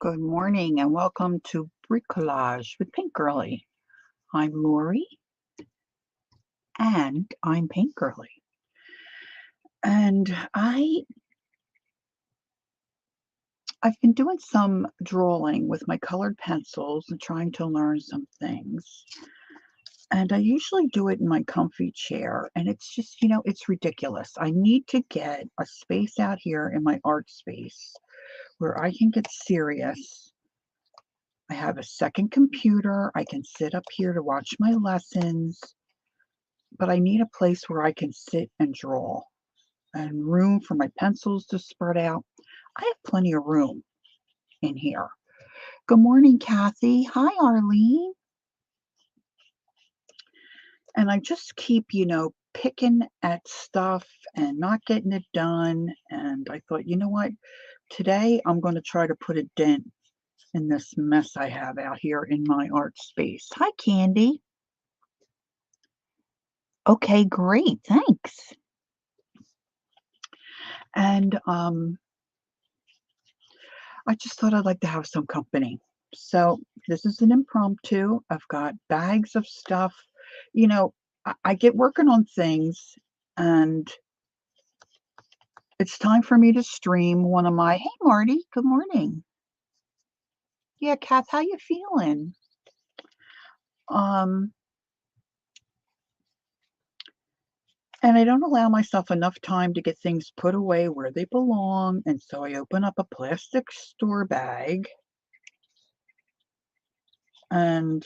Good morning and welcome to Bricolage with Paint Girly. I'm Lori and I'm Paint Girly. And I've been doing some drawing with my colored pencils and trying to learn some things. And I usually do it in my comfy chair, and it's just, it's ridiculous. I need to get a space out here in my art space where I can get serious. I have a second computer. I can sit up here to watch my lessons, but I need a place where I can sit and draw and room for my pencils to spread out. I have plenty of room in here. Good morning, Kathy. Hi, Arlene. And I just keep, picking at stuff and not getting it done. And I thought, you know what? Today I'm going to try to put a dent in this mess I have out here in my art space. Hi, Candy. Okay, great. Thanks. And I just thought I'd like to have some company. So this is an impromptu. I've got bags of stuff. I get working on things, and it's time for me to stream one of my, hey, Marty, good morning. Yeah, Kath, how you feeling? And I don't allow myself enough time to get things put away where they belong, and so I open up a plastic store bag and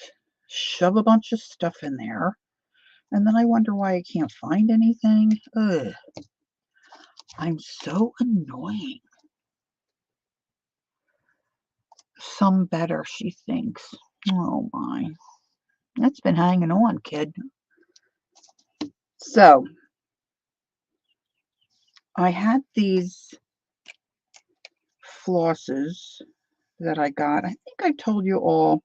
shove a bunch of stuff in there. And then I wonder why I can't find anything. Ugh, I'm so annoying. Some better, she thinks. Oh my. That's been hanging on, kid. So, I had these flosses that I got. I think I told you all.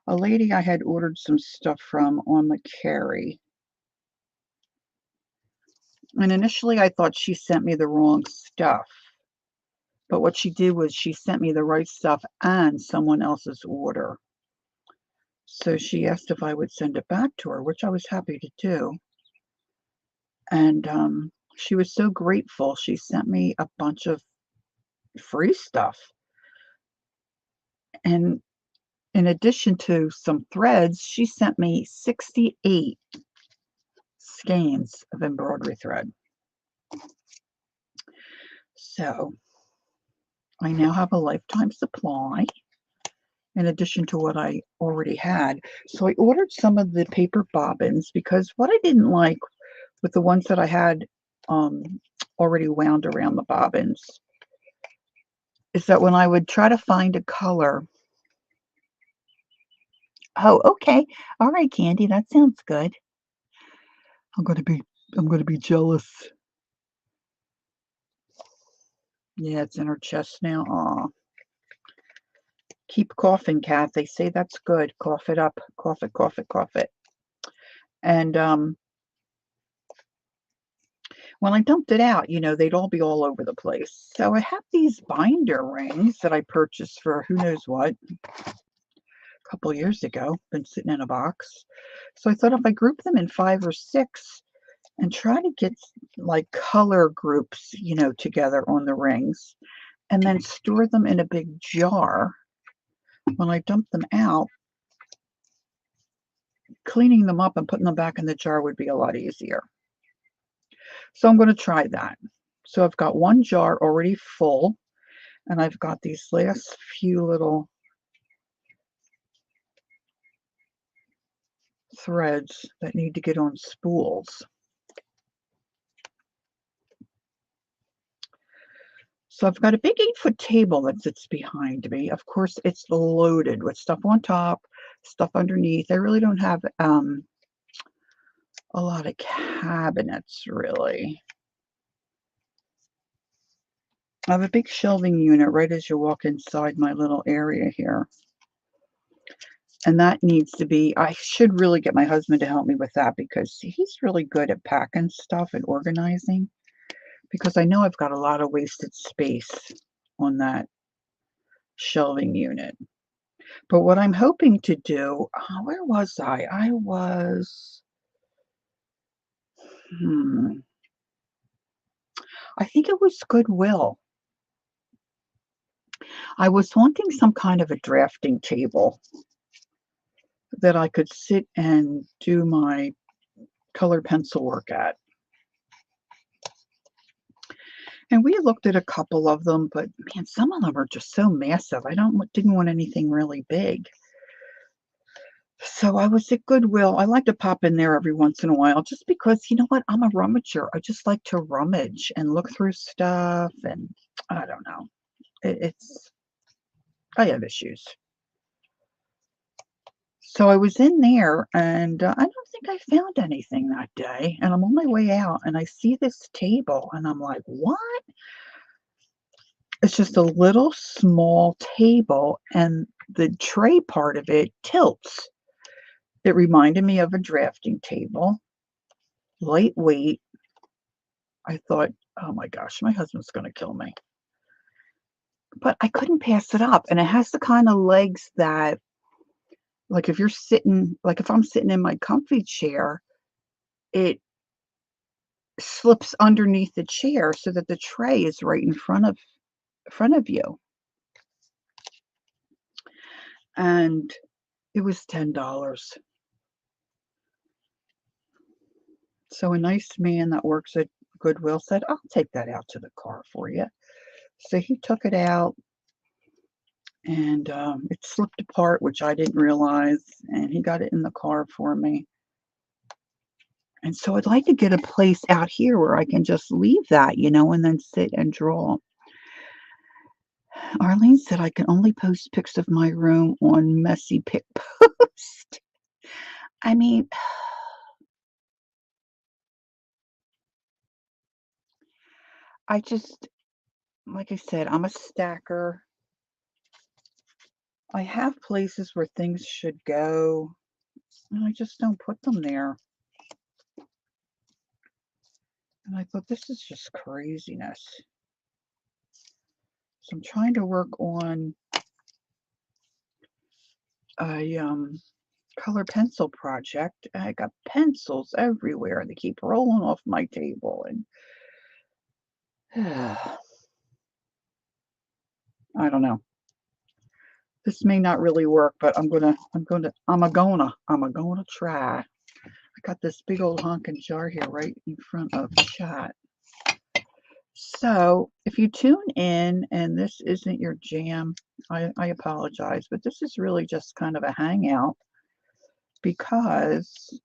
A lady I had ordered some stuff from on the Carry. And initially I thought she sent me the wrong stuff. But what she did was she sent me the right stuff and someone else's order. So she asked if I would send it back to her, which I was happy to do. And she was so grateful. She sent me a bunch of free stuff. And in addition to some threads, she sent me 68 skeins of embroidery thread. So I now have a lifetime supply in addition to what I already had. So I ordered some of the paper bobbins because what I didn't like with the ones that I had already wound around the bobbins is that when I would try to find a color. Oh, okay. All right, Candy, that sounds good. I'm gonna be jealous. Yeah, it's in her chest now. Aw. Keep coughing, Kath. They say that's good. Cough it up. Cough it, cough it, cough it. And when I dumped it out, they'd all be all over the place. So I have these binder rings that I purchased for who knows what a couple years ago. Been sitting in a box. So I thought if I group them in 5 or 6 and try to get like color groups, together on the rings, and then store them in a big jar. When I dump them out, cleaning them up and putting them back in the jar would be a lot easier. So I'm going to try that. So I've got one jar already full, and I've got these last few little threads that need to get on spools. So I've got a big 8-foot table that sits behind me. Of course, it's loaded with stuff on top, stuff underneath. I really don't have a lot of cabinets, really. I have a big shelving unit right as you walk inside my little area here. And that needs to be, I should really get my husband to help me with that because he's really good at packing stuff and organizing. Because I know I've got a lot of wasted space on that shelving unit. But what I'm hoping to do, where was I? Hmm, I think it was Goodwill. I was wanting some kind of a drafting table that I could sit and do my colored pencil work at. And we looked at a couple of them, but man, some of them are just so massive. Didn't want anything really big. So I was at Goodwill. I like to pop in there every once in a while just because, you know what? I'm a rummager. I just like to rummage and look through stuff, and I don't know. It's I have issues. So I was in there, and I don't think I found anything that day. And I'm on my way out, and I see this table, and I'm like, "What?" It's just a little small table, and the tray part of it tilts. It reminded me of a drafting table, lightweight. I thought, "Oh my gosh, my husband's gonna kill me." But I couldn't pass it up, and it has the kinda legs that, like, if I'm sitting in my comfy chair, it slips underneath the chair so that the tray is right in front of you, and it was $10. So a nice man that works at Goodwill said, "I'll take that out to the car for you." So he took it out, and, it slipped apart, which I didn't realize, and he got it in the car for me. And so I'd like to get a place out here where I can just leave that, and then sit and draw. Arlene said I can only post pics of my room on Messy Pic Post. I mean, I just like I said, I'm a stacker. I have places where things should go, and I just don't put them there. And I thought, this is just craziness. So I'm trying to work on a color pencil project. I got pencils everywhere. They keep rolling off my table, and I don't know. This may not really work, but I'm a gonna try. I got this big old honking jar here right in front of chat. So if you tune in and this isn't your jam, I apologize, but this is really just kind of a hangout because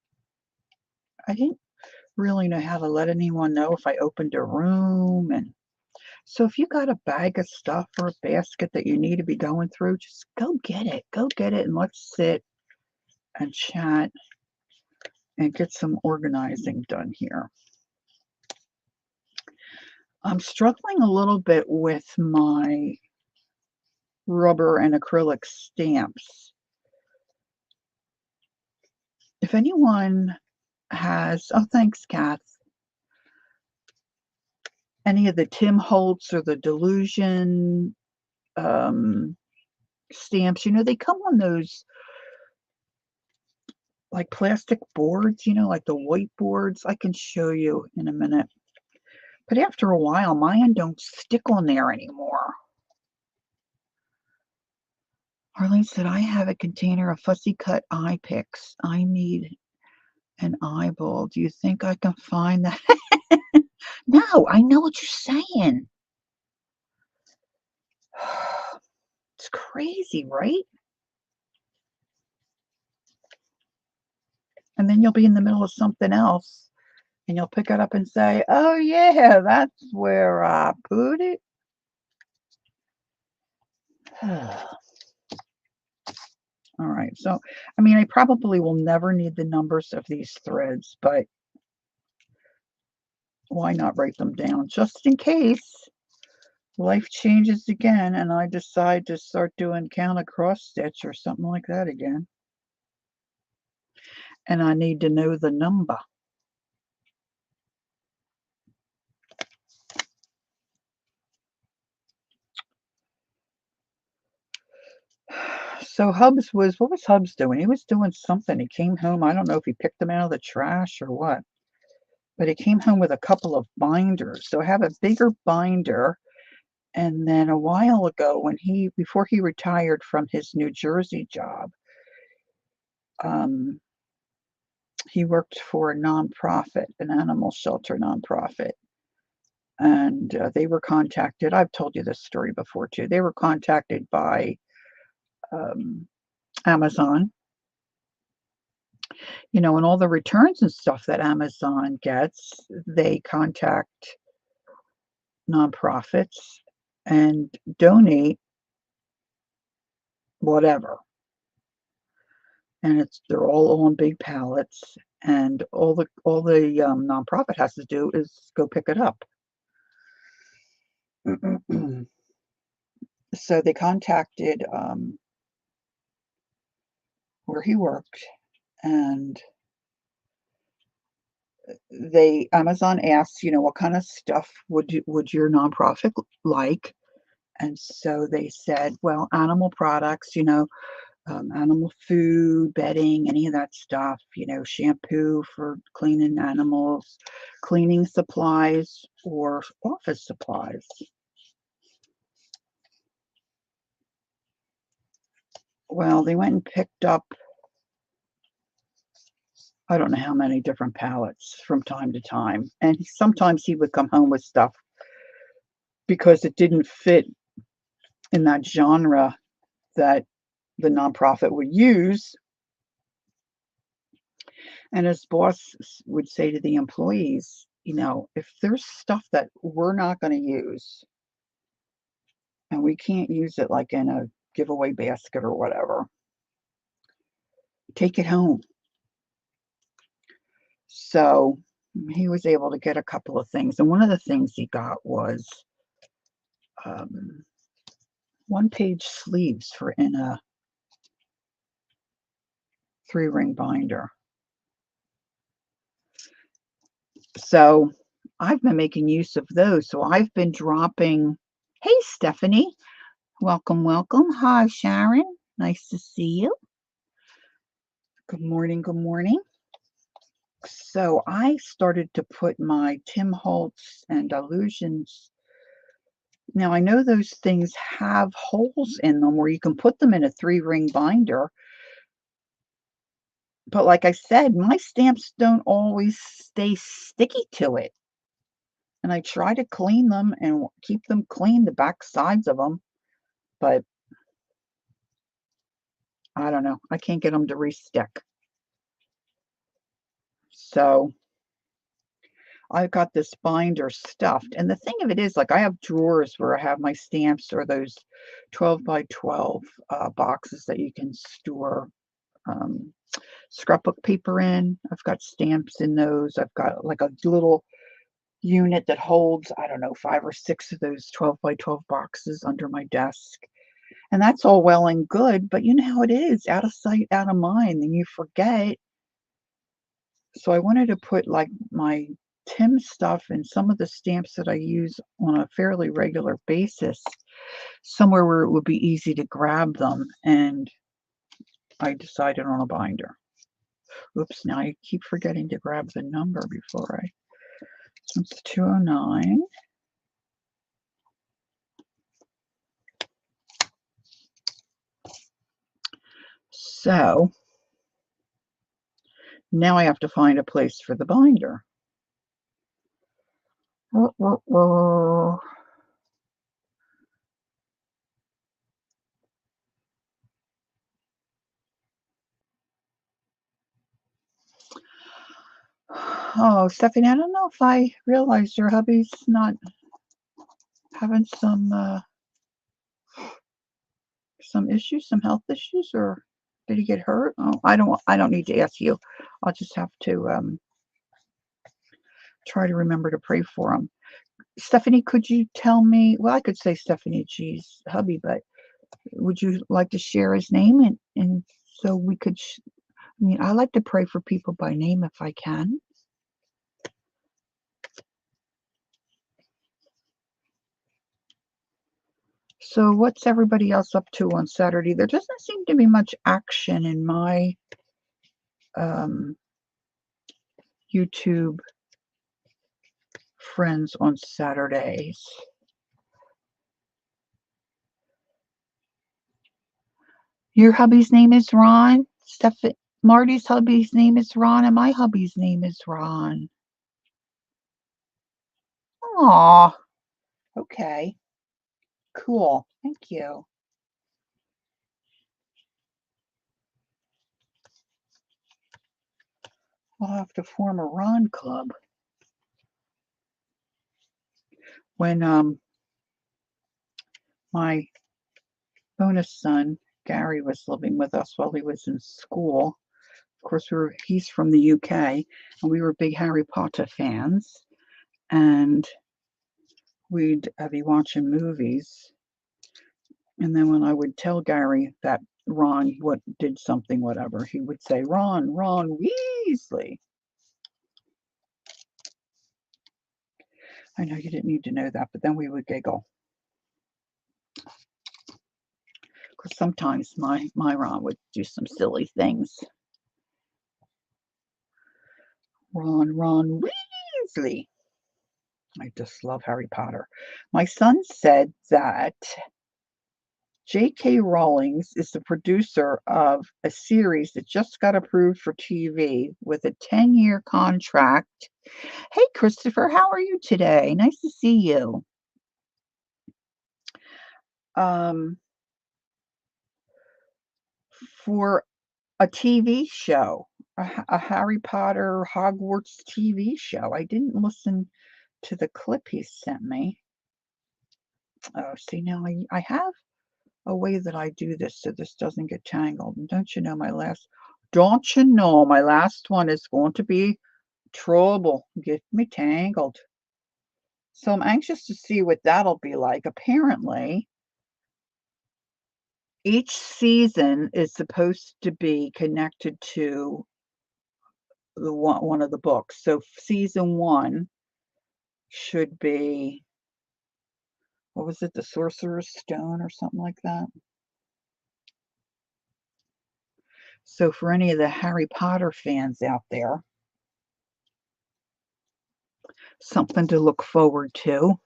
I didn't really know how to let anyone know if I opened a room. And so if you got a bag of stuff or a basket that you need to be going through, just go get it. Go get it, and let's sit and chat and get some organizing done here. I'm struggling a little bit with my rubber and acrylic stamps. If anyone has, oh, thanks, Kath, any of the Tim Holtz or the Delusion um, stamps, they come on those like plastic boards, like the white boards. I can show you in a minute. But after a while, mine don't stick on there anymore. Arlene said, I have a container of fussy cut eye picks. I need an eyeball. Do you think I can find that? No, I know what you're saying. It's crazy, right? And then you'll be in the middle of something else and you'll pick it up and say, oh, yeah, that's where I put it. All right. So, I mean, I probably will never need the numbers of these threads, but why not write them down just in case life changes again and I decide to start doing count a cross stitch or something like that again. And I need to know the number. So what was Hubs doing? He was doing something. He came home. I don't know if he picked them out of the trash or what, but he came home with a couple of binders. So I have a bigger binder. And then a while ago, before he retired from his New Jersey job, um, he worked for a nonprofit, an animal shelter nonprofit. And they were contacted. I've told you this story before too. They were contacted by um, Amazon, and all the returns and stuff that Amazon gets, they contact nonprofits and donate whatever. And they're all on big pallets, and all the nonprofit has to do is go pick it up. So they contacted where he worked, and Amazon asked, what kind of stuff would your nonprofit like? And so they said, well, animal products, animal food, bedding, any of that stuff, shampoo for cleaning animals, cleaning supplies, or office supplies. Well, they went and picked up, I don't know how many different pallets from time to time. And sometimes he would come home with stuff because it didn't fit in that genre that the nonprofit would use. And his boss would say to the employees, if there's stuff that we're not going to use and we can't use it like in a giveaway basket or whatever, take it home. So he was able to get a couple of things. And one of the things he got was um, one-page sleeves for in a 3-ring binder. So I've been making use of those. So I've been dropping. Hey, Stephanie. Welcome, welcome. Hi, Sharon. Nice to see you. Good morning, good morning. So I started to put my Tim Holtz and Illusions. Now, I know those things have holes in them where you can put them in a 3-ring binder. But like I said, my stamps don't always stay sticky to it. And I try to clean them and keep them clean, the back sides of them. But I don't know. I can't get them to restick. So I've got this binder stuffed. And the thing of it is, like, I have drawers where I have my stamps or those 12 by 12 boxes that you can store scrapbook paper in. I've got stamps in those. I've got like a little unit that holds, I don't know, 5 or 6 of those 12 by 12 boxes under my desk. And that's all well and good, but you know how it is, out of sight, out of mind, then you forget. So I wanted to put like my Tim stuff and some of the stamps that I use on a fairly regular basis somewhere where it would be easy to grab them. And I decided on a binder. Oops, now I keep forgetting to grab the number before it's 209. So now I have to find a place for the binder. Oh, Stephanie, I don't know if I realized your hubby's not having some issues, some health issues, or did he get hurt? Oh, I don't need to ask you. I'll just have to try to remember to pray for him. Stephanie, could you tell me? Well, I could say Stephanie G's hubby, but would you like to share his name and so we could? I like to pray for people by name if I can. So what's everybody else up to on Saturday? There doesn't seem to be much action in my YouTube friends on Saturdays. Your hubby's name is Ron? Marty's hubby's name is Ron, and my hubby's name is Ron. Aw, okay. Cool. Thank you. We'll have to form a Ron club. When my bonus son, Gary, was living with us while he was in school, of course, he's from the UK, and we were big Harry Potter fans, and we'd be watching movies. And then when I would tell Gary that Ron did something, whatever, he would say, Ron Weasley. I know you didn't need to know that, but then we would giggle. Because sometimes my Ron would do some silly things. Ron Weasley. I just love Harry Potter. My son said that J.K. Rowling is the producer of a series that just got approved for TV with a 10-year contract. Hey, Christopher, how are you today? Nice to see you. For a TV show, a Harry Potter Hogwarts TV show. I didn't listen to the clip he sent me. Oh, see, now I have a way that I do this so this doesn't get tangled. And don't you know my last one is going to be trouble. Get me tangled. So I'm anxious to see what that'll be like. Apparently, each season is supposed to be connected to one of the books. So season 1 should be, what was it, the Sorcerer's Stone or something like that? So for any of the Harry Potter fans out there, something to look forward to.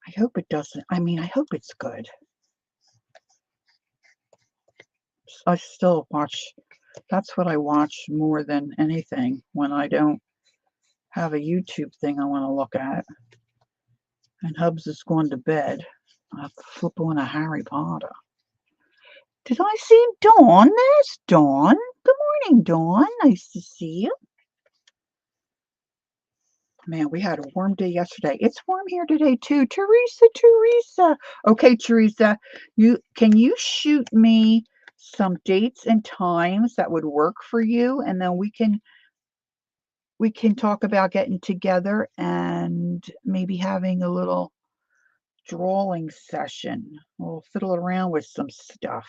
I hope it doesn't, I hope it's good. I still watch, that's what I watch more than anything when I don't have a YouTube thing I want to look at. And Hubs is going to bed. I have to flip on a Harry Potter. Did I see Dawn? There's Dawn. Good morning, Dawn. Nice to see you. Man, we had a warm day yesterday. It's warm here today too. Teresa. Okay, Teresa, can you shoot me some dates and times that would work for you, and then we can talk about getting together and maybe having a little drawing session. We'll fiddle around with some stuff.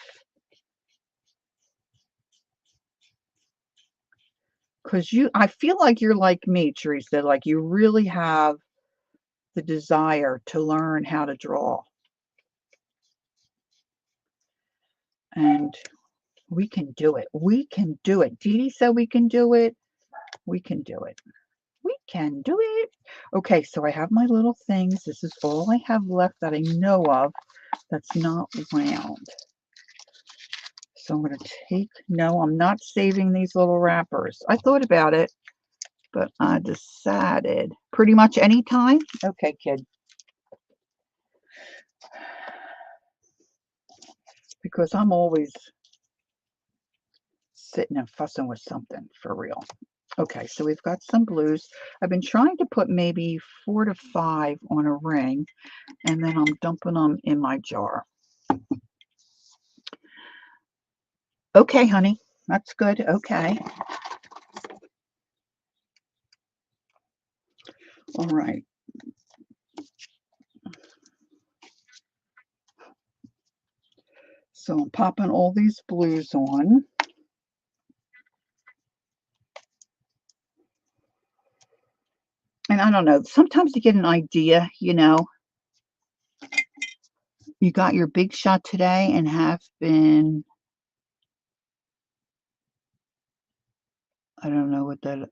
Because I feel like you're like me, Teresa, like you really have the desire to learn how to draw. And we can do it. We can do it. Dee Dee said we can do it. We can do it. We can do it. Okay, so I have my little things. This is all I have left that I know of that's not round. So I'm going to take, no, I'm not saving these little wrappers. I thought about it, but I decided pretty much any time. Okay, kid. Because I'm always sitting and fussing with something for real. Okay, so we've got some blues. I've been trying to put maybe 4 to 5 on a ring, and then I'm dumping them in my jar. Okay, honey, that's good. Okay. All right. So I'm popping all these blues on. And I don't know, sometimes you get an idea, You got your big shot today and have been, I don't know what that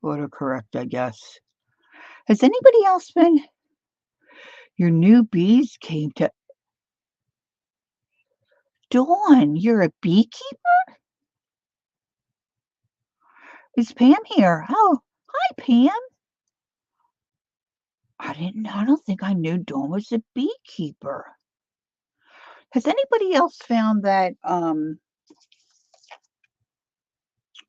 autocorrect, I guess. Has anybody else been? Your new bees came to Dawn. You're a beekeeper? Is Pam here? Oh, hi, Pam. I don't think I knew Dawn was a beekeeper. Has anybody else found that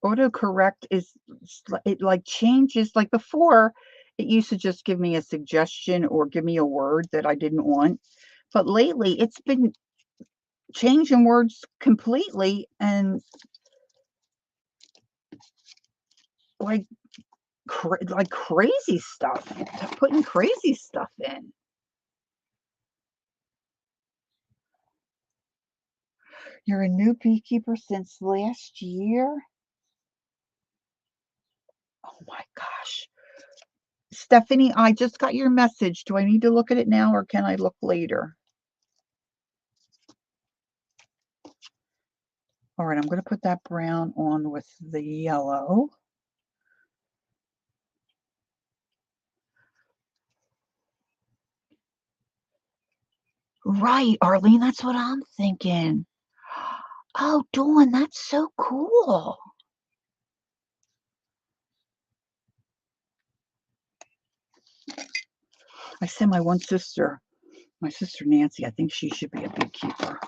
autocorrect it like changes like before it used to just give me a suggestion or give me a word that I didn't want, but lately it's been changing words completely and like like crazy stuff, putting crazy stuff in. You're a new beekeeper since last year? Oh my gosh. Stephanie, I just got your message. Do I need to look at it now or can I look later? All right, I'm going to put that brown on with the yellow. Right, Arlene, that's what I'm thinking. Oh, Dawn, that's so cool. I said my sister Nancy, I think she should be a beekeeper.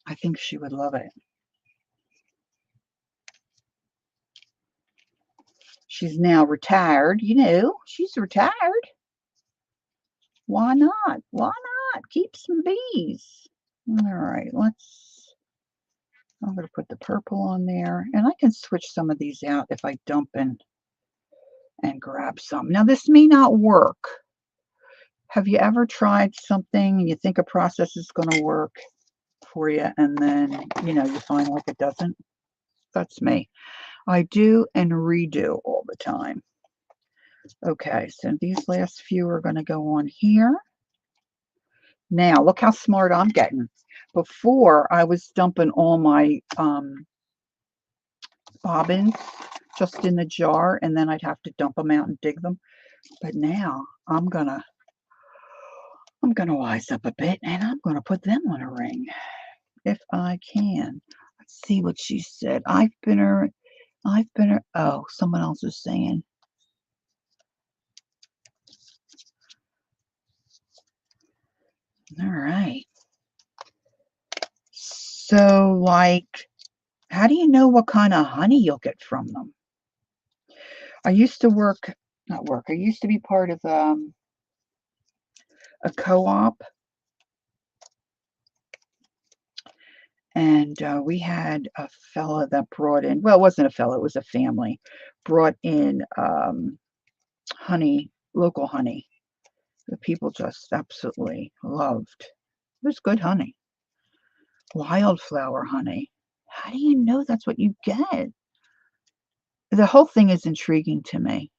I think she would love it. She's now retired, she's retired. Why not? Why not? Keep some bees. All right, I'm going to put the purple on there, and I can switch some of these out if I dump in and grab some. Now, this may not work. Have you ever tried something and you think a process is going to work for you, and then, you find like it doesn't? That's me. I do and redo all the time. Okay, so these last few are going to go on here. Now, look how smart I'm getting. Before, I was dumping all my bobbins just in the jar, and then I'd have to dump them out and dig them. But now, I'm gonna wise up a bit, and I'm gonna put them on a ring if I can. Let's see what she said. Oh, someone else is saying. All right. So, like, how do you know what kind of honey you'll get from them? I used to I used to be part of a co-op, and we had a fella that brought in, well, it wasn't a fella, it was a family, brought in honey, local honey. The people just absolutely loved. It was good honey. Wildflower honey. How do you know that's what you get? The whole thing is intriguing to me.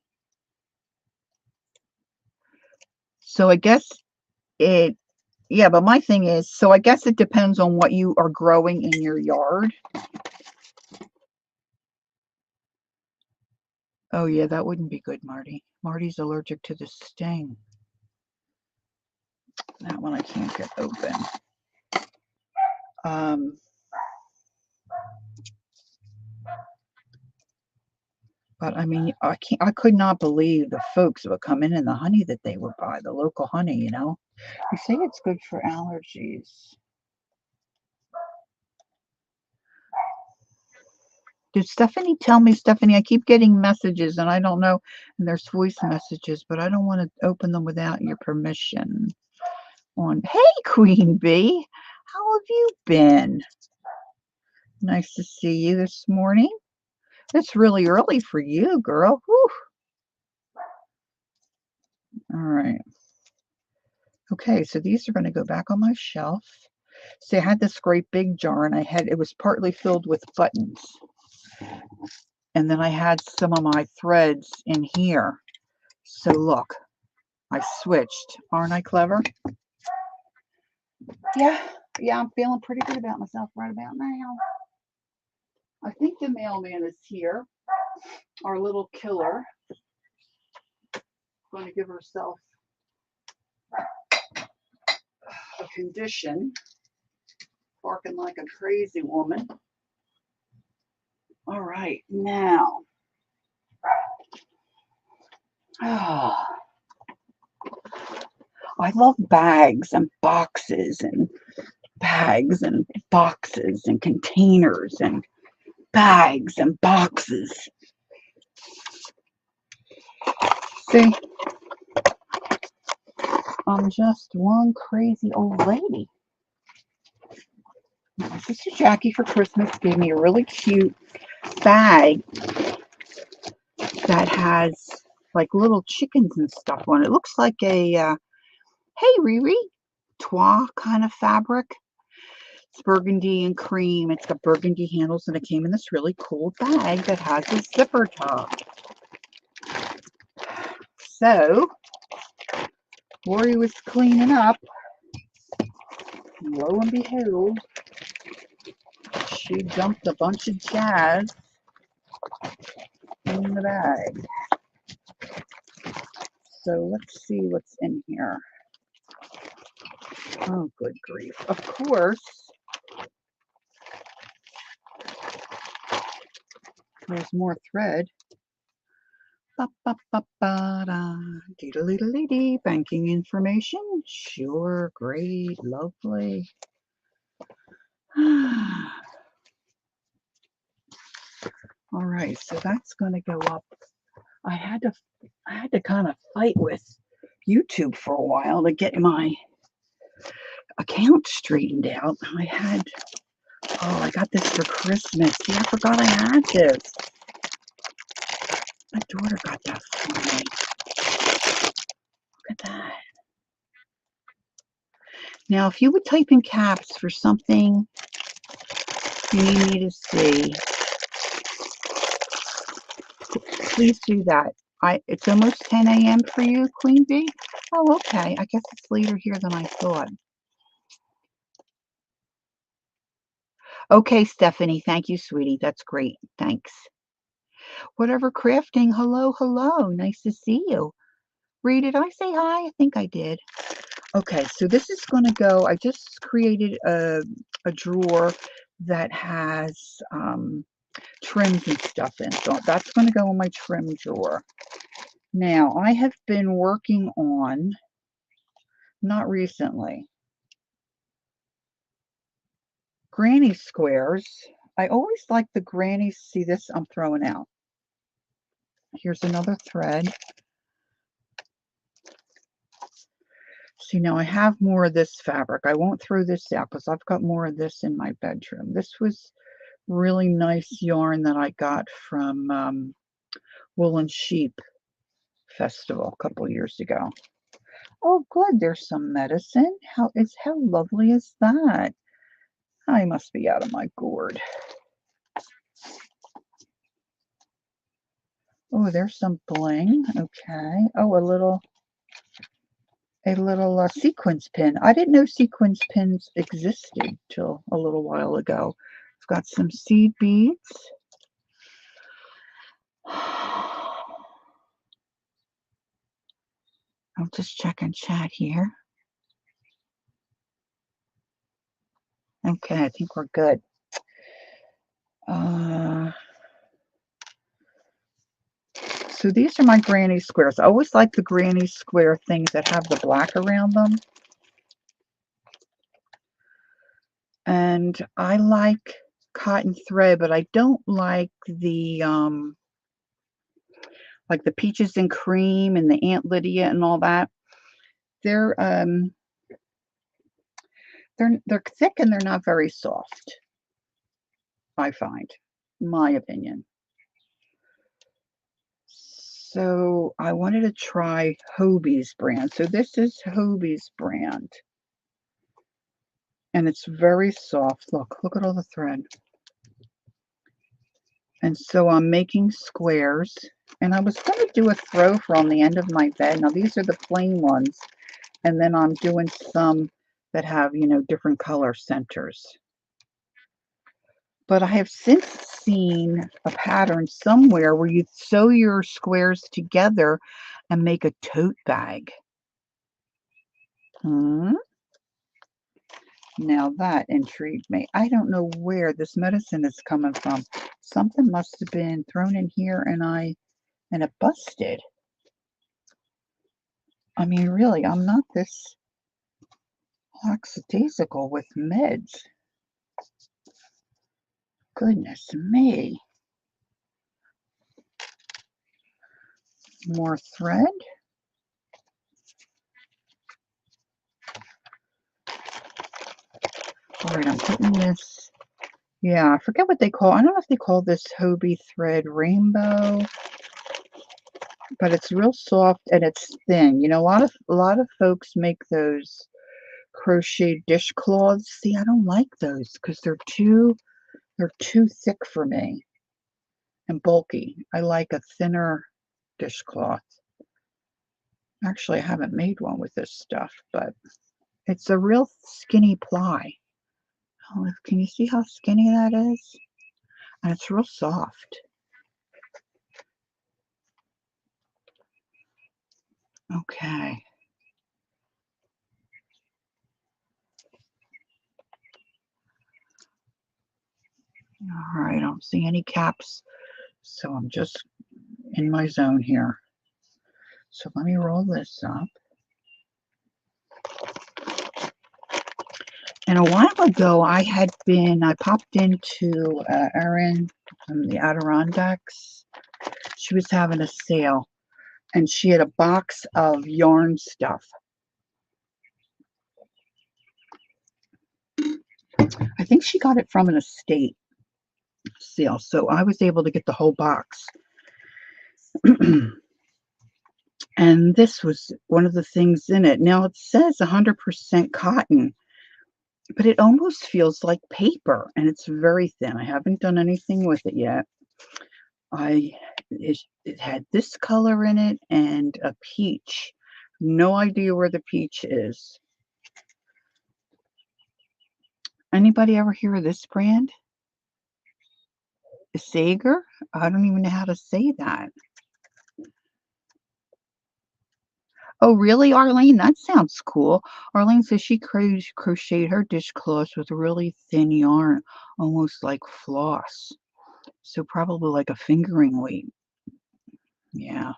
So I guess yeah, but my thing is, so I guess it depends on what you are growing in your yard. Oh yeah, that wouldn't be good, Marty. Marty's allergic to the sting. That one I can't get open. But I mean, I could not believe the folks would come in and the honey that they would buy, the local honey, You say it's good for allergies. Did Stephanie tell me, Stephanie, I keep getting messages and I don't know, and there's voice messages, but I don't want to open them without your permission. Hey, Queen Bee, how have you been? Nice to see you this morning. It's really early for you, girl. Whew. All right. Okay, so these are going to go back on my shelf. See, I had this great big jar, and it was partly filled with buttons. And then I had some of my threads in here. So look, I switched. Aren't I clever? Yeah, I'm feeling pretty good about myself right about now. I think the mailman is here. Our little killer. Going to give herself a condition. Barking like a crazy woman. All right, now. Oh, I love bags and boxes and bags and boxes and containers and bags and boxes. See, I'm just one crazy old lady. My sister Jackie for Christmas gave me a really cute bag that has like little chickens and stuff on it. It looks like a, hey Riri, twa kind of fabric. It's burgundy and cream. It's got burgundy handles and it came in this really cool bag that has a zipper top. So, Lori was cleaning up. And lo and behold, she dumped a bunch of jazz in the bag. So let's see what's in here. Oh, good grief. Of course, there's more thread. Ba-ba-ba-ba-da. Dee-da-lee-da-lee-dee. Banking information. Sure, great, lovely. All right, so that's going to go up. I had to kind of fight with YouTube for a while to get my account straightened out. I got this for Christmas. See, I forgot I had this. My daughter got that for me. Look at that. Now, if you would type in caps for something you need me to see, please do that. It's almost 10 a.m. for you, Queen Bee? Oh, okay. I guess it's later here than I thought. Okay, Stephanie. Thank you, sweetie. That's great. Thanks. Whatever crafting. Hello, hello. Nice to see you. Ree, did I say hi? I think I did. Okay, so this is going to go. I just created a drawer that has trims and stuff in. So that's going to go in my trim drawer. Now, I have been working on, not recently, granny squares. I always like the grannies. See this? I'm throwing out. Here's another thread. See, now I have more of this fabric. I won't throw this out because I've got more of this in my bedroom. This was really nice yarn that I got from Wool and Sheep Festival a couple years ago. Oh, good. There's some medicine. How lovely is that? I must be out of my gourd. Oh, there's some bling. Okay. Oh, a little sequins pin. I didn't know sequins pins existed till a little while ago. I've got some seed beads. I'll just check and chat here. Okay, I think we're good. So these are my granny squares. I always like the granny square things that have the black around them. And I like cotton thread, but I don't like the peaches and cream and the Aunt Lydia and all that. They're thick and they're not very soft, I find, in my opinion. So I wanted to try Hobie's brand. So this is Hobie's brand. And it's very soft. Look at all the thread. And so I'm making squares And I was going to do a throw from the end of my bed. Now, these are the plain ones. And then I'm doing some that have, different color centers. But I have since seen a pattern somewhere where you sew your squares together and make a tote bag. Hmm? Now that intrigued me. I don't know where this medicine is coming from. Something must have been thrown in here and it busted. I mean, really, I'm not this lackadaisical with meds. Goodness me. More thread. All right, I'm putting this. Yeah, I forget what they call. I don't know if they call this Hobie thread rainbow, but it's real soft and it's thin. A lot of folks make those crochet dishcloths. See, I don't like those because they're too thick for me and bulky. I like a thinner dishcloth. Actually, I haven't made one with this stuff, but it's a real skinny ply. Oh, can you see how skinny that is? And it's real soft. Okay. All right, I don't see any caps, so I'm just in my zone here. So let me roll this up. And a while ago, I popped into Erin from the Adirondacks. She was having a sale, and she had a box of yarn stuff. I think she got it from an estate sale, so I was able to get the whole box. And this was one of the things in it. Now it says 100% cotton, but it almost feels like paper, and it's very thin. I haven't done anything with it yet. It had this color in it and a peach. No idea where the peach is. Anybody ever hear of this brand? Sager? I don't even know how to say that. Oh, really, Arlene? That sounds cool. Arlene says she crocheted her dishcloths with really thin yarn, almost like floss. So probably like a fingering weight. Yeah.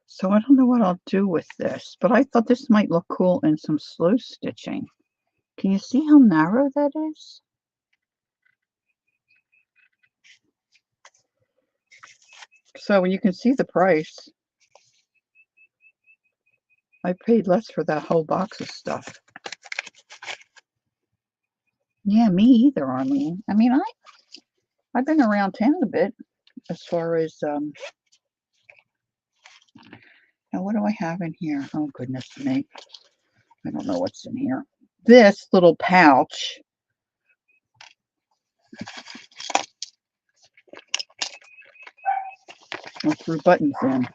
So I don't know what I'll do with this, but I thought this might look cool in some slow stitching. Can you see how narrow that is? So you can see the price. I paid less for that whole box of stuff. Yeah, me either, Arlene. I mean, I've been around town a bit as far as now what do I have in here? Oh goodness me. I don't know what's in here. This little pouch with 3 buttons in.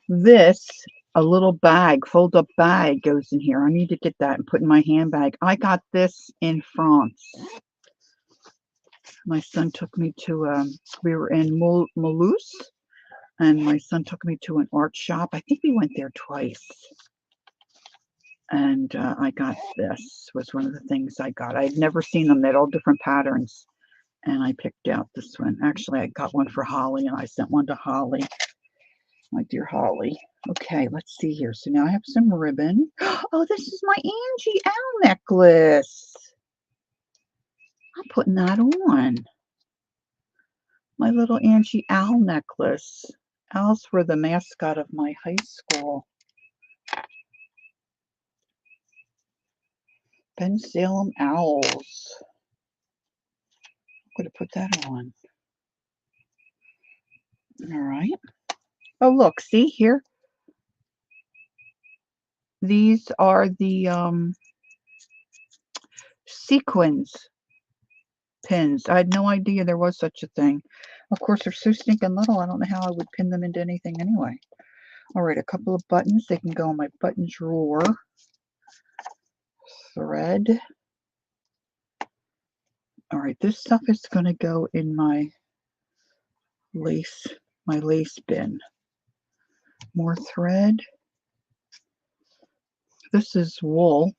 This, a little bag, fold up bag goes in here. I need to get that and put in my handbag. I got this in France. My son took me to, we were in Mulhouse, and my son took me to an art shop. I think we went there twice. And I got this, was one of the things I got. I had never seen them. They had all different patterns. And I picked out this one. Actually, I got one for Holly, and I sent one to Holly, my dear Holly. Okay, let's see here. So now I have some ribbon. Oh, this is my Angie Owl necklace. I'm putting that on. My little Angie Owl necklace. Owls were the mascot of my high school. Ben Salem Owls. I'm going to put that on. All right. Oh, look, see here? These are the sequins pins. I had no idea there was such a thing. Of course, they're so stinking little, I don't know how I would pin them into anything anyway. Alright, a couple of buttons. They can go in my button drawer. Thread. Alright, this stuff is going to go in my lace bin. More thread. This is wool.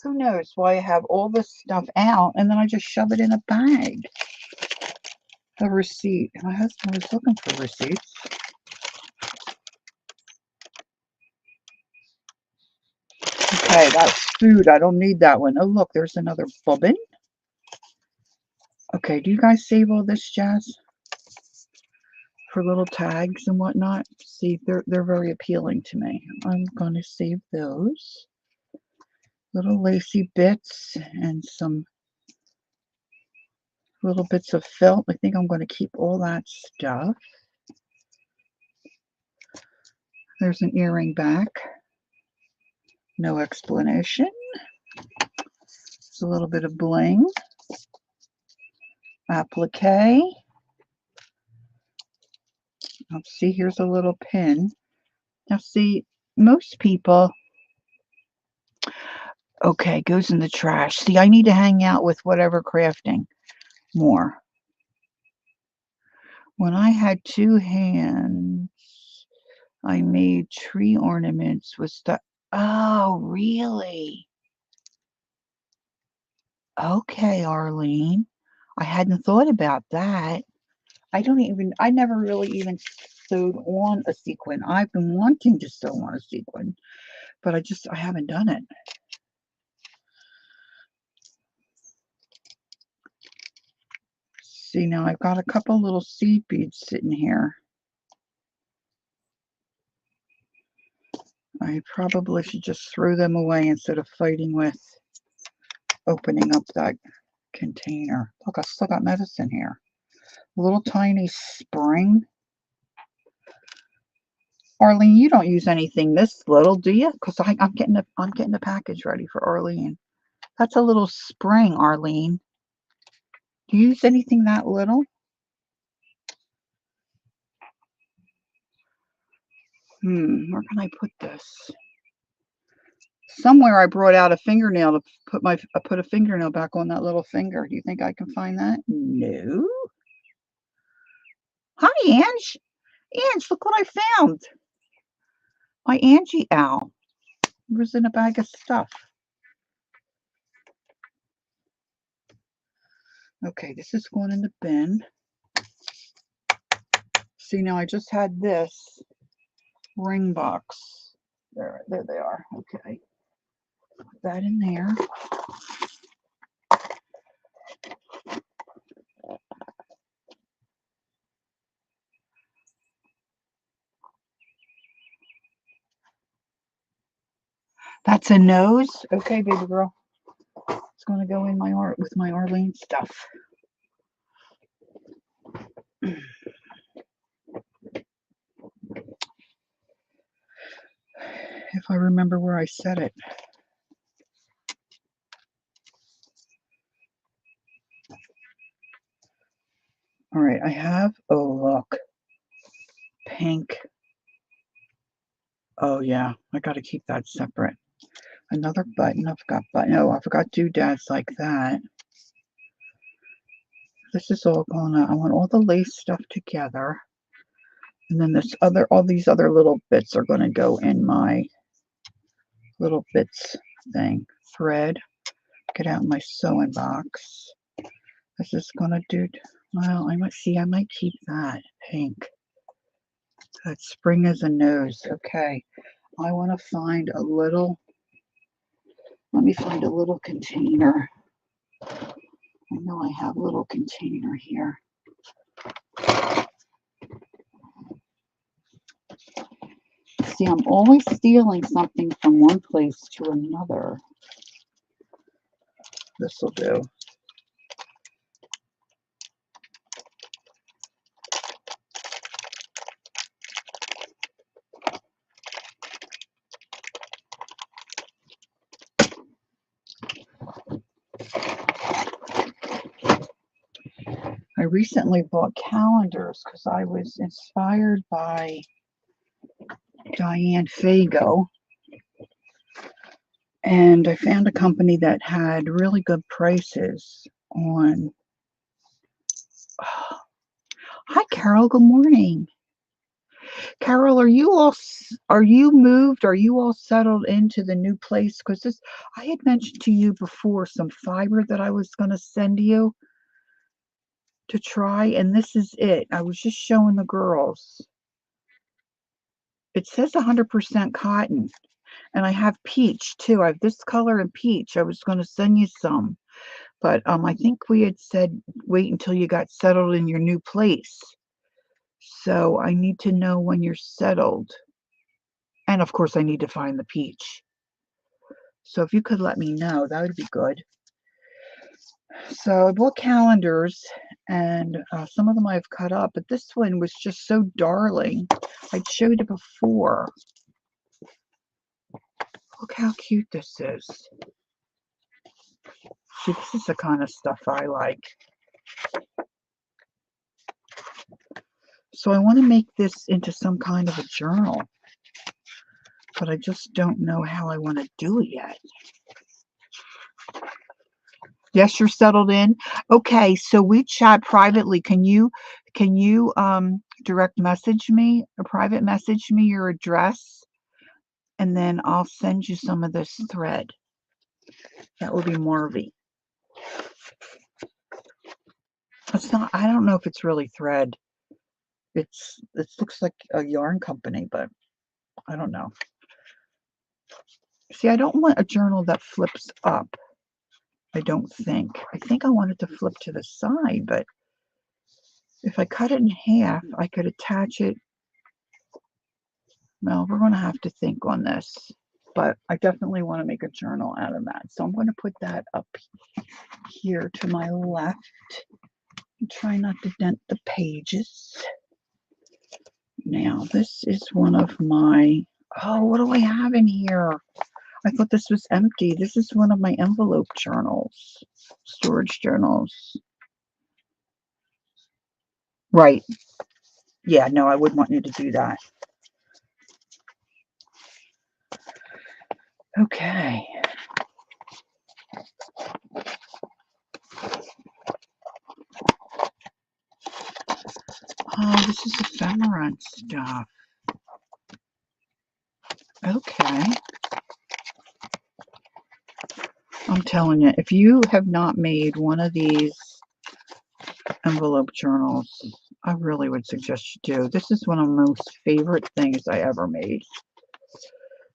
Who knows why I have all this stuff out and then I just shove it in a bag. A receipt. My husband was looking for receipts. Okay, that's food. I don't need that one. Oh, look, there's another bobbin. Okay, do you guys save all this jazz for little tags and whatnot? See, they're very appealing to me. I'm going to save those. Little lacy bits and some little bits of felt. I think I'm going to keep all that stuff. There's an earring back. No explanation. There's a little bit of bling. Applique. Now see, here's a little pin. Now see, most people, okay, goes in the trash. See, I need to hang out with whatever crafting more. When I had 2 hands, I made tree ornaments with stuff. Oh, really? Okay, Arlene. I hadn't thought about that. I never really even sewed on a sequin. I've been wanting to sew on a sequin, but I haven't done it. See, now I've got a couple little seed beads sitting here. I probably should just throw them away instead of fighting with opening up that container. Look, I still got medicine here. A little tiny spring. Arlene, you don't use anything this little, do you? Because I'm getting the package ready for Arlene. That's a little spring, Arlene. Do you use anything that little? Where can I put this? Somewhere I brought out a fingernail to put a fingernail back on that little finger. Do you think I can find that? No. Hi, Ange. Ange, look what I found. My Angie owl. It was in a bag of stuff. Okay, this is going in the bin. See, now I just had this ring box. There they are. Okay. Put that in there. That's a nose. Okay, baby girl. It's going to go in with my Arlene stuff. If I remember where I set it. All right, I have, oh, look, pink. Oh, yeah, I got to keep that separate. Another button. I forgot doodads like that. This is all I want all the lace stuff together. And then all these other little bits are going to go in my little bits thing. Thread. Get out my sewing box. This is going to do, well, I might keep that pink. That spring is a nose. Okay. I want to find let me find a little container. I know I have a little container here. See, I'm always stealing something from one place to another. This will do. recently bought calendars because I was inspired by Diane Fago, and I found a company that had really good prices on. Hi, Carol. Good morning. Carol, are you moved? Are you all settled into the new place? Because this, I had mentioned to you before some fiber that I was going to send you to try, and this is it. I was just showing the girls. It says 100% cotton, and I have peach too. I have this color and peach. I was going to send you some, but I think we had said wait until you got settled in your new place. So I need to know when you're settled. And of course, I need to find the peach. So if you could let me know, that would be good. So I bought calendars, and some of them I've cut up, but this one was just so darling. I'd showed it before. Look how cute this is. See, this is the kind of stuff I like. So I want to make this into some kind of a journal, but I just don't know how I want to do it yet. Yes, you're settled in. Okay, so we chat privately. Can you direct message me or private message me your address, and then I'll send you some of this thread. That would be Marvy. It's not, I don't know if it's really thread. It looks like a yarn company, but I don't know. See, I don't want a journal that flips up. I don't think. I think I want it to flip to the side, but if I cut it in half, I could attach it. Well, we're going to have to think on this, but I definitely want to make a journal out of that. So I'm going to put that up here to my left and try not to dent the pages. Now, this is one of my, oh, what do I have in here? I thought this was empty. This is one of my envelope journals, storage journals. Right. Yeah, no, I wouldn't want you to do that. Okay. Oh, this is ephemera and stuff. Okay. I'm telling you, if you have not made one of these envelope journals, I really would suggest you do. This is one of my most favorite things I ever made.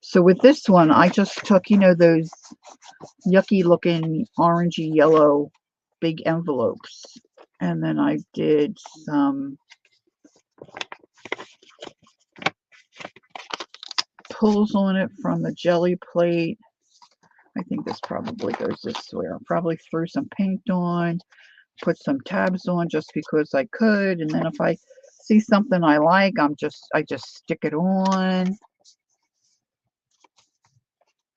So with this one, I just took, you know, those yucky looking orangey yellow big envelopes, and then I did some pulls on it from the jelly plate. I think this probably goes this way. I probably threw some paint on, put some tabs on just because I could, and then if I see something I like, I just stick it on.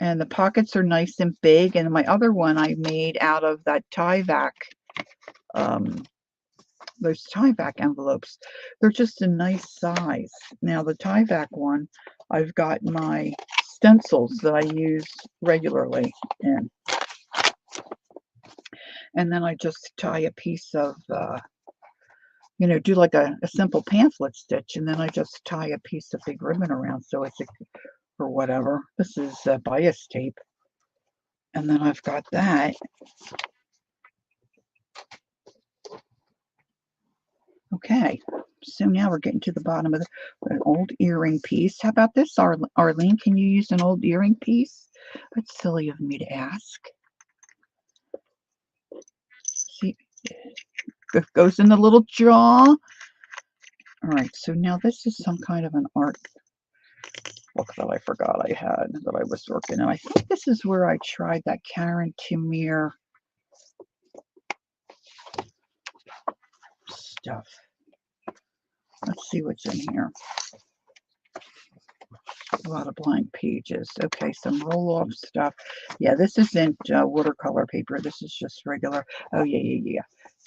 And the pockets are nice and big. And my other one I made out of that Tyvek, those Tyvek envelopes. They're just a nice size. Now the Tyvek one, I've got my stencils that I use regularly in. And then I just tie a piece of, you know, do like a simple pamphlet stitch, and then I just tie a piece of big ribbon around so it's or whatever. This is bias tape. And then I've got that. Okay, so now we're getting to the bottom of an old earring piece. How about this, Arlene? Can you use an old earring piece? That's silly of me to ask. See, it goes in the little jaw. All right, so now this is some kind of an art book that I forgot I had that I was working on. I think this is where I tried that Karen Timir stuff. Let's see what's in here. A lot of blank pages. Okay, some roll-off stuff. Yeah, this isn't watercolor paper. This is just regular. Oh, yeah.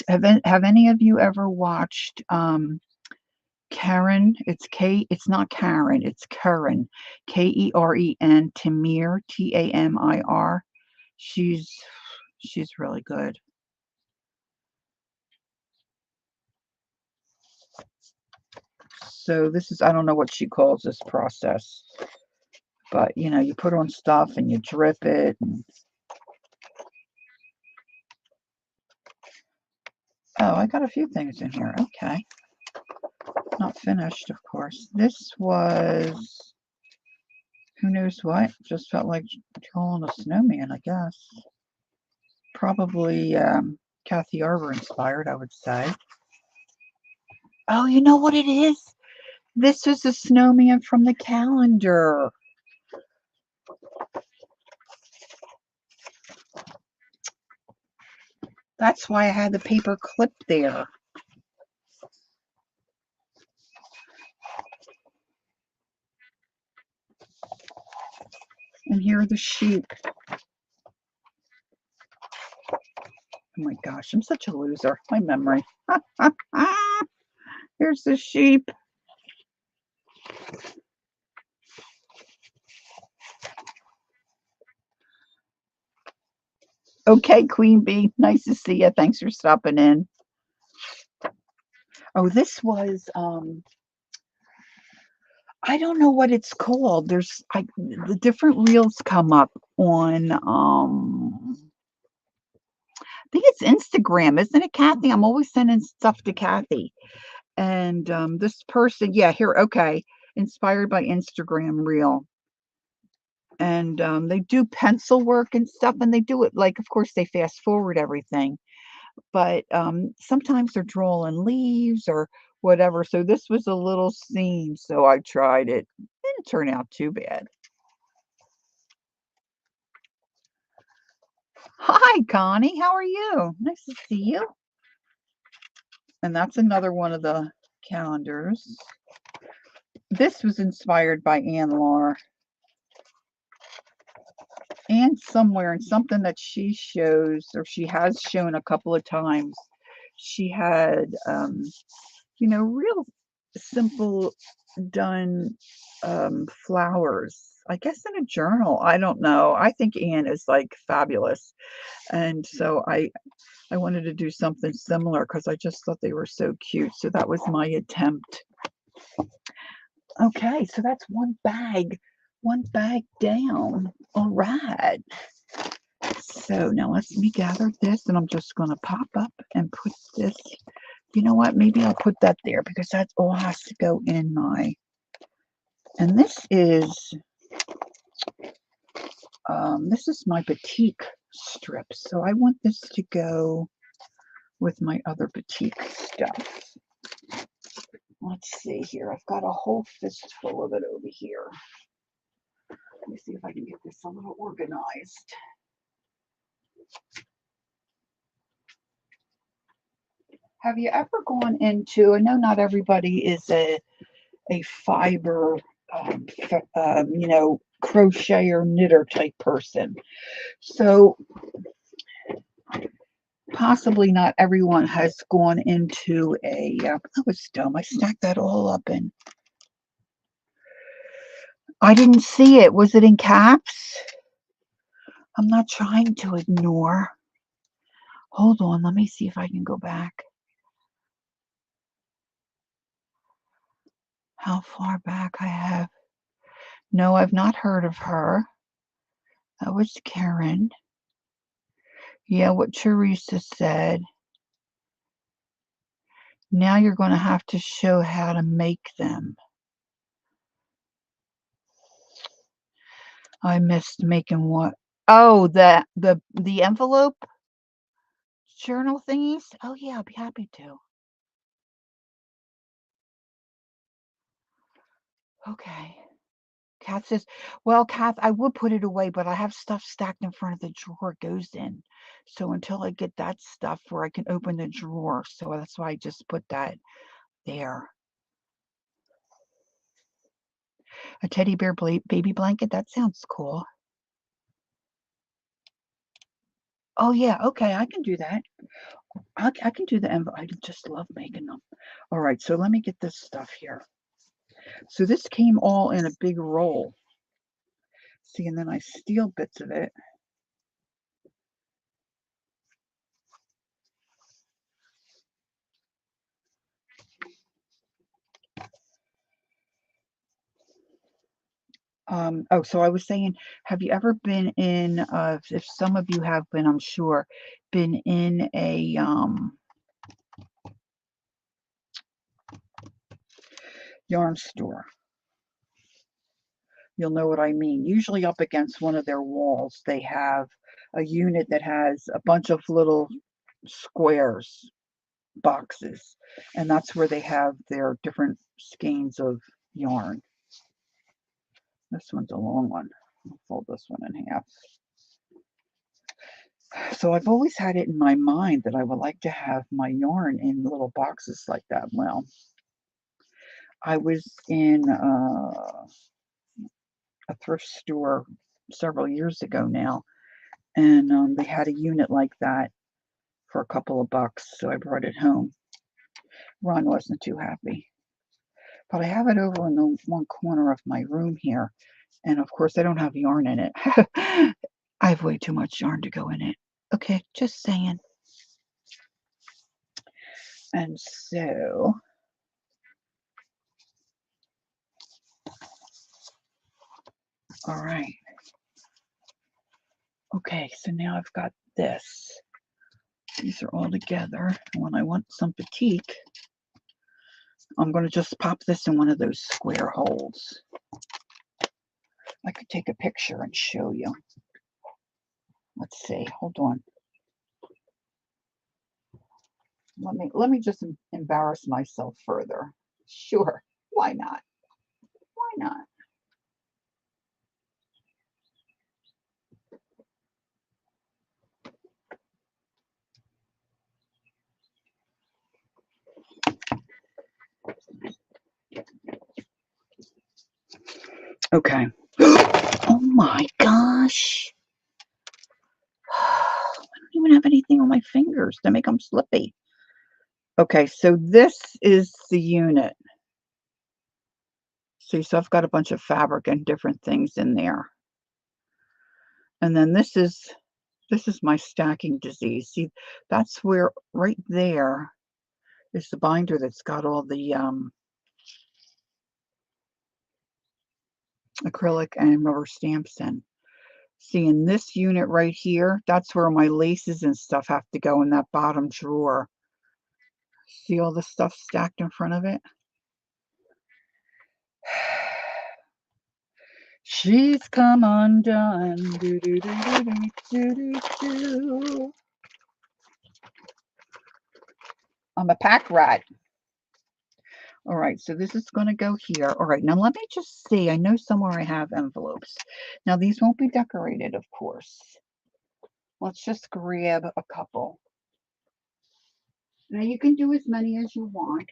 Have any of you ever watched Karen? It's not Karen, it's Karen. Keren, Tamir, Tamir. She's really good. So this is, I don't know what she calls this process, but you know, you put on stuff and you drip it. Oh, I got a few things in here. Okay. Not finished, of course. This was, who knows what? Just felt like drawing a snowman, I guess. Probably Kathy Arbor inspired, I would say. Oh, you know what it is? This was a snowman from the calendar. That's why I had the paper clip there. And here are the sheep. Oh my gosh, I'm such a loser. My memory. Here's the sheep. Okay, Queen Bee. Nice to see you. Thanks for stopping in. Oh, this was I don't know what it's called. The different reels come up on I think it's Instagram, isn't it, Kathy? I'm always sending stuff to Kathy. And this person, yeah, here, okay, inspired by Instagram reel. And they do pencil work and stuff, and they do it like, of course, they fast forward everything, but sometimes they're drawing leaves or whatever. So this was a little scene, so I tried it. Didn't turn out too bad. Hi, Connie. How are you? Nice to see you. And that's another one of the calendars. This was inspired by Ann Lahr. And somewhere in something that she shows, or she has shown a couple of times, she had, real simple done flowers. I guess in a journal. I don't know. I think Anne is like fabulous. And so I wanted to do something similar because I just thought they were so cute. So that was my attempt. Okay, so that's one bag down. All right. So now let me gather this, and I'm just going to pop up and put this. You know what? Maybe I'll put that there because that all has to go in my. And this is my batik strip. So I want this to go with my other batik stuff. Let's see here. I've got a whole fistful of it over here. Let me see if I can get this a little organized. Have you ever gone into, I know not everybody is a fiber, crochet or knitter type person. So possibly not everyone has gone into that was dumb. I stacked that all up and I didn't see it. Was it in caps? I'm not trying to ignore. Hold on. Let me see if I can go back. How far back I have. No, I've not heard of her. That was Karen. Yeah, what Teresa said. Now you're going to have to show how to make them. I missed making what? Oh, the envelope journal thingies? Oh yeah, I'll be happy to. Okay. Kath says, well, Kath, I would put it away, but I have stuff stacked in front of the drawer it goes in. So until I get that stuff where I can open the drawer. So that's why I just put that there. A teddy bear baby blanket? That sounds cool. Oh, yeah, okay, I can do that. I can do the envelope. I just love making them. All right, so let me get this stuff here. So this came all in a big roll. See, and then I steal bits of it. Oh, so I was saying, have you ever been in, if some of you have been, I'm sure, been in a yarn store? You'll know what I mean. Usually up against one of their walls, they have a unit that has a bunch of little squares, boxes, and that's where they have their different skeins of yarn. This one's a long one. I'll fold this one in half. So I've always had it in my mind that I would like to have my yarn in little boxes like that. Well, I was in a thrift store several years ago now, and they had a unit like that for a couple of bucks, so I brought it home. Ron wasn't too happy. But I have it over in the one corner of my room here, and of course I don't have yarn in it. I have way too much yarn to go in it. Okay, just saying. And so, all right. Okay, so now I've got this. These are all together. And when I want some batik, I'm going to just pop this in one of those square holes. I could take a picture and show you. Let's see. Hold on. Let me just embarrass myself further. Sure. Why not? Why not? Okay. Oh my gosh. I don't even have anything on my fingers to make them slippy. Okay, so this is the unit. See, so I've got a bunch of fabric and different things in there. And then this is my stacking disease. See, that's where right there is the binder that's got all the acrylic and rubber stamps in. See, in this unit right here, that's where my laces and stuff have to go in that bottom drawer. See all the stuff stacked in front of it? She's come undone. Do, do, do, do, do, do, do. I'm a pack rat. All right, so this is going to go here. All right, now let me just see. I know somewhere I have envelopes. Now, these won't be decorated, of course. Let's just grab a couple. Now, you can do as many as you want.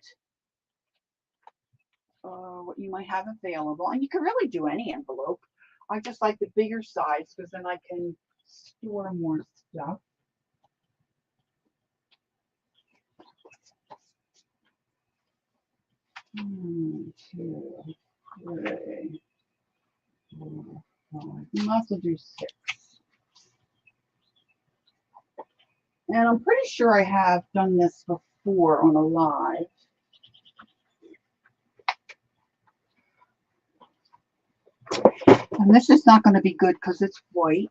What you might have available. And you can really do any envelope. I just like the bigger size because then I can store more stuff. One, two, three, four, five. You might also do 6. And I'm pretty sure I have done this before on a live. And this is not going to be good because it's white.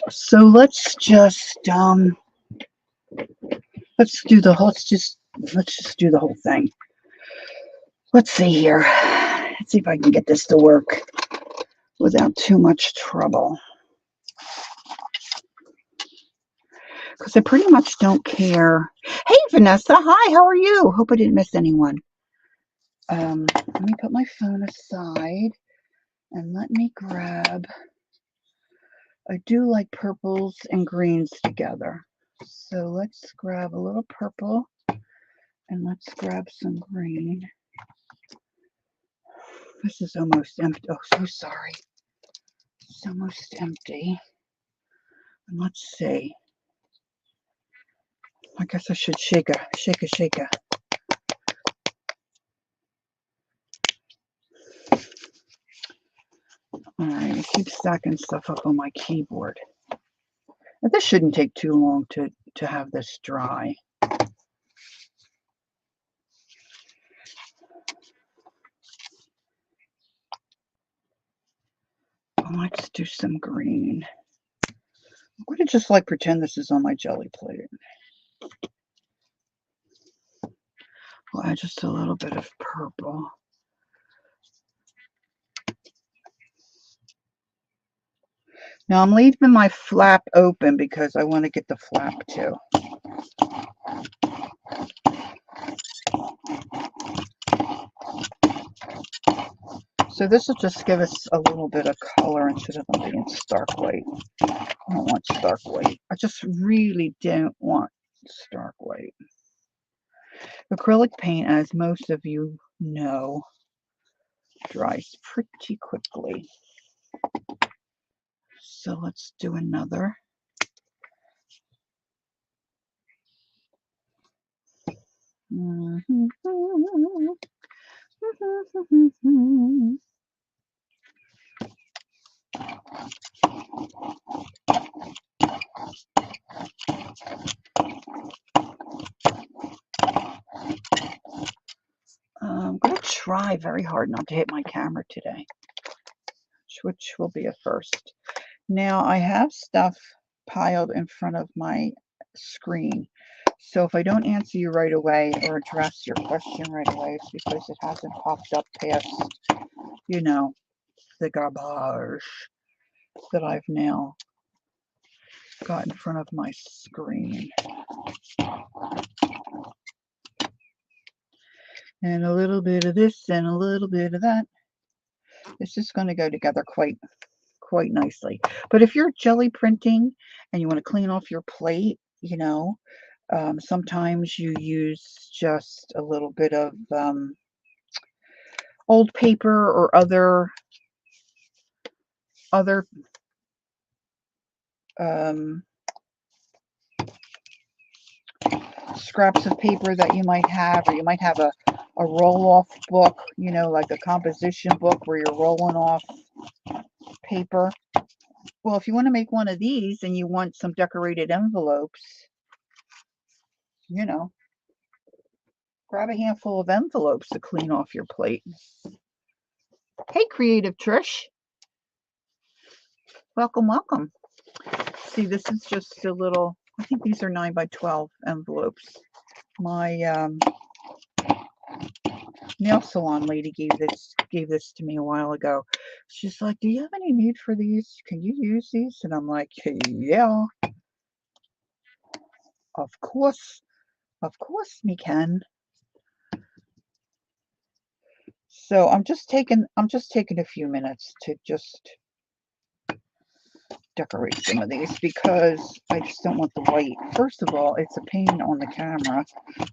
So let's just let's just do the whole thing. Let's see here. Let's see if I can get this to work without too much trouble. Because I pretty much don't care. Hey, Vanessa. Hi, how are you? Hope I didn't miss anyone. Let me put my phone aside and let me grab. I do like purples and greens together. So let's grab a little purple And let's grab some green. This is almost empty. Oh, so sorry. It's almost empty. And let's see. I guess I should shake a. Alright, I keep stacking stuff up on my keyboard. But this shouldn't take too long to have this dry. Let's do some green. I'm going to just like pretend this is on my jelly plate. I'll add just a little bit of purple. Now I'm leaving my flap open because I want to get the flap too. So this will just give us a little bit of color instead of them being stark white. I don't want stark white. I just really don't want stark white. Acrylic paint, as most of you know, dries pretty quickly. So let's do another. I'm going to try very hard not to hit my camera today, which will be a first. Now I have stuff piled in front of my screen. So if I don't answer you right away or address your question right away, it's because it hasn't popped up past, you know, the garbage that I've now got in front of my screen. And a little bit of this and a little bit of that. It's just going to go together quite nicely. But if you're jelly printing and you want to clean off your plate, you know, sometimes you use just a little bit of old paper or other scraps of paper that you might have, or you might have a roll-off book, you know, like a composition book where you're rolling off paper. Well, if you want to make one of these and you want some decorated envelopes, you know, grab a handful of envelopes to clean off your plate. Hey, Creative Trish. Welcome, welcome. See, this is just a little, I think these are 9 by 12 envelopes. My nail salon lady gave this to me a while ago. She's like, do you have any need for these? Can you use these? And I'm like, yeah, of course me can. So I'm just taking a few minutes to just decorate some of these because I just don't want the white. First of all, it's a pain on the camera.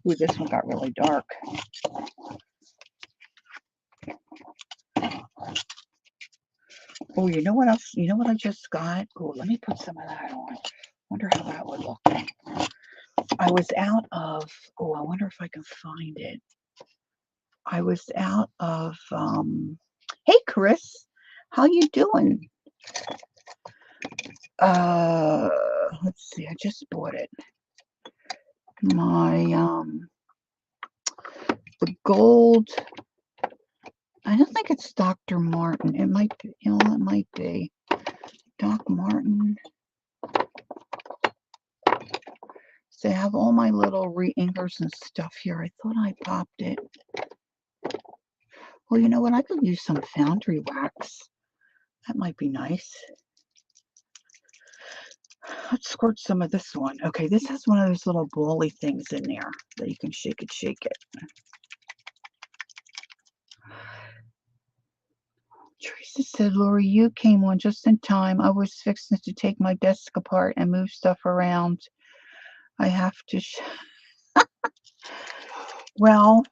Ooh, this one got really dark. Oh, you know what else? You know what I just got? Oh, let me put some of that on. Wonder how that would look. I was out of, oh, I wonder if I can find it. I was out of, hey, Chris, how you doing? Let's see, I just bought it. My, the gold, I don't think it's Dr. Martin. It might be, you know, it might be Doc Martin. So I have all my little re-inkers and stuff here. I thought I popped it. Well, you know what? I could use some foundry wax. That might be nice. Let's squirt some of this one. Okay, this has one of those little bally things in there that you can shake it. Teresa said, Lori, you came on just in time. I was fixing to take my desk apart and move stuff around. I have to Well,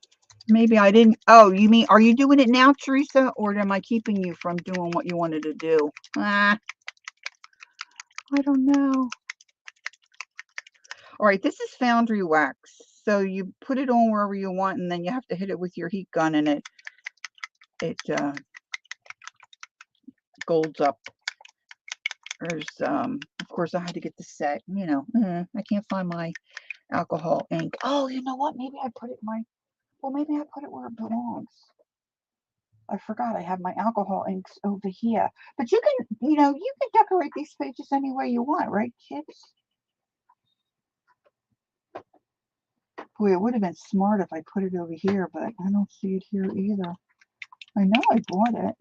maybe I didn't. Oh, you mean, are you doing it now, Teresa? Or am I keeping you from doing what you wanted to do? I don't know. All right, this is foundry wax. So you put it on wherever you want, and then you have to hit it with your heat gun, and it golds up. There's, of course, I had to get the set. You know, I can't find my alcohol ink. Oh, you know what? Maybe I put it in my, well, maybe I put it where it belongs. I forgot I have my alcohol inks over here. But you can, you know, you can decorate these pages any way you want, right, kids? Boy, it would have been smart if I put it over here, but I don't see it here either. I know I bought it.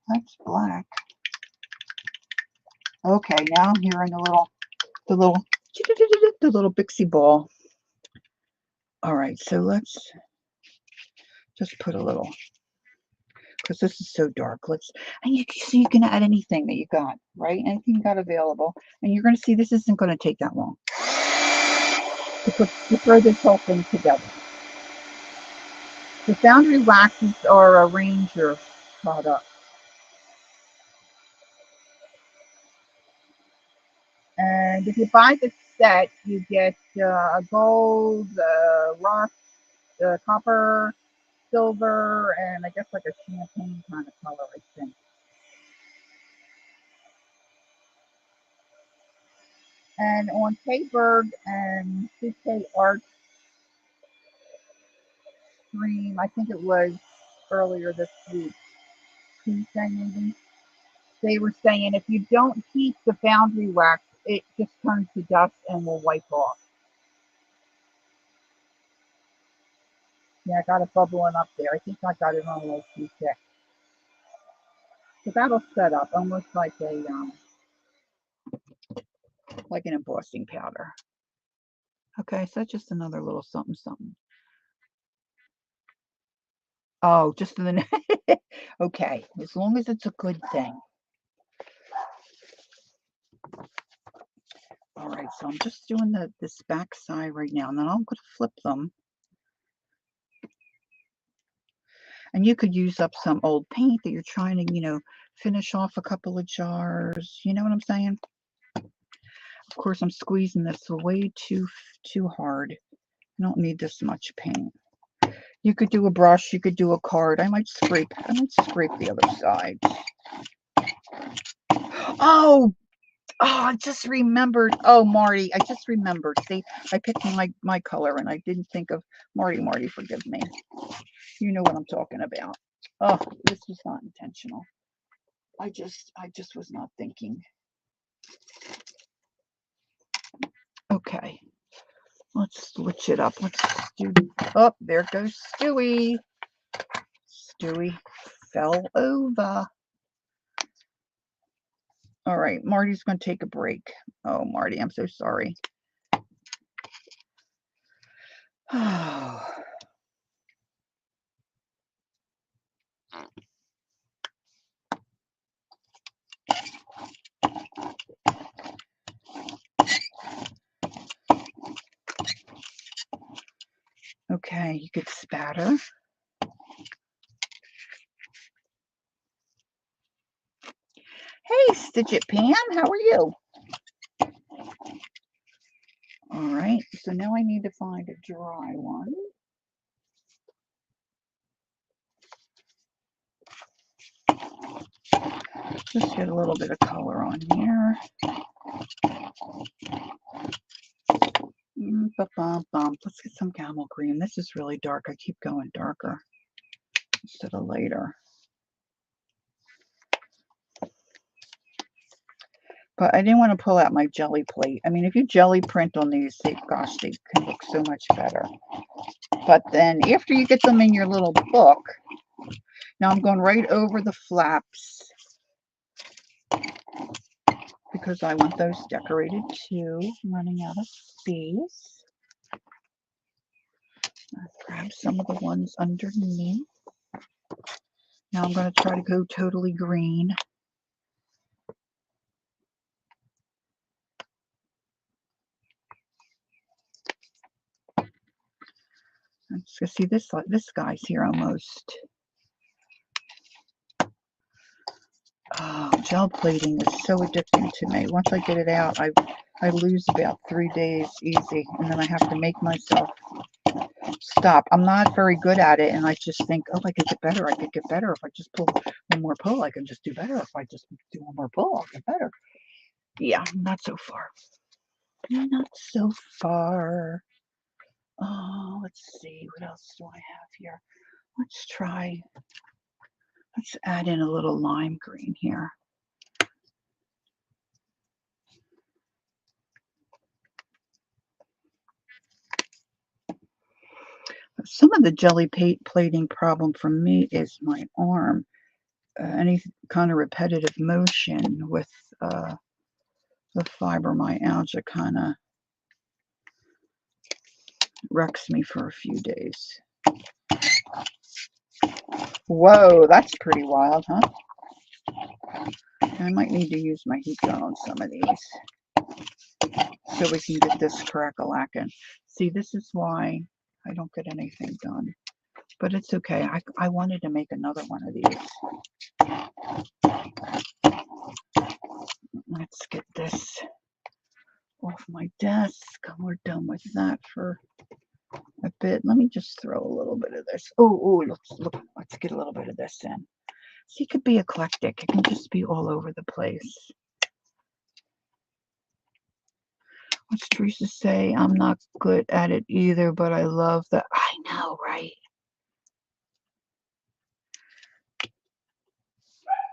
That's black. Okay, now I'm hearing the little Bixie ball. All right, so let's just put a little, because this is so dark. And you see, you can add anything that you got, right? Anything you got available. And you're going to see this isn't going to take that long to throw this whole thing together. The foundry waxes are a Ranger product. And if you buy the set, you get a gold, rust, copper, silver, and I guess like a champagne kind of color, I think. And on K-Berg and CK Art Stream, I think it was earlier this week, Tuesday maybe, they were saying if you don't heat the foundry wax, it just turns to dust and will wipe off. Yeah, I got it bubbling up there. I think I got it on a little too thick. So that'll set up almost like like an embossing powder. Okay, so just another little something something. Oh, just in the okay, as long as it's a good thing. All right, so I'm just doing this back side right now, and then I'm going to flip them. And you could use up some old paint that you're trying to, you know, finish off a couple of jars. You know what I'm saying? Of course, I'm squeezing this way too hard. I don't need this much paint. You could do a brush. You could do a card. I might scrape the other side. Oh, I just remembered. Oh, Marty, I just remembered. See, I picked my color and I didn't think of Marty. Marty, forgive me. You know what I'm talking about. Oh, this was not intentional. I just was not thinking. Okay, let's switch it up. Let's do. Oh, there goes Stewie. Stewie fell over. All right, Marty's going to take a break. Oh, Marty, I'm so sorry. Oh. Okay, you could spatter. Hey, Stitch It Pam, how are you? All right, so now I need to find a dry one. Just get a little bit of color on here. Let's get some camel green. This is really dark. I keep going darker instead of lighter. But I didn't want to pull out my jelly plate. I mean, if you jelly print on these, gosh, they can look so much better. But then after you get them in your little book, now I'm going right over the flaps because I want those decorated too. I'm running out of space. I'll grab some of the ones underneath. Now I'm going to try to go totally green. Because see, this guy's here almost. Oh, gel plating is so addicting to me. Once I get it out, I lose about 3 days easy, and then I have to make myself stop. I'm not very good at it, and I just think, oh, I could get better. I could get better if I just pull one more pull. I can just do better if I just do one more pull. I'll get better. Yeah, not so far. Not so far. Oh, let's see. What else do I have here? Let's add in a little lime green here. Some of the jelly plating problem for me is my arm. Any kind of repetitive motion with the fibromyalgia kind of wrecks me for a few days. Whoa, that's pretty wild, huh? I might need to use my heat gun on some of these so we can get this crack-a-lackin'. See, this is why I don't get anything done. But it's okay. I wanted to make another one of these. Let's get this off my desk. We're done with that for a bit. Let me just throw a little bit of this. Oh, let's get a little bit of this in. See, it could be eclectic. It can just be all over the place. What's Teresa say? I'm not good at it either, but I love that. I know, right?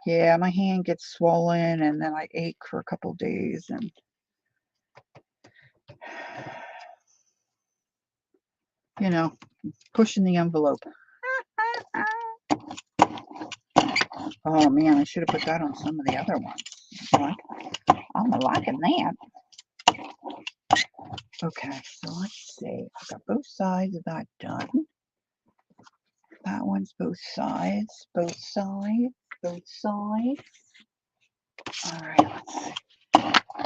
Yeah, my hand gets swollen and then I ache for a couple days and you know, pushing the envelope. Oh man, I should have put that on some of the other ones. I'm liking that. Okay, so let's see. I've got both sides of that done. That one's both sides, both sides, both sides. All right,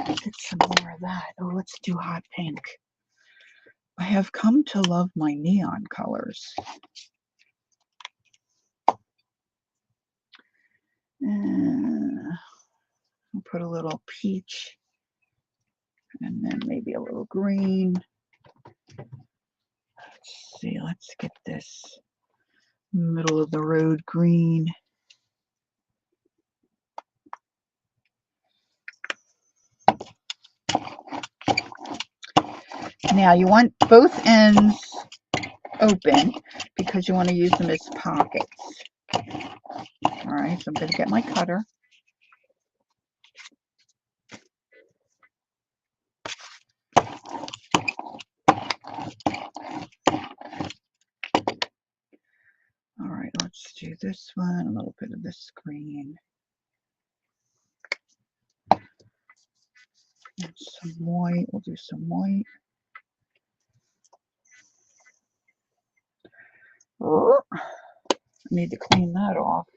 let's get some more of that. Oh, let's do hot pink. I have come to love my neon colors. I'll put a little peach and then maybe a little green. Let's see, let's get this middle of the road green. Now you want both ends open because you want to use them as pockets. All right, so I'm going to get my cutter. All right, let's do this one, a little bit of this green. And some white, we'll do some white. Oh, I need to clean that off.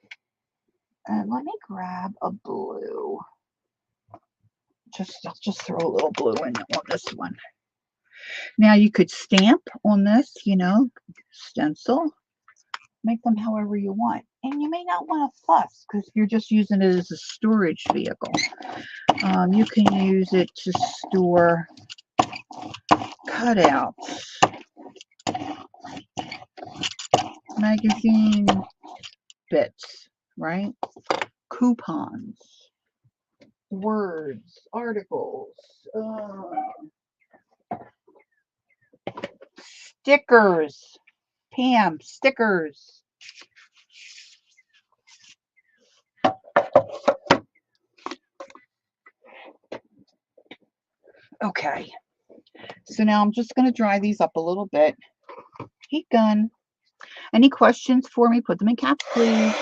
And let me grab a blue. I'll just throw a little blue in on this one. Now you could stamp on this, you know, stencil. Make them however you want. And you may not want to fuss because you're just using it as a storage vehicle. You can use it to store cutouts, magazine bits, right? Coupons, words, articles, stickers. Pam, stickers. Okay, so now I'm just going to dry these up a little bit. Heat gun. Any questions for me? Put them in caps, please.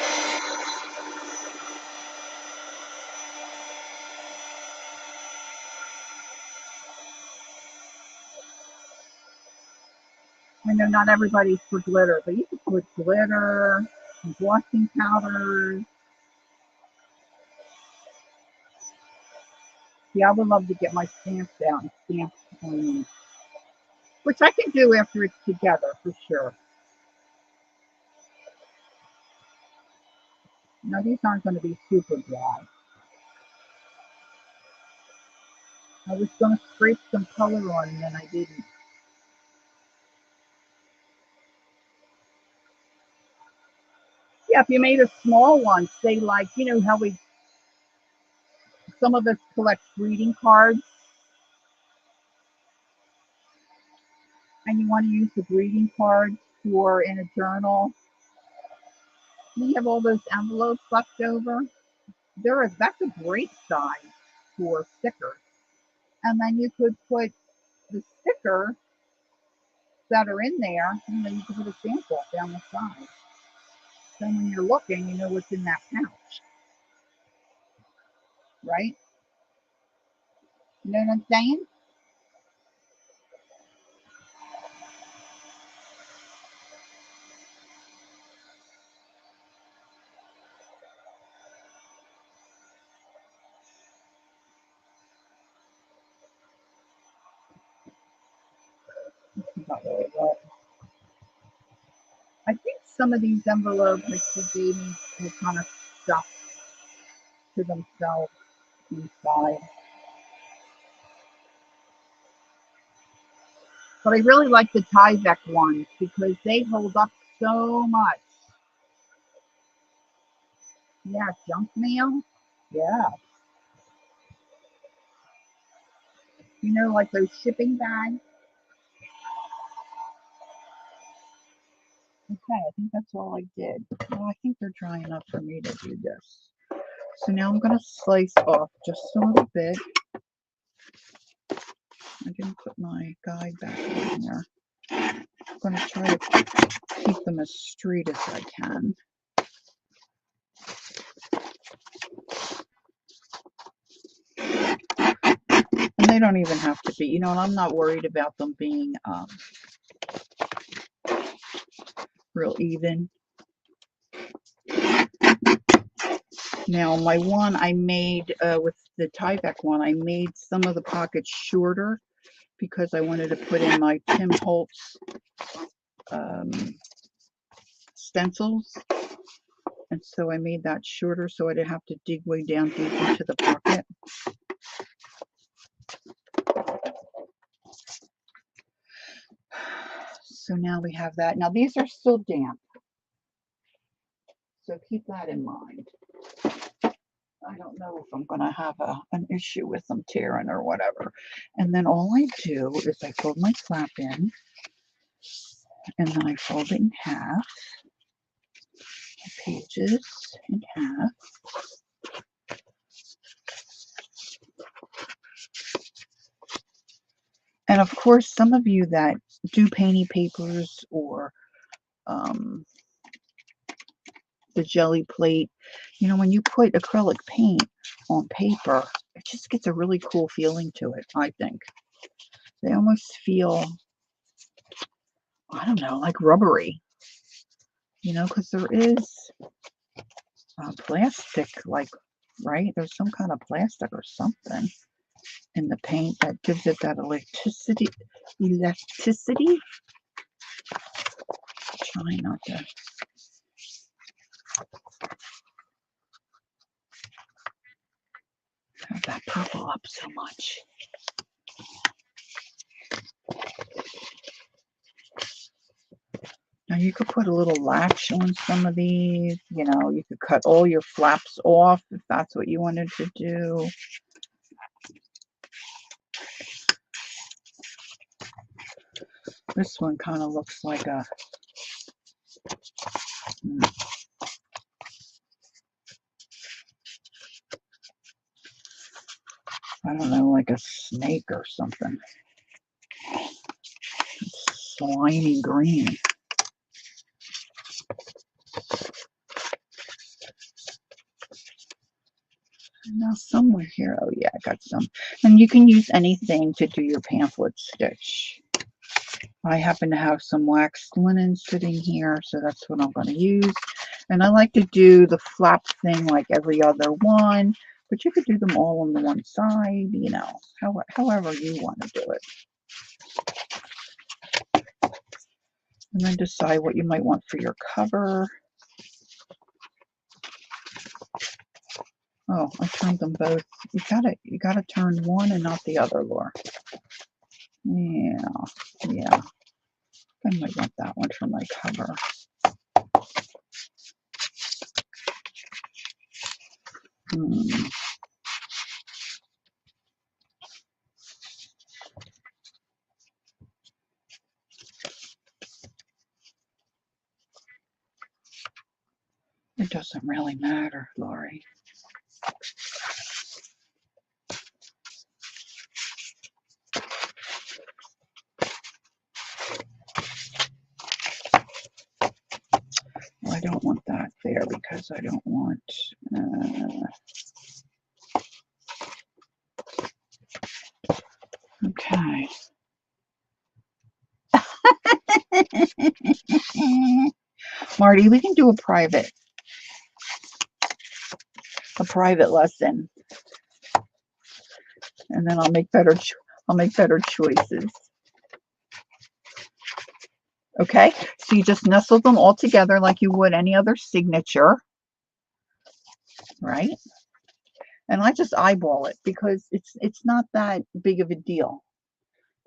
I know not everybody's for glitter, but you can put glitter, embossing powders. Yeah, I would love to get my stamps out and stamp on these, which I can do after it's together for sure. Now these aren't going to be super dry. I was going to scrape some color on and then I didn't. Yeah, if you made a small one, say like, you know how some of us collect greeting cards and you want to use the greeting cards for in a journal. We have all those envelopes left over. That's a great size for stickers. And then you could put the stickers that are in there, you can put a sample down the side. So when you're looking, you know what's in that pouch, right? You know what I'm saying? I think some of these envelopes that she gave me were kind of stuck to themselves inside. But I really like the Tyvek ones because they hold up so much. Yeah, junk mail. Yeah. You know, like those shipping bags. Okay, I think that's all I did. Well, I think they're dry enough for me to do this. So now I'm going to slice off just a little bit. I didn't put my guide back in there. I'm going to try to keep them as straight as I can. And they don't even have to be, you know, and I'm not worried about them being real even. Now, my one I made with the Tyvek one, I made some of the pockets shorter because I wanted to put in my Tim Holtz stencils. And so I made that shorter so I didn't have to dig way down deep into the pocket. So now we have that. Now these are still damp. So keep that in mind. I don't know if I'm going to have an issue with them tearing or whatever. And then all I do is I fold my flap in, and then I fold it in half, the pages in half. And of course, some of you that do painty papers or the jelly plate, you know, when you put acrylic paint on paper, it just gets a really cool feeling to it, I think. They almost feel, I don't know, like rubbery, you know, because there is plastic, like, right? There's some kind of plastic or something in the paint that gives it that electricity. Try not to have that purple up so much. Now you could put a little latch on some of these, you know, you could cut all your flaps off if that's what you wanted to do. This one kind of looks like a, I don't know, like a snake or something. It's slimy green. Now somewhere here, oh yeah, I got some. And you can use anything to do your pamphlet stitch. I happen to have some waxed linen sitting here, so that's what I'm going to use. And I like to do the flap thing like every other one, but you could do them all on the one side, you know, however you want to do it. And then decide what you might want for your cover. Oh, I turned them both. You gotta turn one and not the other, Laura. Yeah, yeah. I might want that one for my cover. It doesn't really matter, Lori. Well, I don't want that there because I don't want... okay. Marty, we can do a private lesson, and then I'll make better choices. Okay, so you just nestle them all together like you would any other signature, right? And I just eyeball it because it's not that big of a deal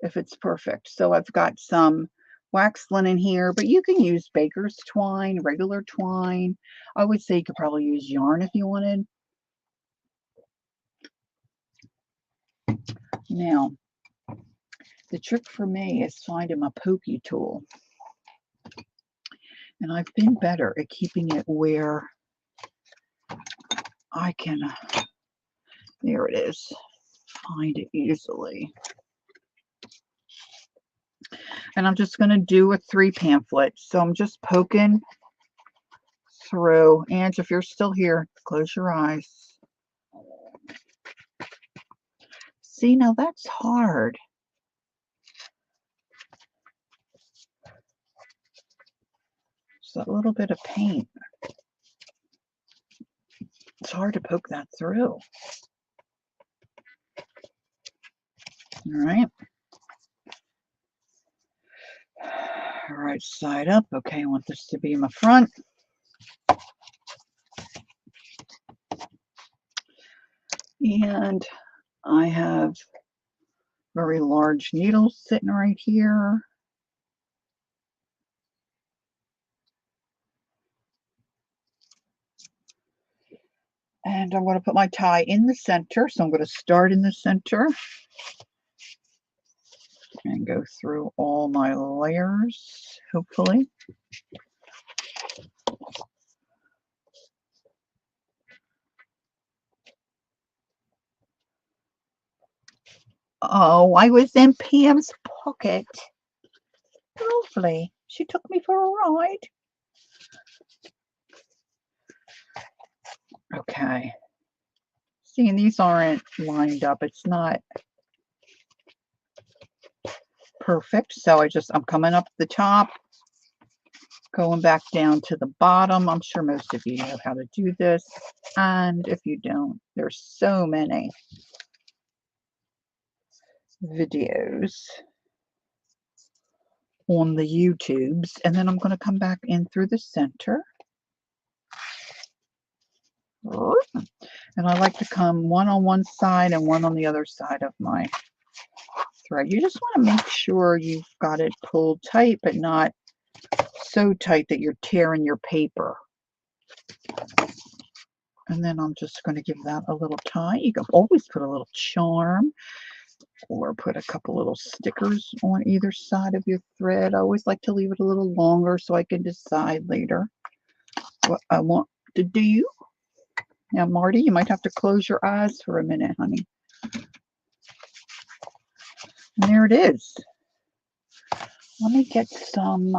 if it's perfect. So I've got some wax linen here, but you can use baker's twine, regular twine. I would say you could probably use yarn if you wanted. Now, the trick for me is finding my pokey tool. And I've been better at keeping it where I can, there it is, find it easily. And I'm just going to do a 3 pamphlet. So I'm just poking through. And if you're still here, close your eyes. See, now that's hard. Just a little bit of paint. It's hard to poke that through. All right. Right side up. Okay, I want this to be in my front. And I have very large needles sitting right here. And I'm going to put my tie in the center. So I'm going to start in the center and go through all my layers, hopefully. Oh, I was in Pam's pocket. Lovely. She took me for a ride. Okay. See, and these aren't lined up. It's not perfect. So I'm coming up the top, going back down to the bottom. I'm sure most of you know how to do this. And if you don't, there's so many videos on the YouTubes. And then I'm going to come back in through the center. And I like to come one on one side and one on the other side of my thread. You just want to make sure you've got it pulled tight, but not so tight that you're tearing your paper. And then I'm just going to give that a little tie. You can always put a little charm or put a couple little stickers on either side of your thread. I always like to leave it a little longer so I can decide later what I want to do. Now, Marty, you might have to close your eyes for a minute, honey. And there it is. Let me get some,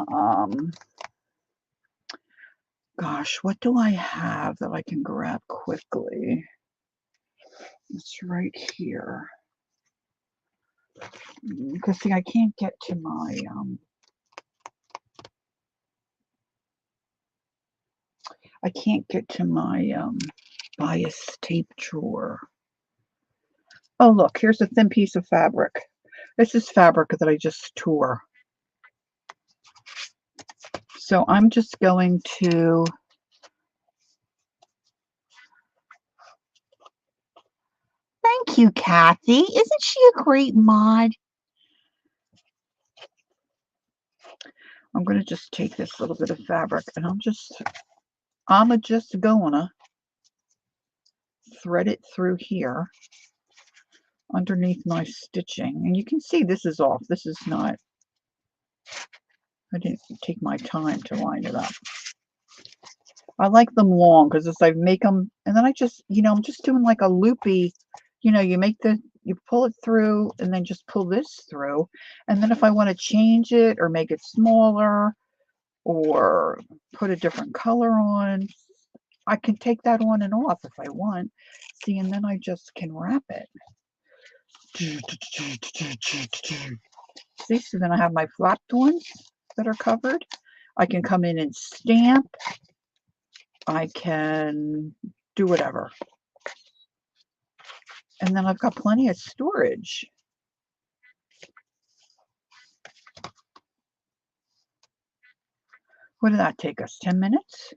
gosh, what do I have that I can grab quickly? It's right here. Because, see, I can't get to my, bias tape drawer. Oh, look, here's a thin piece of fabric. This is fabric that I just tore. So I'm just going to Thank you, Kathy. Isn't she a great mod? I'm going to just take this little bit of fabric and I'm just gonna thread it through here underneath my stitching. And you can see this is off. This is not, I didn't take my time to line it up. I like them long because as I make them, and then I just, I'm just doing like a loopy, you pull it through and then just pull this through. And then if I want to change it or make it smaller or put a different color on, I can take that on and off if I want. See, and then I just can wrap it. See, so then I have my flapped ones that are covered. I can come in and stamp. I can do whatever. And then I've got plenty of storage. What did that take us? 10 minutes?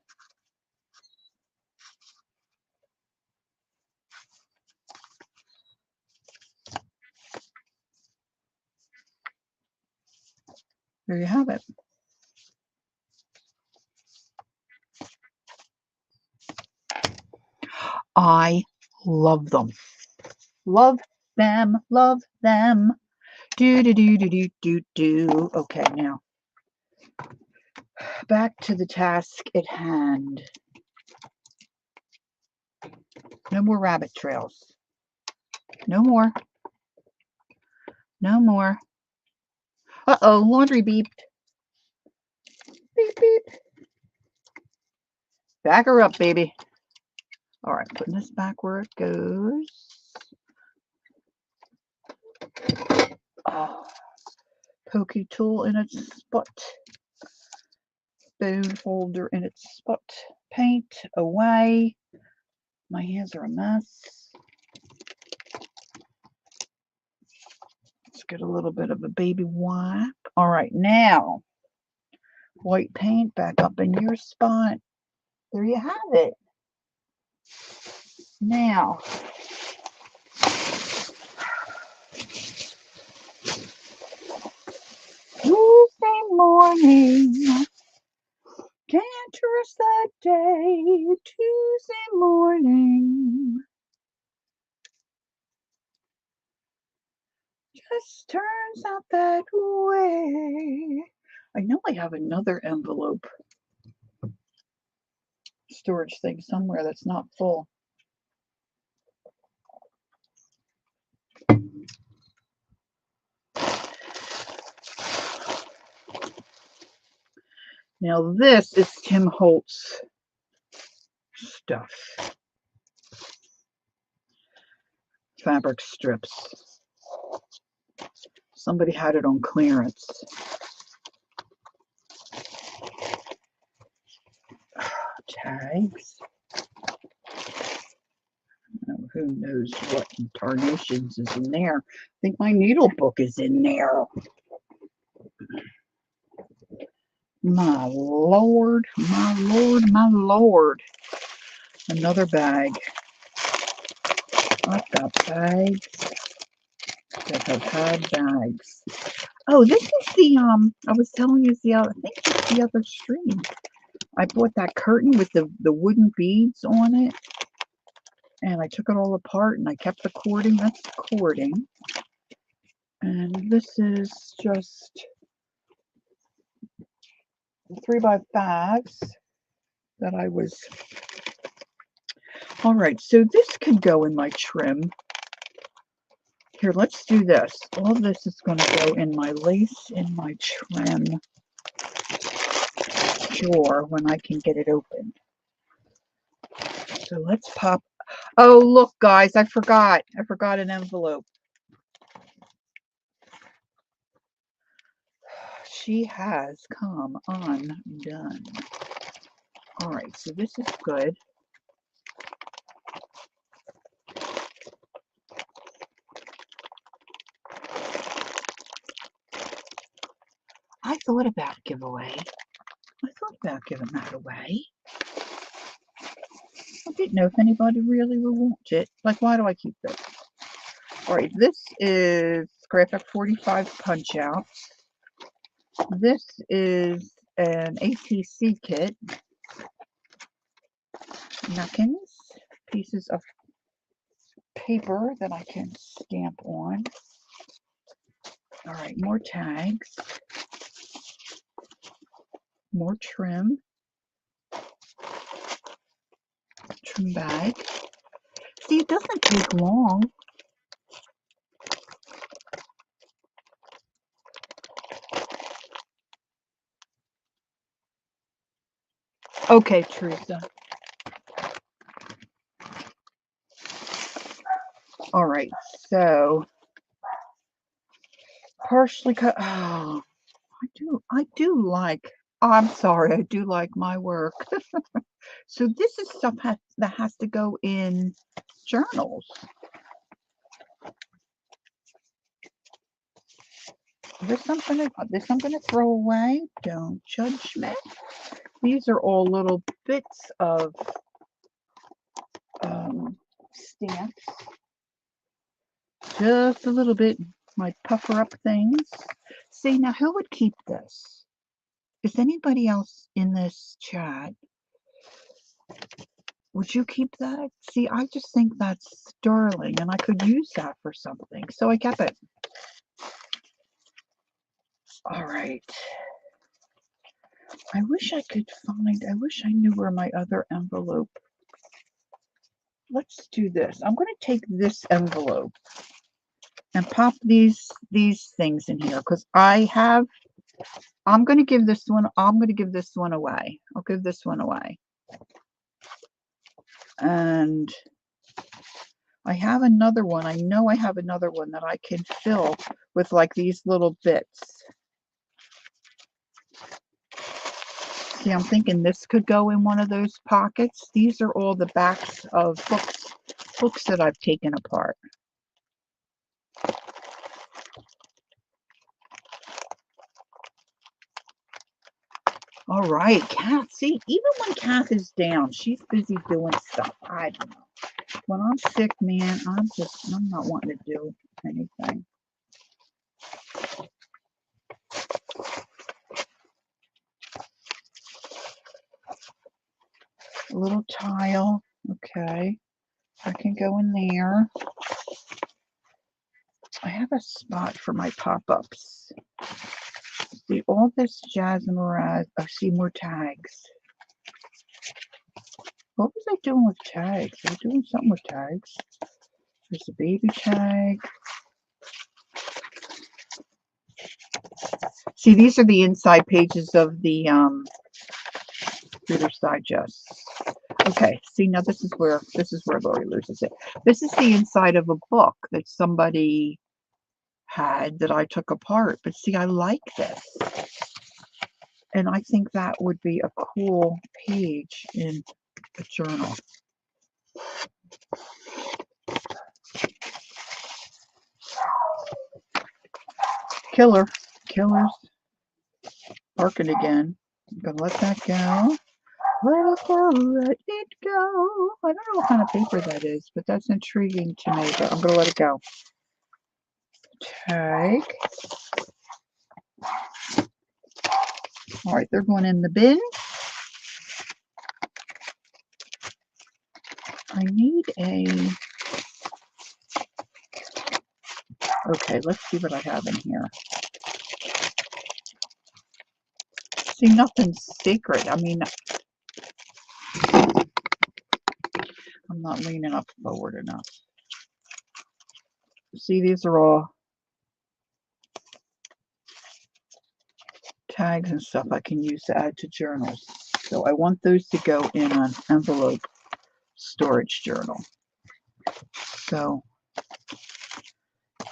There you have it. I love them. Love them. Love them. Do, do, do, do, do, do, do. Okay, now back to the task at hand. No more rabbit trails. No more. No more. Uh-oh, laundry beeped. Beep, beep. Back her up, baby. All right, putting this back where it goes. Oh, pokey tool in its spot. Bone holder in its spot. Paint away. My hands are a mess. Let's get a little bit of a baby wipe. All right, now white paint back up in your spot. There you have it. Now, Tuesday morning, can't trust that day, Tuesday morning, just turns out that way. I know I have another envelope storage thing somewhere that's not full. Now this is Tim Holtz stuff. Fabric strips. Somebody had it on clearance. Tags. Oh, who knows what tarnations is in there. I think my needle book is in there. My Lord, my Lord, my Lord. Another bag. I've got bags that have had bags. Oh, this is the, I was telling you the other, I think it's the other stream. I bought that curtain with the wooden beads on it. And I took it all apart and I kept the cording. That's the cording. And this is just 3x5s that I was. All right, so this could go in my trim. Here, let's do this. All this is going to go in my lace in my trim drawer when I can get it open. So let's pop. Oh, look, guys, I forgot. I forgot an envelope. She has come undone. All right, so this is good. I thought about a giveaway. I thought about giving that away. I didn't know if anybody really would want it. Like, why do I keep this? All right, this is Graphic 45 Punch Out. This is an ATC kit. Napkins, pieces of paper that I can stamp on. All right, more tags, more trim bag. See, it doesn't take long. Okay, Teresa. All right, so partially cut. Oh, I do like. Oh, I'm sorry, I do like my work. So this is stuff that has to go in journals. This I'm gonna throw away. Don't judge me. These are all little bits of stamps. Just a little bit, my puffer up things. See, now who would keep this? Is anybody else in this chat? Would you keep that? See, I just think that's sterling and I could use that for something. So I kept it. All right. I wish I knew where my other envelope. Let's do this. I'm going to take this envelope and pop these things in here because I'm going to give this one away. I'll give this one away. And I have another one. I know I have another one that I can fill with like these little bits. See, I'm thinking this could go in one of those pockets. These are all the backs of books that I've taken apart. All right, Kath. See, even when Kath is down, she's busy doing stuff. I don't know. When I'm sick, man, I'm not wanting to do anything. A little tile. Okay. I can go in there. I have a spot for my pop-ups. See, all this jazz and moraz. I see more tags. What was I doing with tags? I was doing something with tags. There's a baby tag. See, these are the inside pages of the Reader's Digest. Okay, see, now this is where Lori loses it. This is the inside of a book that somebody had that I took apart. But see, I like this. And I think that would be a cool page in a journal. Killers barking again. I'm gonna let that go. Let it go, let it go. I don't know what kind of paper that is, but that's intriguing to me. But I'm gonna let it go. Tag. All right, they're going in the bin. I need a. Okay, let's see what I have in here. See, nothing's secret. I mean, I'm not leaning up forward enough. See, these are all tags and stuff I can use to add to journals. So I want those to go in an envelope storage journal. So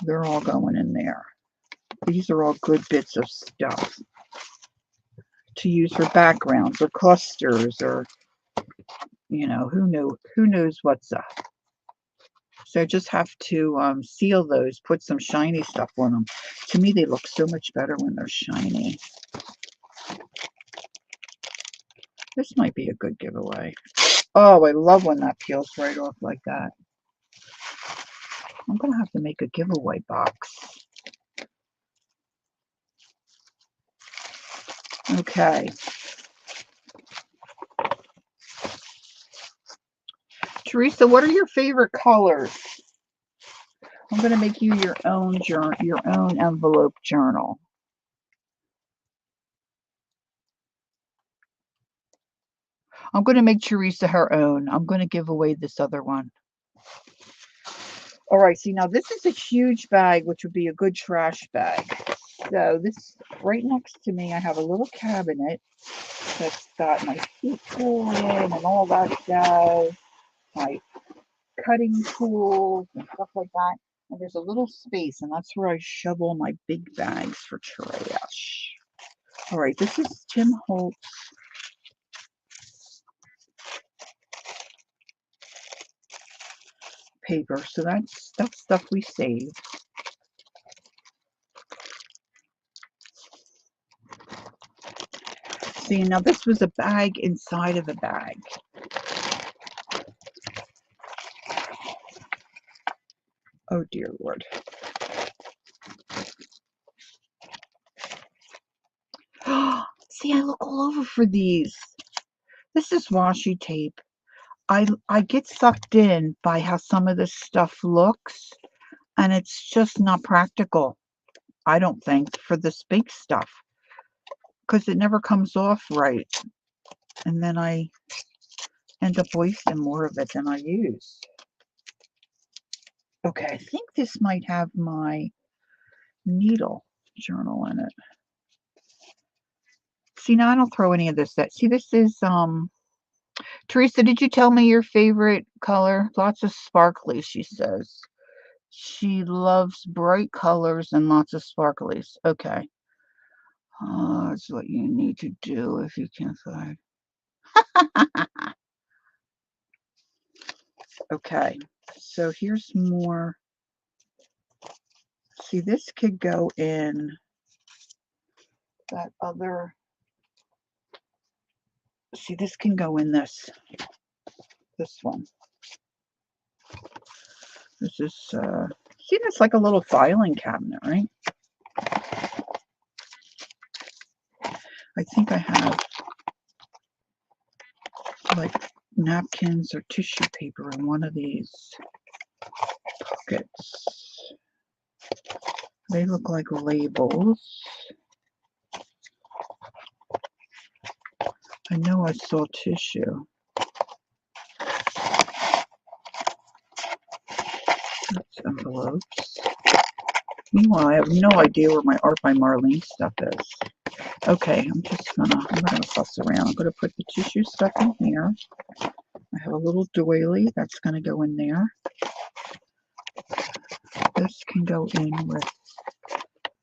they're all going in there. These are all good bits of stuff to use for backgrounds or clusters or, you know, who knows what's up. So I just have to seal those, put some shiny stuff on them. To me, they look so much better when they're shiny. This might be a good giveaway. Oh, I love when that peels right off like that. I'm going to have to make a giveaway box. Okay. Teresa, what are your favorite colors? I'm going to make you your own journal, your own envelope journal. I'm going to make Teresa her own. I'm going to give away this other one. All right, see, now this is a huge bag, which would be a good trash bag. So this, right next to me, I have a little cabinet that's got my heat tool in and all that jazz, my cutting tools and stuff like that. And there's a little space, and that's where I shovel my big bags for trash. All right, this is Tim Holtz paper, so that's stuff we save. See, now this was a bag inside of a bag. Oh dear Lord. See, I look all over for these. This is washi tape. I get sucked in by how some of this stuff looks, and it's just not practical, I don't think, for this big stuff, because it never comes off right, and then I end up wasting more of it than I use. Okay, I think this might have my needle journal in it. See, now I don't throw any of this. See, this is Teresa, did you tell me your favorite color? Lots of sparkly, she says. She loves bright colors and lots of sparklies. Okay. That's what you need to do if you can't find. Okay. So here's more. See, this could go in that other. See, this can go in this one. This is, see, that's like a little filing cabinet, right? I think I have like napkins or tissue paper in one of these pockets. They look like labels. I know I saw tissue. That's envelopes. Meanwhile, I have no idea where my Art by Marlene stuff is. Okay, I'm not gonna fuss around. I'm gonna put the tissue stuff in here. I have a little doily that's gonna go in there. This can go in with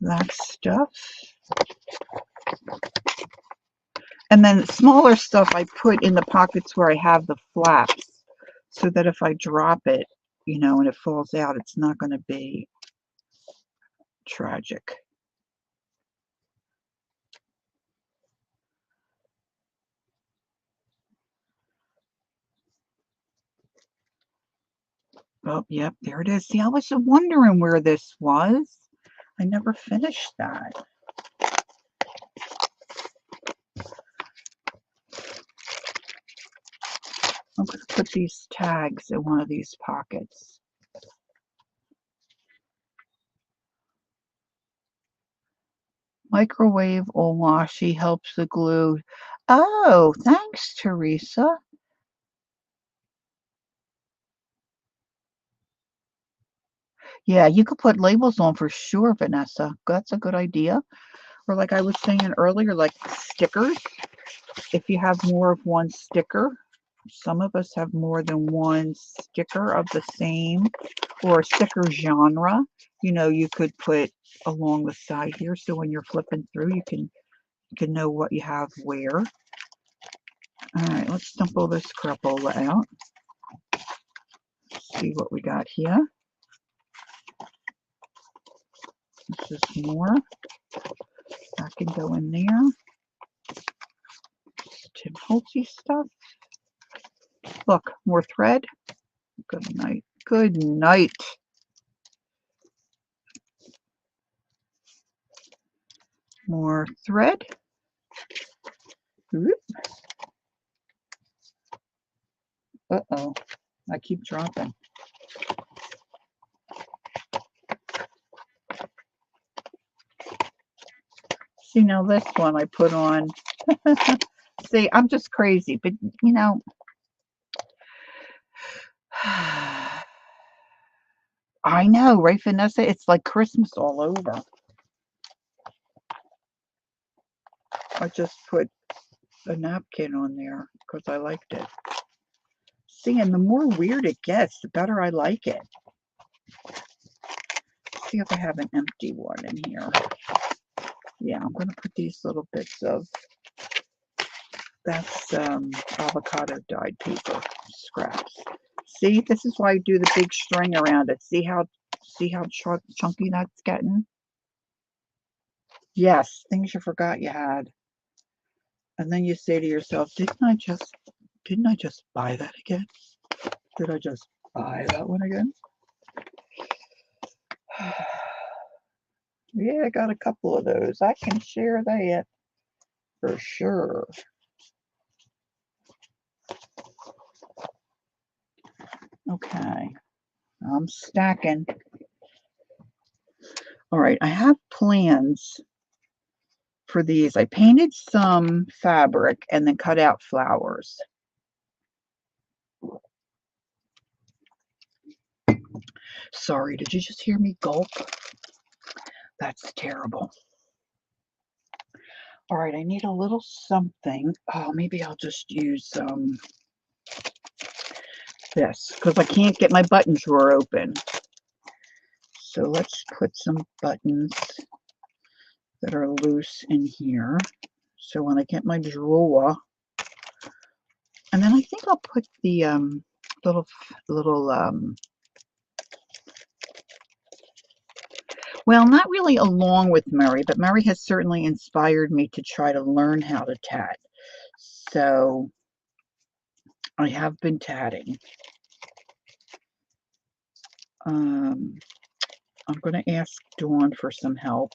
that stuff. And then smaller stuff I put in the pockets where I have the flaps, so that if I drop it, you know, and it falls out, it's not going to be tragic. Oh, yep, there it is. See, I was wondering where this was. I never finished that. I'm going to put these tags in one of these pockets. Microwave or washi helps the glue. Oh, thanks, Teresa. Yeah, you could put labels on for sure, Vanessa. That's a good idea. Or like I was saying earlier, like stickers. If you have more of one sticker, some of us have more than one sticker of the same or a sticker genre, you know, you could put along the side here. So when you're flipping through, you can know what you have where. All right, let's dump all this crapola out. See what we got here. This is more. That can go in there. Tim Holtzy stuff. Look, more thread. Good night. Good night. more thread. Oop. Uh-oh, I keep dropping. See, now this one I put on. See, I'm just crazy, but you know, I know, right, Vanessa? It's like Christmas all over. I just put a napkin on there because I liked it. See, and the more weird it gets, the better I like it. See if I have an empty one in here. Yeah, I'm going to put these little bits of, that's avocado dyed paper scraps. See, this is why I do the big string around it. See how chunky that's getting? Yes, things you forgot you had. And then you say to yourself, didn't I just buy that again? Did I just buy that one again? Yeah, I got a couple of those. I can share that for sure. Okay, I'm stacking. All right, I have plans for these. I painted some fabric and then cut out flowers. Sorry, did you just hear me gulp? That's terrible. All right, I need a little something. Oh, maybe I'll just use this because I can't get my button drawer open. So let's put some buttons that are loose in here. So when I get my drawer, and then I think I'll put the little well, not really along with Mary, but Mary has certainly inspired me to try to learn how to tat. So I have been tatting. I'm going to ask Dawn for some help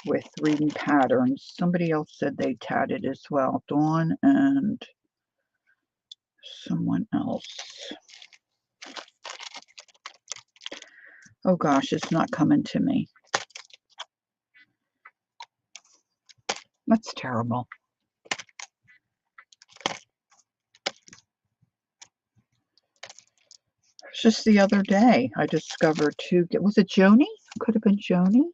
with reading patterns. Somebody else said they tatted as well. Dawn and someone else. Oh gosh, it's not coming to me. That's terrible. It's just the other day I discovered two. Was it Joni? Could have been Joni.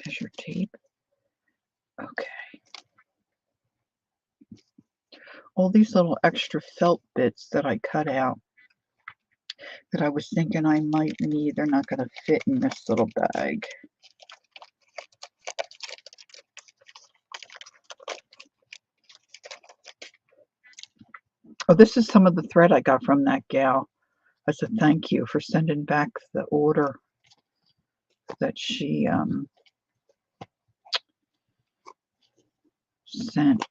Measure tape. Okay. All these little extra felt bits that I cut out that I was thinking I might need, they're not going to fit in this little bag. Oh, this is some of the thread I got from that gal as a thank you for sending back the order that she sent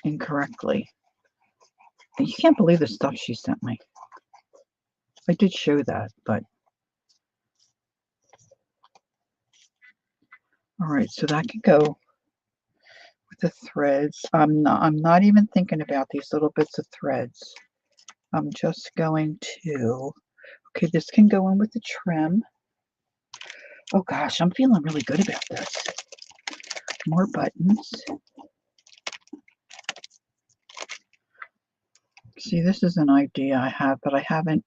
incorrectly. You can't believe the stuff she sent me. I did show that, but all right, so that could go with the threads. I'm not even thinking about these little bits of threads. I'm just going to, okay, this can go in with the trim. Oh gosh, I'm feeling really good about this. More buttons. See, this is an idea I have, but I haven't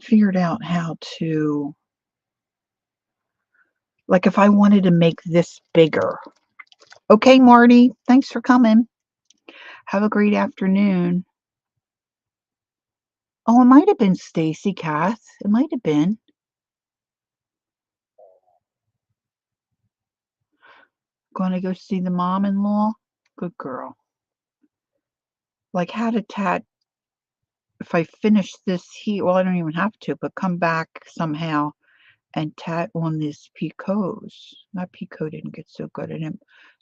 figured out how to, like if I wanted to make this bigger. Okay, Marty, thanks for coming. Have a great afternoon. Oh, it might have been Stacy, Kath. It might have been. Going to go see the mom-in-law? Good girl. Like how to tat, if I finish this here, well, I don't even have to, but come back somehow and tat on these picots. My picot didn't get so good. I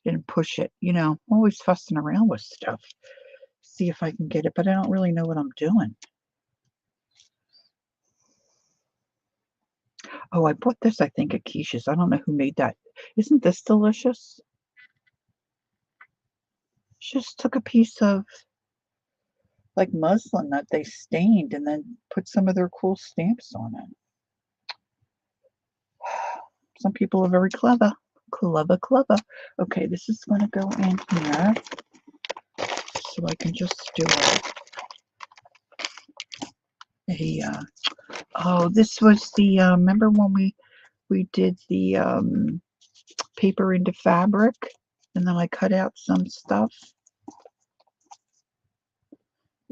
didn't push it. You know, I'm always fussing around with stuff. See if I can get it, but I don't really know what I'm doing. Oh, I bought this, I think, at Keisha's. I don't know who made that. Isn't this delicious? She just took a piece of like muslin that they stained and then put some of their cool stamps on it. Some people are very clever. Clever, clever. Okay, this is going to go in here. So I can just do oh, this was the, remember when we did the paper into fabric and then I cut out some stuff?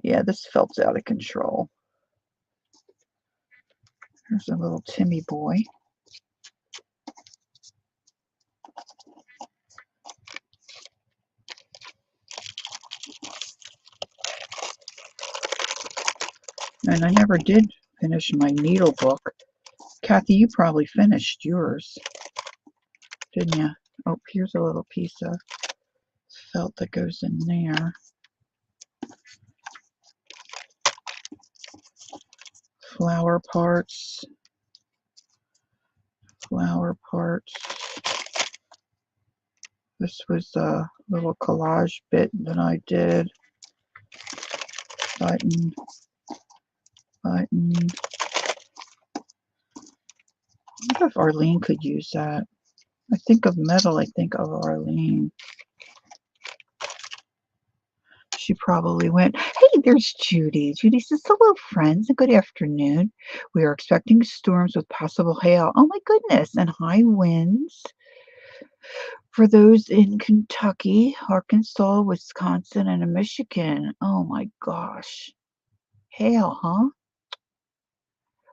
Yeah, this felt's out of control. There's a little Timmy boy. And I never did finish my needle book. Kathy, you probably finished yours, didn't you? Oh, here's a little piece of felt that goes in there. Flower parts. Flower parts. This was a little collage bit that I did. Button. Button. I wonder if Arlene could use that. I think of metal, I think of Arlene. She probably went, hey, there's Judy. Judy says, hello, friends, and good afternoon. We are expecting storms with possible hail. Oh, my goodness, and high winds. For those in Kentucky, Arkansas, Wisconsin, and Michigan. Oh, my gosh. Hail, huh?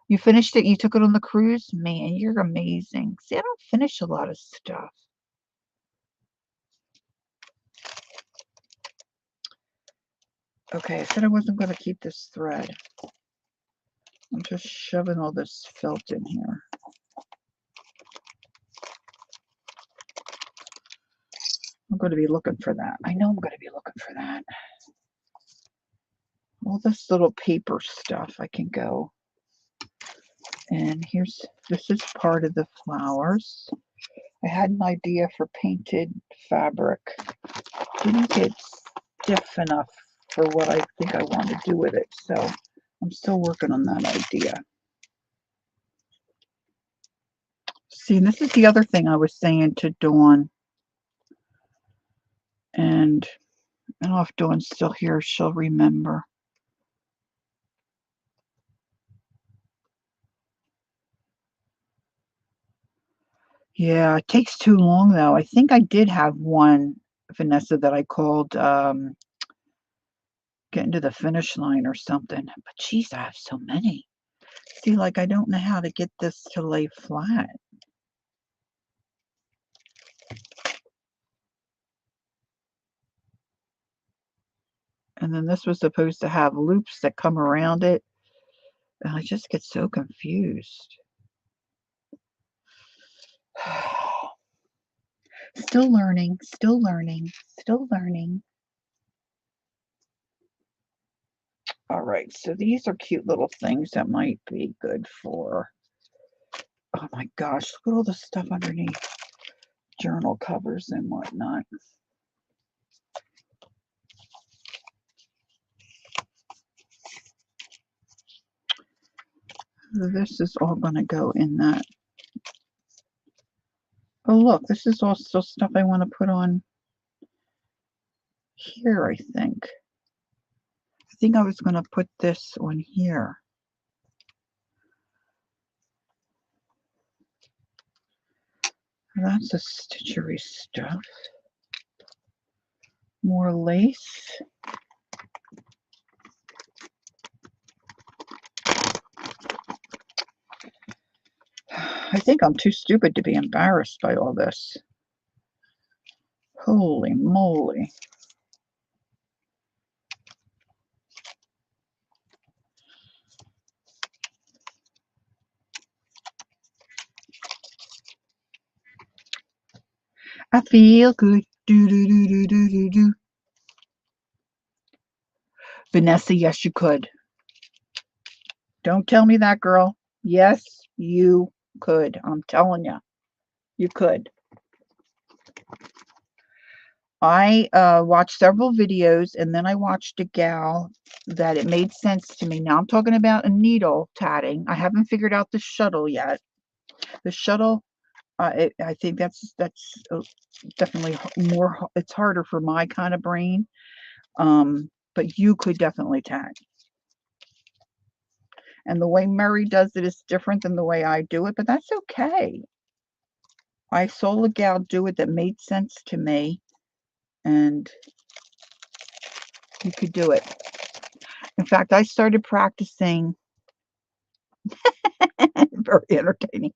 You finished it? You took it on the cruise? Man, you're amazing. See, I don't finish a lot of stuff. Okay, I said I wasn't going to keep this thread. I'm just shoving all this felt in here. I'm going to be looking for that. I know I'm going to be looking for that. All this little paper stuff I can go. And this is part of the flowers. I had an idea for painted fabric. Didn't get stiff enough for what I think I want to do with it. So I'm still working on that idea. See, and this is the other thing I was saying to Dawn. And I don't know if Dawn's still here. She'll remember. Yeah, it takes too long, though. I think I did have one, Vanessa, that I called Getting to the Finish Line or something. But geez, I have so many. See, like, I don't know how to get this to lay flat. And then this was supposed to have loops that come around it. And I just get so confused. Still learning, still learning, still learning. All right, so these are cute little things that might be good for, oh my gosh, look at all the stuff underneath journal covers and whatnot. This is all going to go in that. Oh, look, this is also stuff I want to put on here, I think. I think I was going to put this on here. That's the stitchery stuff. More lace. I think I'm too stupid to be embarrassed by all this. Holy moly. I feel good. Do, do, do, do, do, do, do. Vanessa, yes, you could. Don't tell me that, girl. Yes, you could. I'm telling you, you could. I watched several videos, and then I watched a gal that it made sense to me. Now I'm talking about a needle tatting. I haven't figured out the shuttle yet. The shuttle, I think that's definitely more. It's harder for my kind of brain. But you could definitely tat. And the way Murray does it is different than the way I do it, but that's okay. I saw a gal do it that made sense to me, and you could do it. In fact, I started practicing. Very entertaining.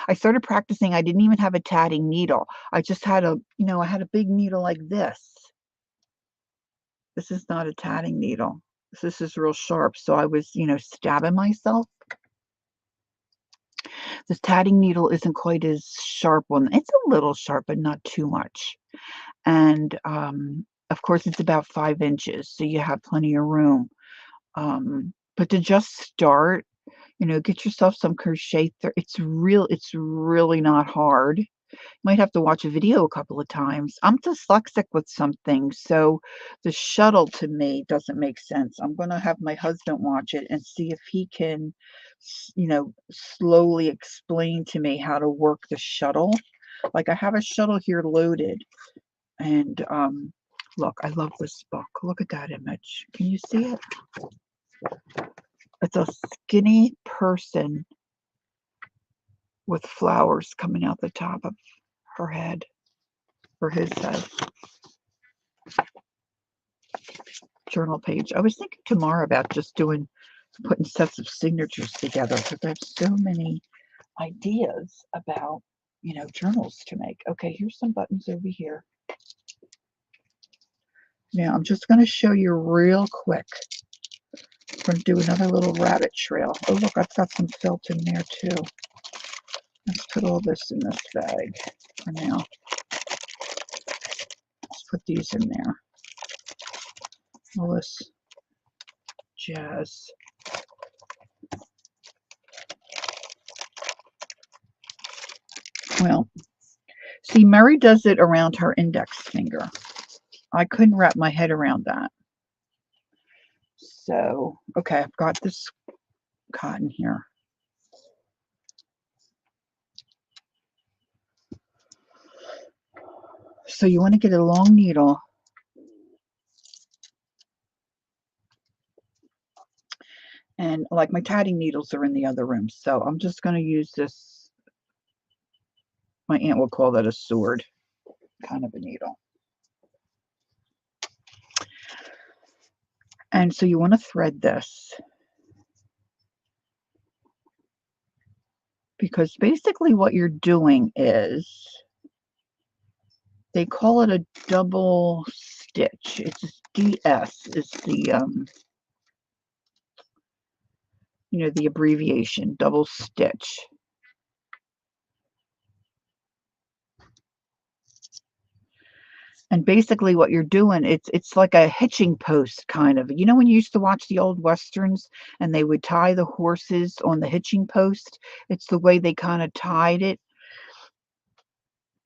I started practicing. I didn't even have a tatting needle. I just had I had a big needle like this. This is not a tatting needle. This is real sharp. So I was, stabbing myself. This tatting needle isn't quite as sharp one. It's a little sharp, but not too much. And of course, it's about 5 inches, so you have plenty of room. But to just start, get yourself some crochet. It's really not hard. Might have to watch a video a couple of times. I'm dyslexic with some things, so the shuttle to me doesn't make sense. I'm going to have my husband watch it and see if he can, slowly explain to me how to work the shuttle. Like I have a shuttle here loaded, and look, I love this book. Look at that image. Can you see it? It's a skinny person with flowers coming out the top of her head, or his head. Journal page. I was thinking tomorrow about just putting sets of signatures together because I have so many ideas about, journals to make. Okay, here's some buttons over here. Now I'm just going to show you real quick. I'm going to do another little rabbit trail. Oh, look, I've got some felt in there too. Let's put all this in this bag for now. Let's put these in there. All this jazz. Well, see, Mary does it around her index finger. I couldn't wrap my head around that. So, okay, I've got this cotton here. So you want to get a long needle. And like my tatting needles are in the other room. So I'm just going to use this. My aunt will call that a sword kind of a needle. And so you want to thread this. Because basically what you're doing is, they call it a double stitch. It's DS is the, the abbreviation, double stitch. And basically what you're doing, it's like a hitching post kind of. When you used to watch the old Westerns and they would tie the horses on the hitching post? It's the way they kind of tied it.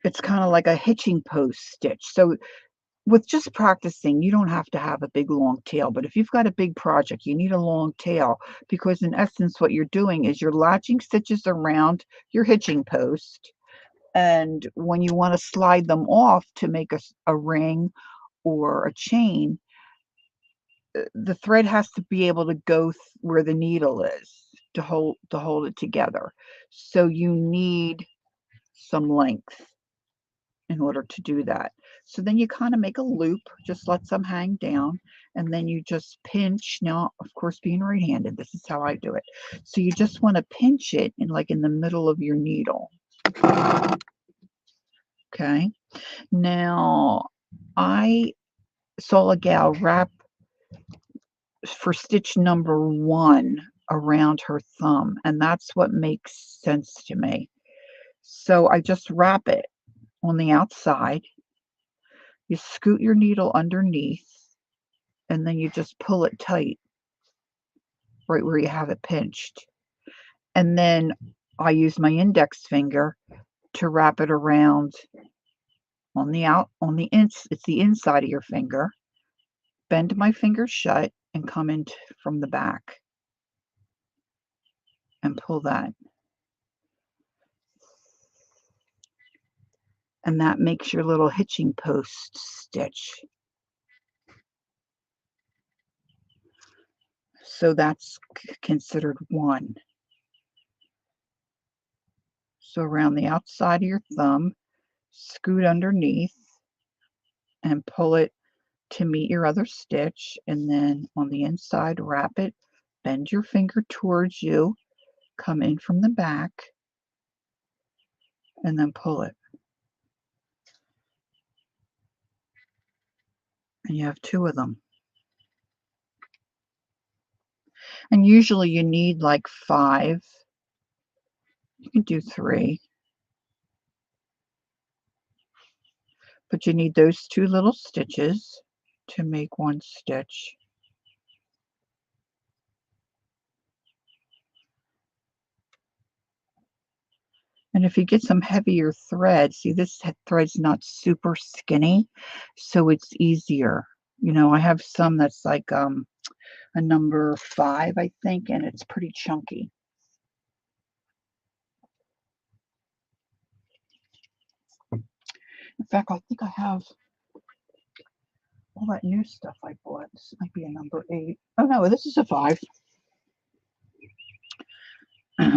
It's kind of like a hitching post stitch. So with just practicing, you don't have to have a big long tail. But if you've got a big project, you need a long tail, because in essence what you're doing is you're latching stitches around your hitching post. And when you want to slide them off to make a ring or a chain, the thread has to be able to go where the needle is to hold it together. So you need some length in order to do that. So then you kind of make a loop, just let some hang down, and then you just pinch. Now, of course, being right-handed, this is how I do it. So you just want to pinch it in the middle of your needle. Okay. Now, I saw a gal wrap for stitch number 1 around her thumb, and that's what makes sense to me. So I just wrap it on the outside. You scoot your needle underneath, and then you just pull it tight right where you have it pinched. And then I use my index finger to wrap it around on it's the inside of your finger. Bend my finger shut and come in from the back and pull that. And that makes your little hitching post stitch. So that's considered one. So around the outside of your thumb, scoot underneath and pull it to meet your other stitch, and then on the inside wrap it, bend your finger towards you, come in from the back, and then pull it. And you have two of them. And usually you need like 5. You can do 3. But you need those 2 little stitches to make 1 stitch. And if you get some heavier thread, see this thread's not super skinny, so it's easier. You know, I have some that's like a number 5, I think, and it's pretty chunky. In fact, I think I have all that new stuff I bought. This might be a number 8. Oh no, this is a 5.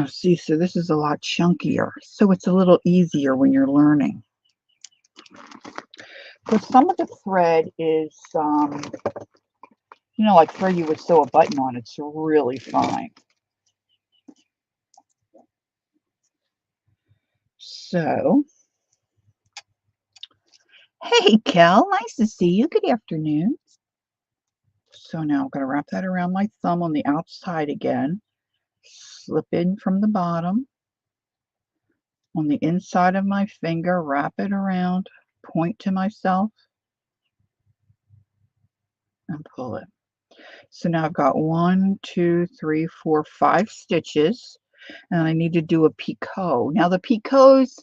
See, so this is a lot chunkier, so it's a little easier when you're learning. But some of the thread is, you know, like thread you would sew a button on. It's really fine. So, hey, Kel, nice to see you. Good afternoon. So now I'm going to wrap that around my thumb on the outside again. Slip in from the bottom. On the inside of my finger, wrap it around, point to myself, and pull it. So now I've got 1, 2, 3, 4, 5 stitches, and I need to do a picot. Now the picots,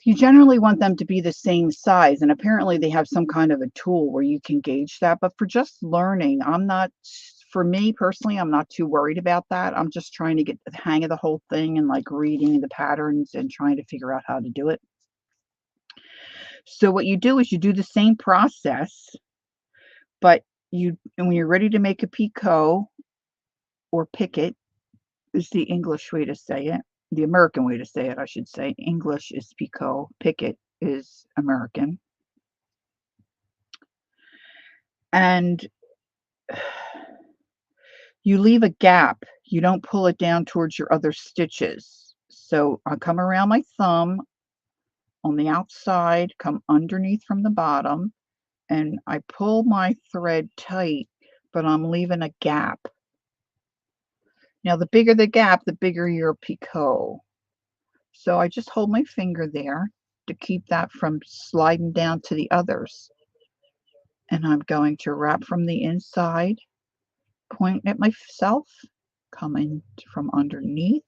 you generally want them to be the same size, and apparently they have some kind of a tool where you can gauge that, but for just learning, for me personally, I'm not too worried about that. I'm just trying to get the hang of the whole thing and like reading the patterns and trying to figure out how to do it. So what you do is you do the same process, but and when you're ready to make a picot or picket is the English way to say it. The American way to say it, I should say. English is picot, picket is American. And you leave a gap. You don't pull it down towards your other stitches. So I come around my thumb on the outside, come underneath from the bottom, and I pull my thread tight, but I'm leaving a gap. Now, the bigger the gap, the bigger your picot. So I just hold my finger there to keep that from sliding down to the others. And I'm going to wrap from the inside, point at myself, come in from underneath,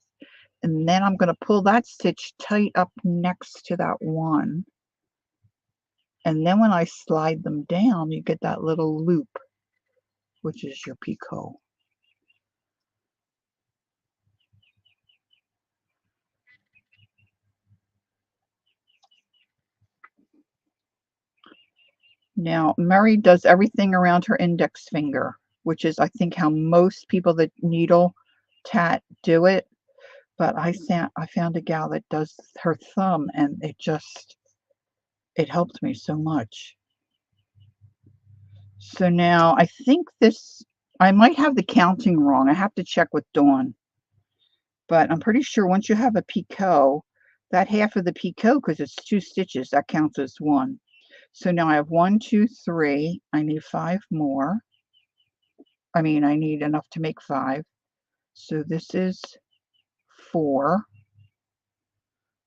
and then I'm going to pull that stitch tight up next to that one. And then when I slide them down, you get that little loop, which is your picot. Now, Mary does everything around her index finger, which is, I think, how most people that needle tat do it. But I found a gal that does her thumb, and it helped me so much. So now I think I might have the counting wrong. I have to check with Dawn. But I'm pretty sure once you have a picot, that half of the picot, because it's 2 stitches, that counts as 1. So now I have 1, 2, 3. I need 5 more. I mean, I need enough to make 5. So this is 4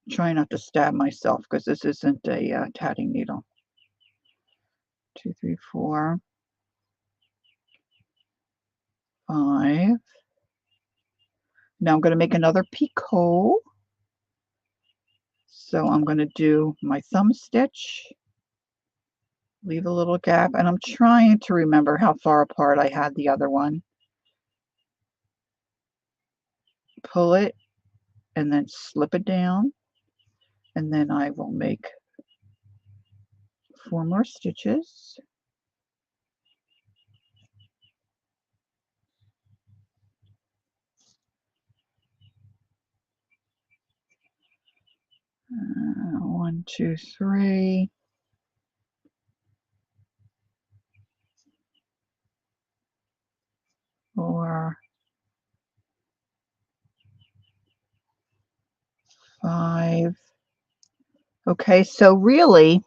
Try not to stab myself because this isn't a tatting needle. 2, 3, 4, 5. Now I'm going to make another picot. So I'm going to do my thumb stitch, leave a little gap, and I'm trying to remember how far apart I had the other one. Pull it and then slip it down, and then I will make 4 more stitches. One, two, three. 4, 5. Okay, so really,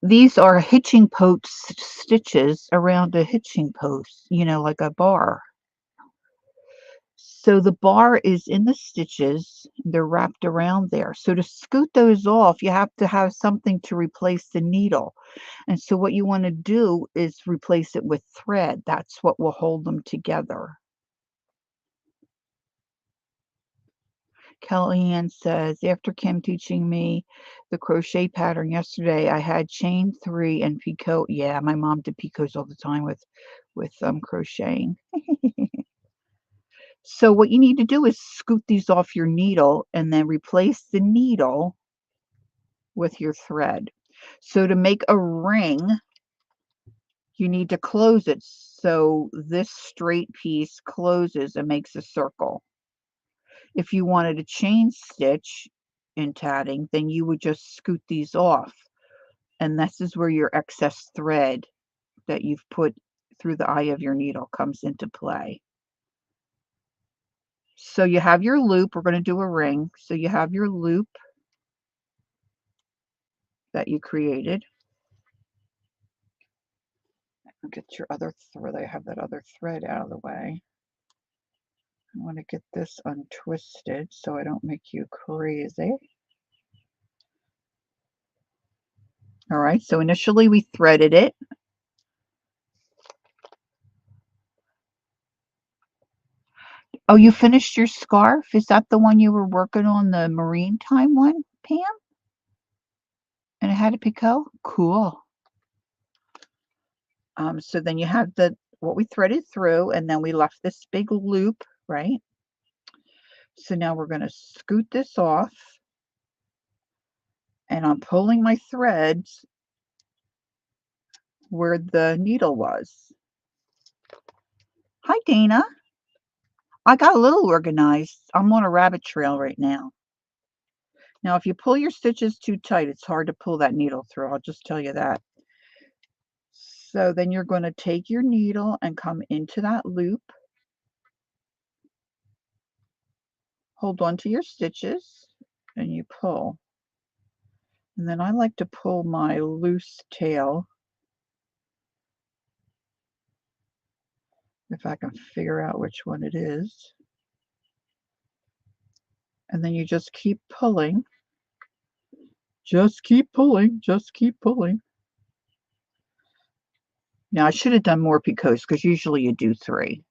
these are hitching post stitches around a hitching post, like a bar. So the bar is in the stitches, they're wrapped around there. So to scoot those off, you have to have something to replace the needle. And so what you want to do is replace it with thread. That's what will hold them together. Kellyanne says, after Kim teaching me the crochet pattern yesterday, I had chain 3 and picot. Yeah, my mom did picots all the time with crocheting. So what you need to do is scoot these off your needle and then replace the needle with your thread. So to make a ring, you need to close it so this straight piece closes and makes a circle. If you wanted a chain stitch in tatting, then you would just scoot these off. And this is where your excess thread that you've put through the eye of your needle comes into play. So you have your loop. We're going to do a ring. So you have your loop that you created. Get your other thread. I have that other thread out of the way. I want to get this untwisted so I don't make you crazy. All right, so initially we threaded it. Oh, you finished your scarf? Is that the one you were working on, the marine time one, Pam? And it had a picot? Cool. So then you have what we threaded through, and then we left this big loop, right? So now we're going to scoot this off, and I'm pulling my threads where the needle was. Hi, Dana. I got a little organized. I'm on a rabbit trail right now. Now, if you pull your stitches too tight, it's hard to pull that needle through. I'll just tell you that. So then you're going to take your needle and come into that loop. Hold on to your stitches and you pull. And then I like to pull my loose tail, if I can figure out which one it is. And then you just keep pulling. Just keep pulling. Just keep pulling. Now, I should have done more picots because usually you do 3.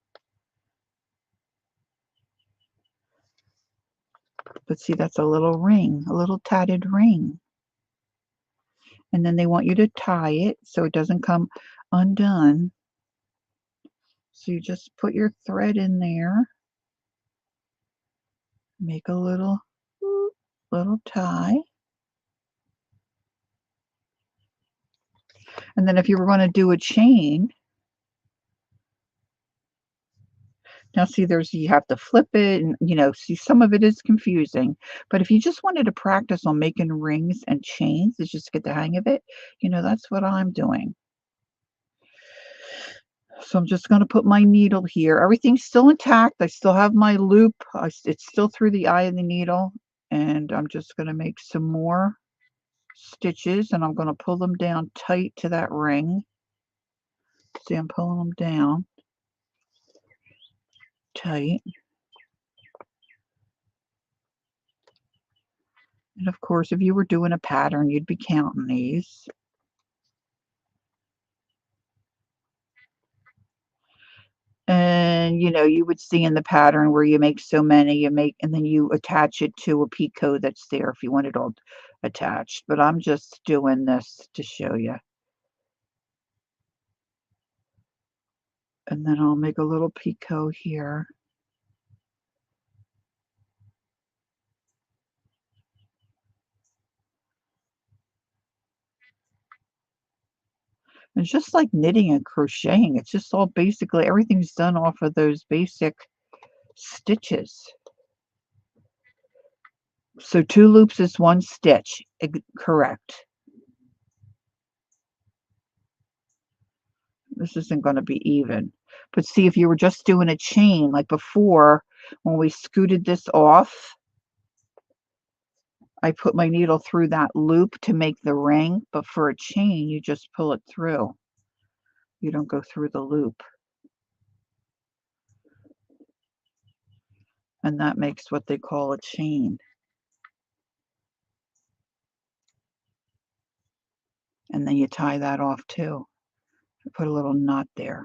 But see, that's a little ring, a little tatted ring. And then they want you to tie it so it doesn't come undone. So you just put your thread in there, make a little tie. And then if you were going to do a chain, now see, you have to flip it and, see, some of it is confusing. But if you just wanted to practice on making rings and chains to just get the hang of it, that's what I'm doing. So I'm just going to put my needle here. Everything's still intact. I still have my loop. It's still through the eye of the needle. And I'm just going to make some more stitches, and I'm going to pull them down tight to that ring. See, I'm pulling them down tight. And of course, if you were doing a pattern, you'd be counting these. And, you know, you would see in the pattern where you make so many, and then you attach it to a picot that's there if you want it all attached. But I'm just doing this to show you. And then I'll make a little picot here. It's just like knitting and crocheting. It's just all basically everything's done off of those basic stitches. So 2 loops is 1 stitch. Correct. This isn't going to be even. But see, if you were just doing a chain like before, when we scooted this off, I put my needle through that loop to make the ring. But for a chain, you just pull it through. You don't go through the loop. And that makes what they call a chain. And then you tie that off too. Put a little knot there.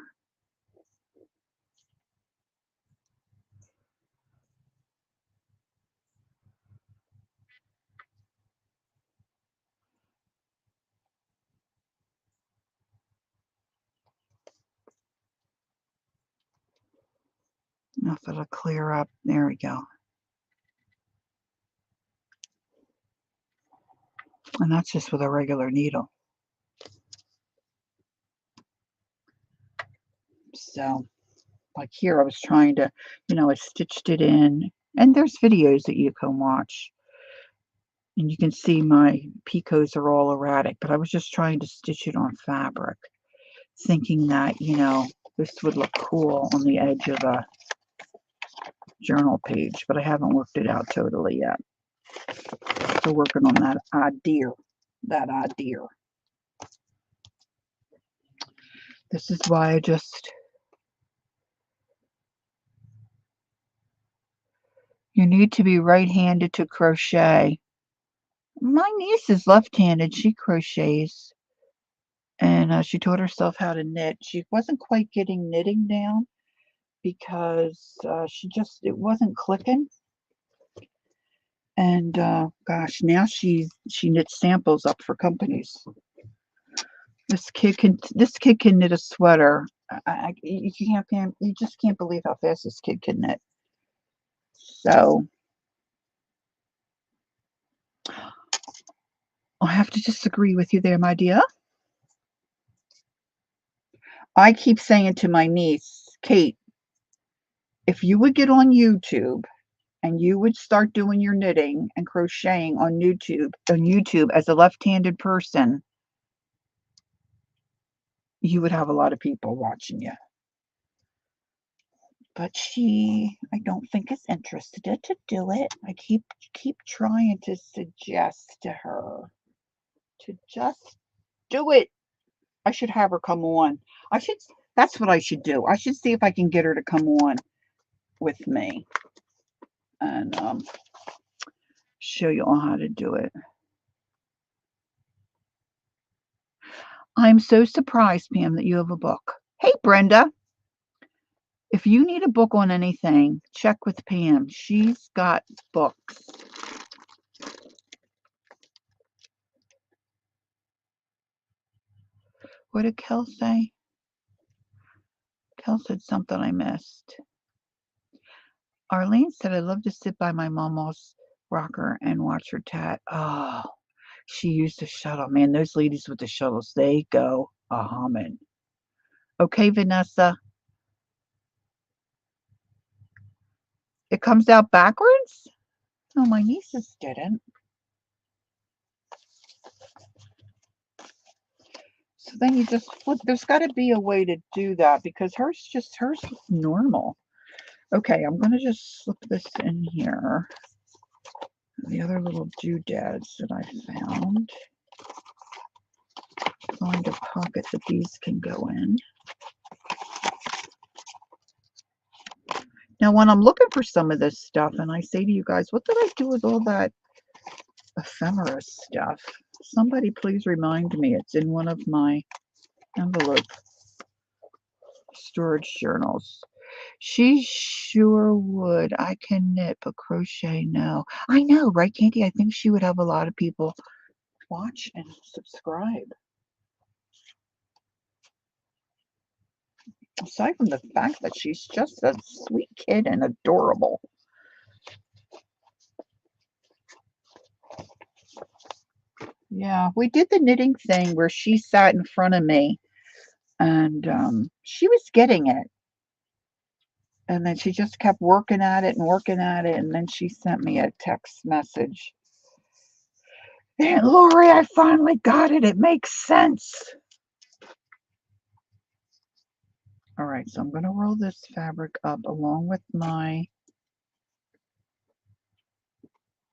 Now if it'll clear up. There we go. And that's just with a regular needle. So, like here, I was trying to, you know, I stitched it in. And there's videos that you can watch. And you can see my picots are all erratic. But I was just trying to stitch it on fabric, thinking that, you know, this would look cool on the edge of a journal page. But I haven't worked it out totally yet. Still working on that idea. That idea. This is why I just, you need to be right-handed to crochet. My niece is left-handed. She crochets. And she taught herself how to knit. She wasn't quite getting knitting down because it wasn't clicking. And gosh, now she knits samples up for companies. This kid can knit a sweater. You just can't believe how fast this kid can knit. So I have to disagree with you there, my dear. I keep saying to my niece, Kate, if you would get on YouTube and you would start doing your knitting and crocheting on YouTube as a left-handed person, you would have a lot of people watching you. But I don't think is interested to do it. I keep trying to suggest to her to just do it. I should have her come on. That's what I should do. I should see if I can get her to come on with me and show you all how to do it. I'm so surprised, Pam, that you have a book. Hey, Brenda. If you need a book on anything, check with Pam. She's got books. What did Kel say? Kel said something I missed. Arlene said, I love to sit by my mama's rocker and watch her tat. Oh, she used a shuttle. Man, those ladies with the shuttles, they go a-humming. Okay, Vanessa. It comes out backwards? No, my nieces didn't. So then you just flip. There's got to be a way to do that because hers was normal. Okay, I'm going to just slip this in here. The other little doodads that I found. Find a pocket that these can go in. Now, when I'm looking for some of this stuff and I say to you guys, what did I do with all that ephemera stuff? Somebody please remind me. It's in one of my envelope storage journals. She sure would. I can knit, but crochet, no. I know, right, Candy? I think she would have a lot of people watch and subscribe. Aside from the fact that she's just a sweet kid and adorable. Yeah, we did the knitting thing where she sat in front of me and she was getting it. And then she just kept working at it and working at it. And then she sent me a text message. Aunt Lori, I finally got it. It makes sense. All right, so I'm going to roll this fabric up along with my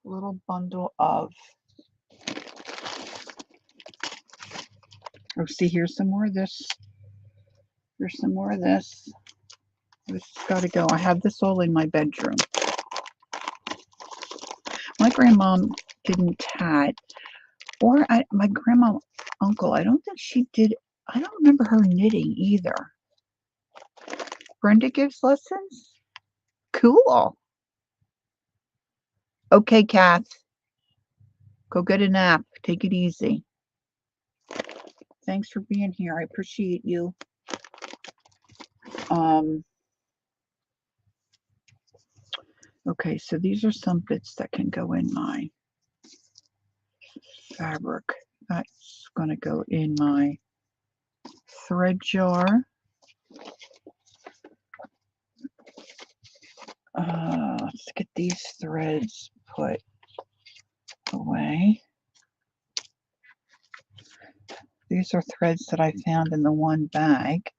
little bundle of, oh, see, here's some more of this. Here's some more of this. This has got to go. I have this all in my bedroom. My grandma didn't tat, or my grandma uncle, I don't think she did. I don't remember her knitting either. Brenda gives lessons? Cool. Okay, Kath. Go get a nap. Take it easy. Thanks for being here. I appreciate you. Okay, so these are some bits that can go in my fabric. That's going to go in my thread jar. Let's get these threads put away. These are threads that I found in the one bag.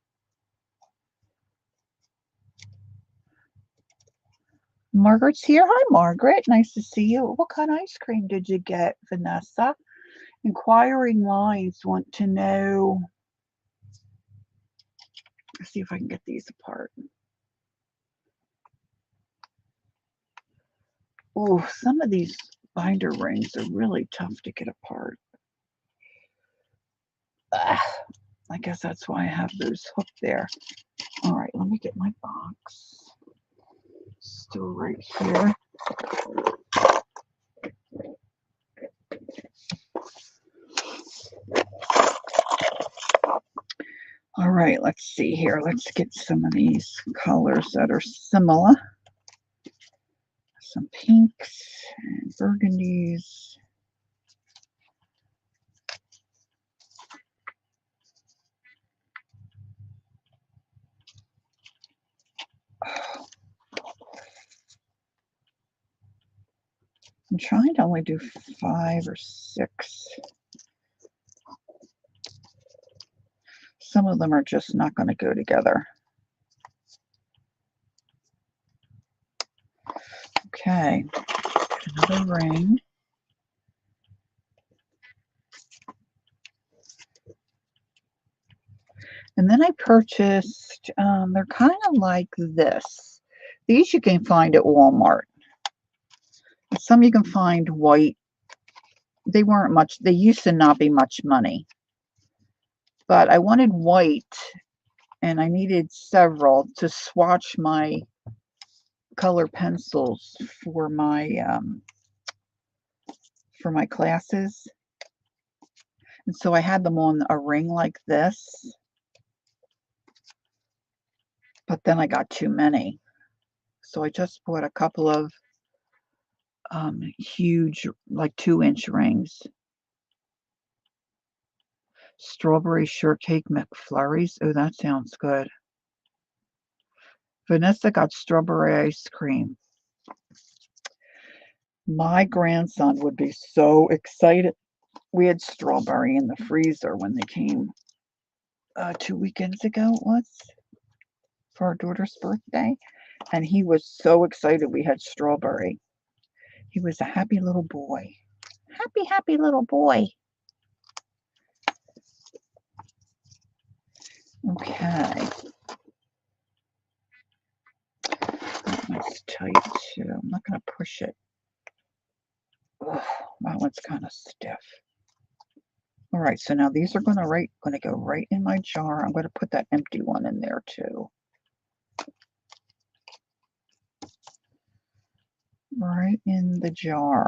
Margaret's here. Hi, Margaret. Nice to see you. What kind of ice cream did you get, Vanessa? Inquiring minds want to know. Let's see if I can get these apart. Oh, some of these binder rings are really tough to get apart. Ugh, I guess that's why I have those hooked there. All right, let me get my box. Still right here. All right, let's see here. Let's get some of these colors that are similar. Some pinks and burgundies. I'm trying to only do 5 or 6. Some of them are just not going to go together. Okay, another ring. And then I purchased, they're kind of like this. These you can find at Walmart. Some you can find white. They weren't much, they used to not be much money. But I wanted white, and I needed several to swatch my color pencils for my classes. And so I had them on a ring like this. But then I got too many. So I just bought a couple of huge, like 2-inch rings. Strawberry shortcake McFlurries. Oh, that sounds good. Vanessa got strawberry ice cream. My grandson would be so excited. We had strawberry in the freezer when they came 2 weekends ago, it was, for our daughter's birthday. And he was so excited we had strawberry. He was a happy little boy. Happy, happy little boy. Okay. tight too. I'm not going to push it. Ugh, that one's kind of stiff. All right, so now these are going to go right in my jar. I'm going to put that empty one in there too. Right in the jar.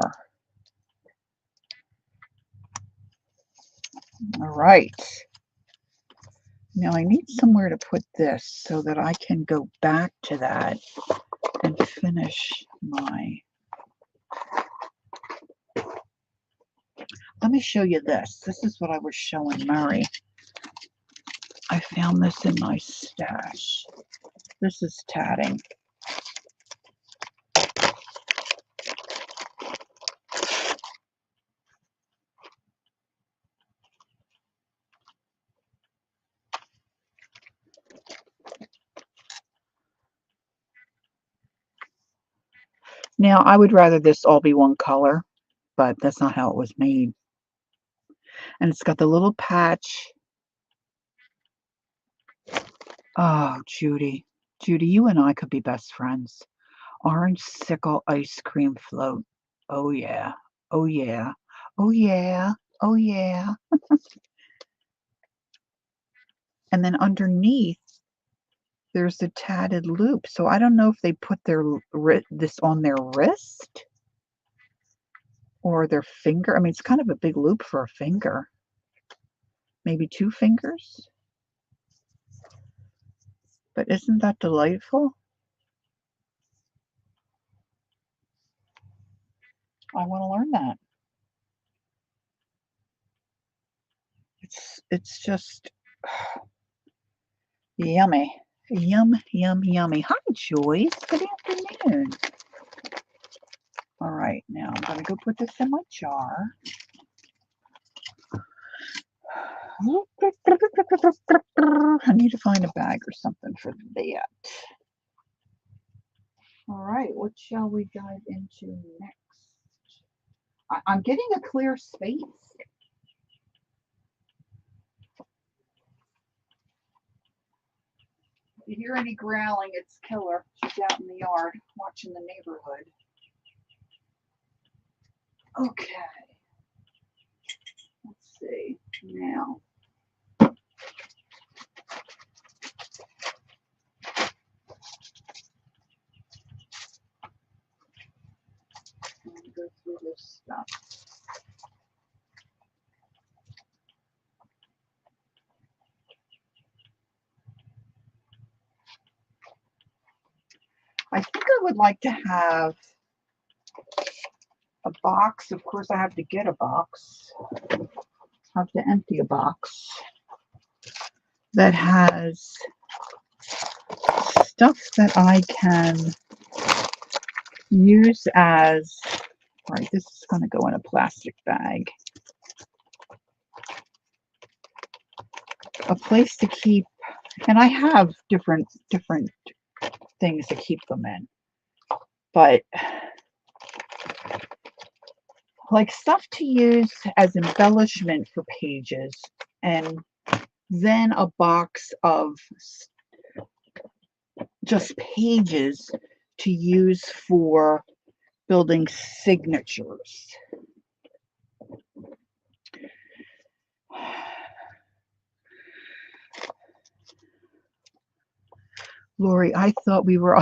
All right. Now I need somewhere to put this so that I can go back to that and finish my... Let me show you this. This is what I was showing Murray. I found this in my stash. This is tatting. Now, I would rather this all be one color, but that's not how it was made. And it's got the little patch. Oh, Judy. Judy, you and I could be best friends. Orange sickle ice cream float. Oh, yeah. Oh, yeah. Oh, yeah. Oh, yeah. And then underneath, there's the tatted loop. So I don't know if they put this on their wrist or their finger. I mean, it's kind of a big loop for a finger. Maybe 2 fingers. But isn't that delightful? I want to learn that. It's just yummy. Yum, yum, yummy. Hi, Joyce. Good afternoon. All right, now I'm going to go put this in my jar. I need to find a bag or something for that. All right, what shall we dive into next? I'm getting a clear space. If you hear any growling, it's Killer. She's out in the yard watching the neighborhood. Okay. Let's see. Now. I'm going to go through this stuff. I think I would like to have a box. Of course, I have to get a box. I have to empty a box that has stuff that I can use as, right, this is going to go in a plastic bag. A place to keep, and I have different things to keep them in. But like stuff to use as embellishment for pages, and then a box of just pages to use for building signatures. Lori, I thought we were...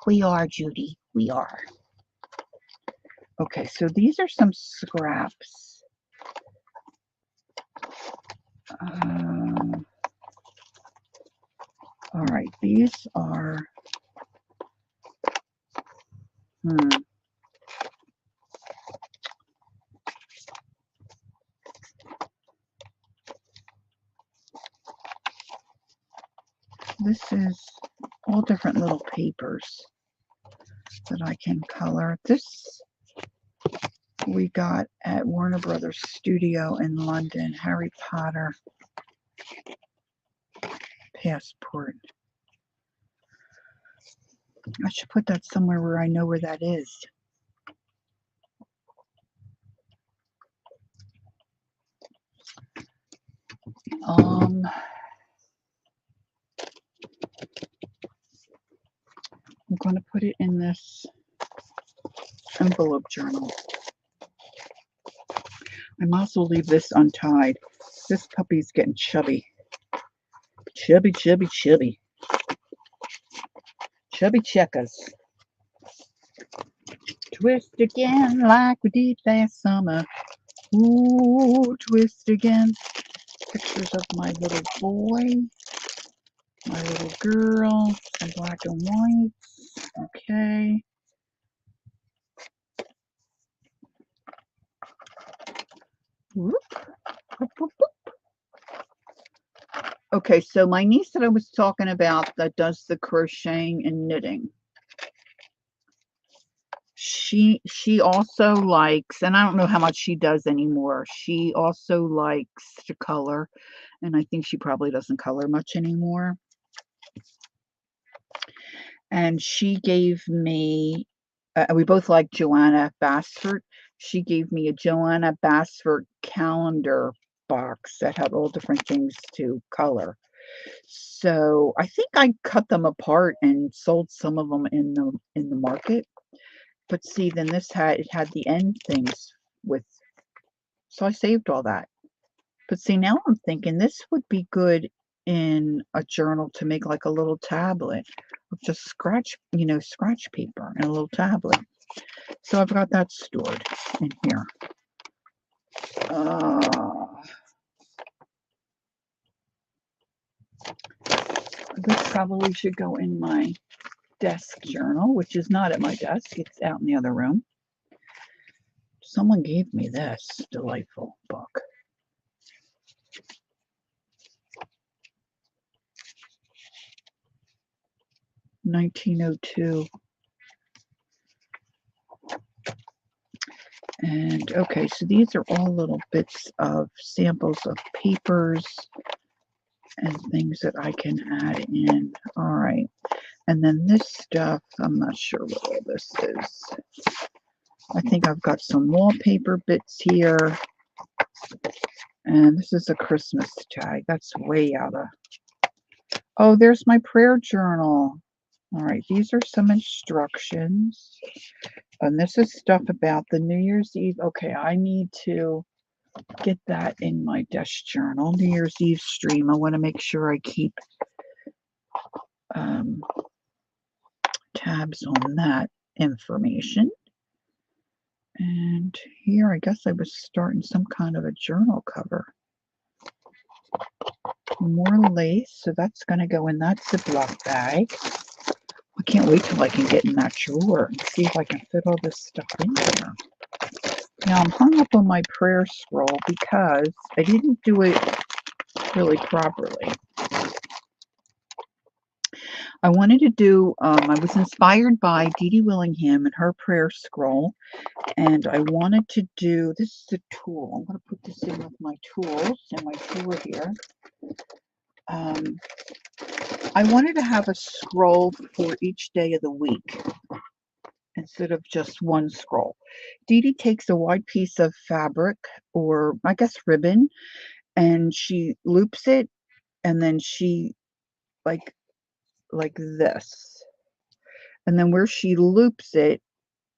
We are, Judy. We are. Okay, so these are some scraps. All right, these are... This is all different little papers that I can color. This we got at Warner Brothers Studio in London. Harry Potter passport. I should put that somewhere where I know where that is. I'm going to put it in this envelope journal. I might as well leave this untied. This puppy's getting chubby. Chubby, chubby, chubby. Chubby checkers. Twist again like we did last summer. Ooh, twist again. Pictures of my little boy, my little girl, in black and white. Okay. Whoop, whoop, whoop, whoop. Okay, so my niece that I was talking about that does the crocheting and knitting, she also likes, and I don't know how much she does anymore. She also likes to color, and I think she probably doesn't color much anymore. And she gave me, we both like Joanna Basford. She gave me a Joanna Basford calendar box that had all different things to color. So I think I cut them apart and sold some of them in the market. But see, then this had the end things with, so I saved all that. But see, now I'm thinking this would be good in a journal to make like a little tablet of just scratch paper and a little tablet. So I've got that stored in here. This probably should go in my desk journal, which is not at my desk. It's out in the other room. Someone gave me this delightful book. (1902). And okay, so these are all little bits of samples of papers and things that I can add in. All right. And then this stuff, I'm not sure what all this is. I think I've got some wallpaper bits here. And this is a Christmas tag. That's way out of... Oh, there's my prayer journal. All right, these are some instructions. And this is stuff about the New Year's Eve. Okay, I need to get that in my desk journal. New Year's Eve stream. I want to make sure I keep tabs on that information. And here, I guess I was starting some kind of a journal cover. More lace, so that's going to go in that Ziploc bag. I can't wait till I can get in that drawer and see if I can fit all this stuff in there. Now, I'm hung up on my prayer scroll because I didn't do it really properly. I wanted to do, I was inspired by Dee Dee Willingham and her prayer scroll, and I wanted to do, this is a tool. I'm going to put this in with my tools in my drawer here. I wanted to have a scroll for each day of the week instead of just one scroll. Dee Dee takes a wide piece of fabric, or I guess ribbon, and she loops it, and then she like this. And then where she loops it,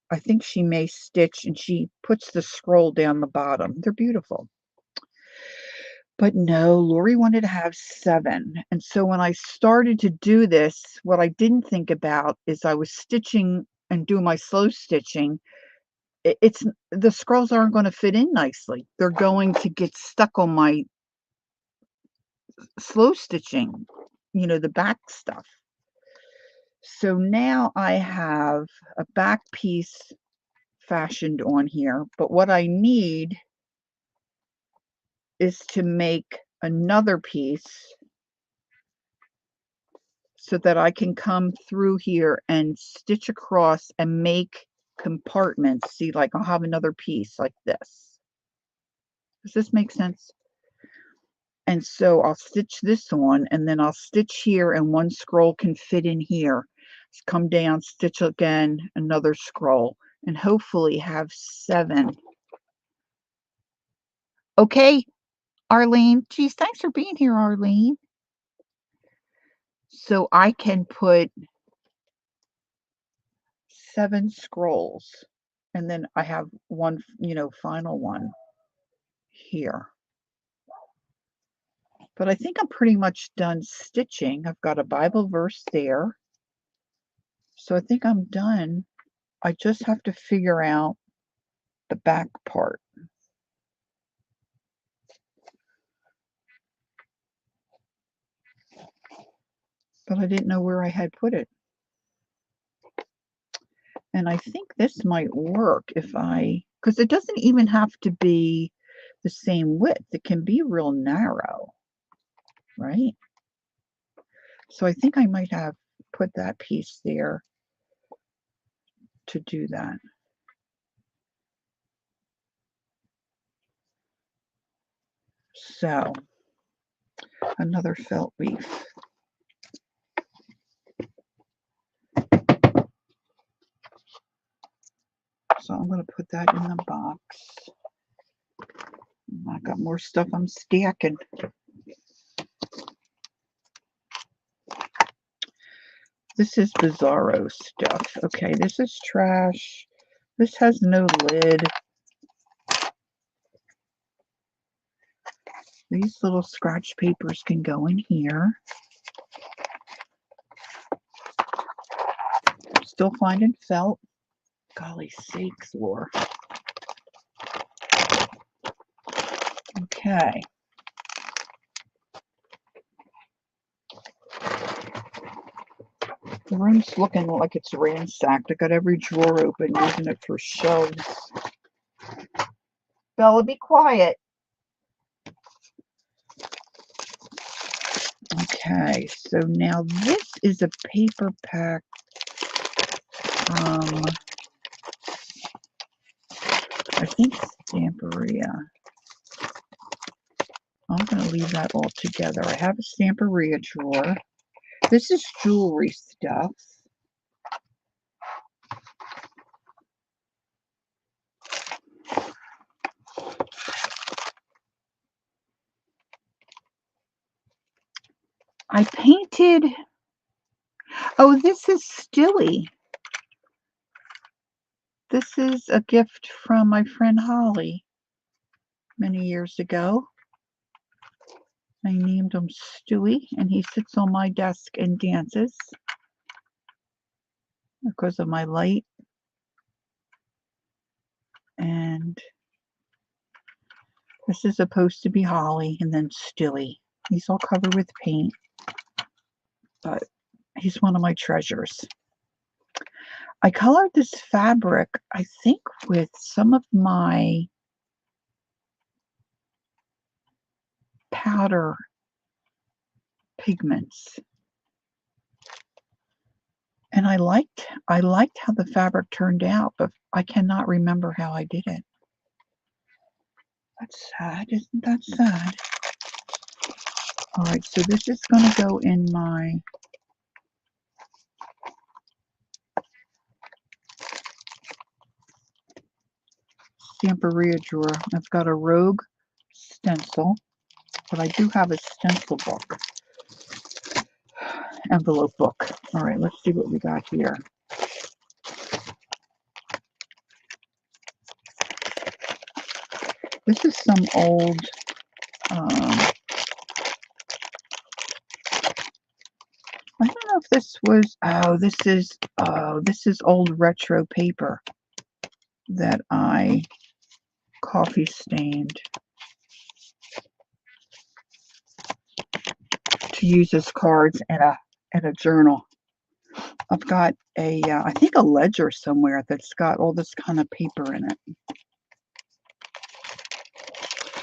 I think she may stitch, and she puts the scroll down the bottom. They're beautiful. But no, Lori wanted to have 7. And so when I started to do this, what I didn't think about is I was stitching and doing my slow stitching. It's the scrolls aren't going to fit in nicely. They're going to get stuck on my slow stitching, the back stuff. So now I have a back piece fashioned on here, but what I need is to make another piece so that I can come through here and stitch across and make compartments. See, like I'll have another piece like this. Does this make sense? And so I'll stitch this on, and then I'll stitch here, and one scroll can fit in here. Come down, stitch again, another scroll, and hopefully have 7. Okay, Arlene. Geez, thanks for being here, Arlene. So I can put 7 scrolls. And then I have one, final one here. But I think I'm pretty much done stitching. I've got a Bible verse there. So I think I'm done. I just have to figure out the back part. But I didn't know where I had put it. And I think this might work because it doesn't even have to be the same width. It can be real narrow, right? So I think I might have put that piece there to do that. So, another felt leaf. So I'm going to put that in the box. I got more stuff I'm stacking. This is Bizarro stuff. Okay, this is trash. This has no lid. These little scratch papers can go in here. Still finding felt. Golly sakes, Lord. Okay. The room's looking like it's ransacked. I got every drawer open, using it for shelves. Bella, be quiet. Okay, so now this is a paper pack from, I think, Stamperia. I'm going to leave that all together. I have a Stamperia drawer. This is jewelry stuff. I painted, oh, this is Stewie. This is a gift from my friend Holly many years ago. I named him Stewie, and he sits on my desk and dances because of my light. And this is supposed to be Holly, and then Stewie. He's all covered with paint, but he's one of my treasures. I colored this fabric, I think, with some of my powder pigments. And I liked how the fabric turned out, but I cannot remember how I did it. That's sad, isn't that sad? All right, so this is going to go in my Stamperia drawer. I've got a Rogue stencil, but I do have a stencil book, envelope book. All right, let's see what we got here. This is some old, I don't know if this was, this is old retro paper that I coffee stained to use as cards in a journal. I've got I think a ledger somewhere that's got all this kind of paper in it.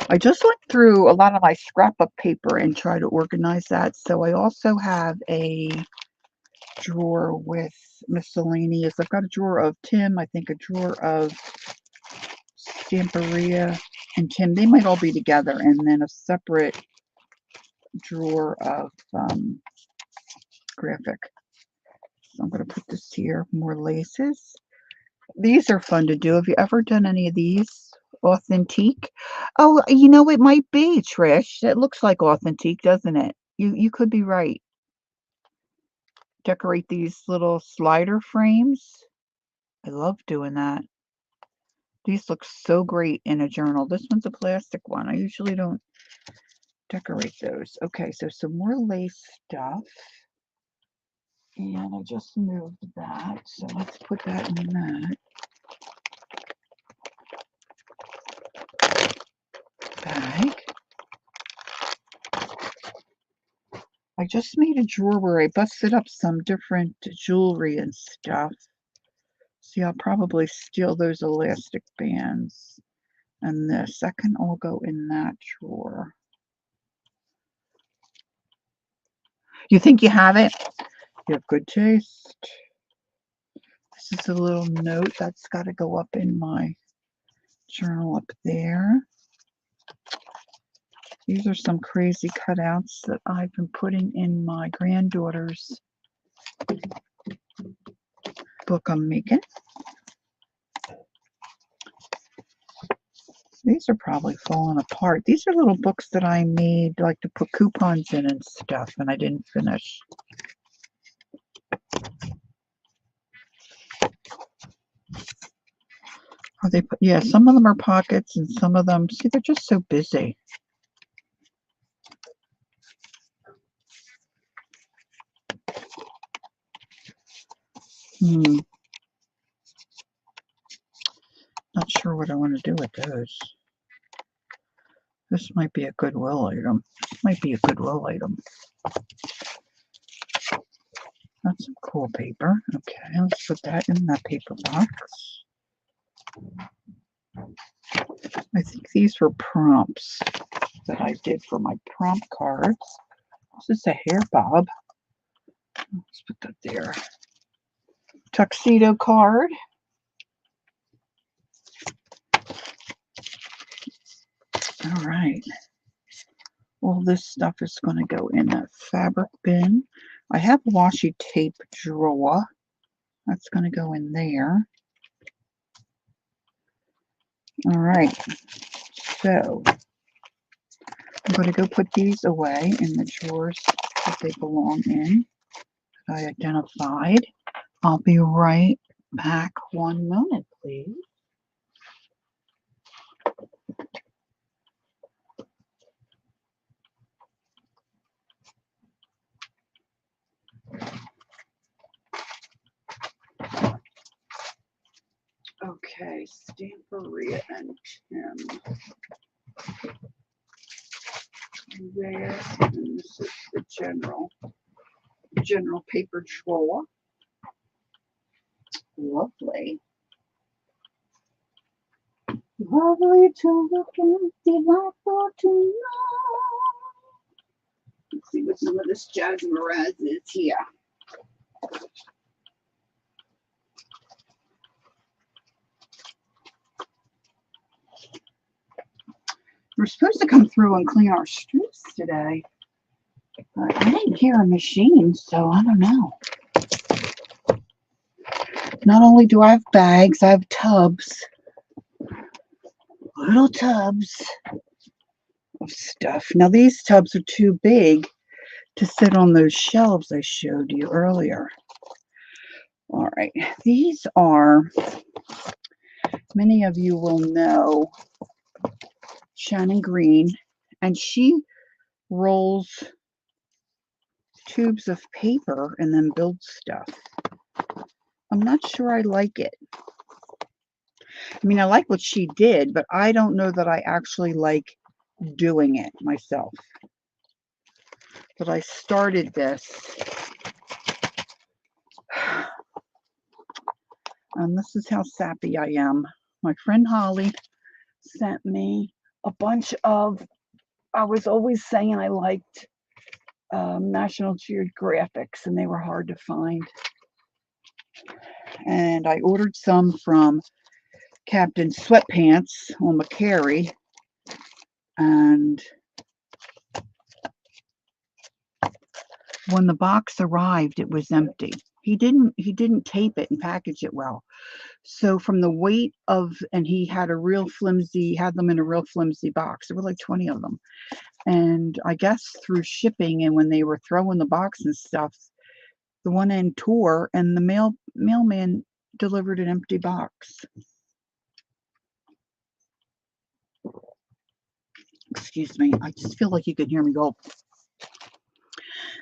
I just went through a lot of my scrapbook paper and tried to organize that. So I also have a drawer with miscellaneous. I've got a drawer of Tim, I think a drawer of Stamperia and Tim. They might all be together, and then a separate drawer of graphic. So I'm going to put this here. More laces. These are fun to do. Have you ever done any of these? Authentique? Oh, it might be, Trish. It looks like authentique, doesn't it? You could be right. Decorate these little slider frames. I love doing that. These look so great in a journal. This one's a plastic one. I usually don't decorate those. Okay, so some more lace stuff. And I just moved that. So let's put that in that bag. I just made a drawer where I busted up some different jewelry and stuff. See, I'll probably steal those elastic bands. And this, that can all go in that drawer. You think you have it? You have good taste. This is a little note that's got to go up in my journal up there. These are some crazy cutouts that I've been putting in my granddaughter's book I'm making. These are probably falling apart. These are little books that I made, like to put coupons in and stuff, and I didn't finish. Oh, they put, yeah, some of them are pockets, and some of them, see, they're just so busy. Not sure what I want to do with those. This might be a Goodwill item. This might be a Goodwill item. That's some cool paper. Okay, let's put that in that paper box. I think these were prompts that I did for my prompt cards. This is a hair bob. Let's put that there. Tuxedo card. All right. All this stuff is going to go in that fabric bin. I have a washi tape drawer. That's going to go in there. All right. So I'm going to go put these away in the drawers that they belong in that I identified. I'll be right back. 1 moment, please. Okay, Stamperia and Tim. There, and this is the general paper drawer. Lovely. Lovely to look and delightful to know. Let's see what some of this Jasmaraz is here. We're supposed to come through and clean our streets today. But I didn't hear a machine, so I don't know. Not only do I have bags, I have tubs. Little tubs of stuff. Now these tubs are too big to sit on those shelves I showed you earlier. All right, these are, many of you will know Shannon Green, and she rolls tubes of paper and then builds stuff. I'm not sure I like it. I mean, I like what she did, but I don't know that I actually like doing it myself. But I started this, and this is how sappy I am. My friend Holly sent me a bunch of, I was always saying I liked National Geographics, and they were hard to find. And I ordered some from Captain Sweatpants on McCary, and when the box arrived, it was empty. He didn't tape it and package it well. So from the weight of, and he had them in a real flimsy box. There were like 20 of them. And I guess through shipping and when they were throwing the box and stuff, the one end tore, and the mailman delivered an empty box. Excuse me, I just feel like you can hear me go.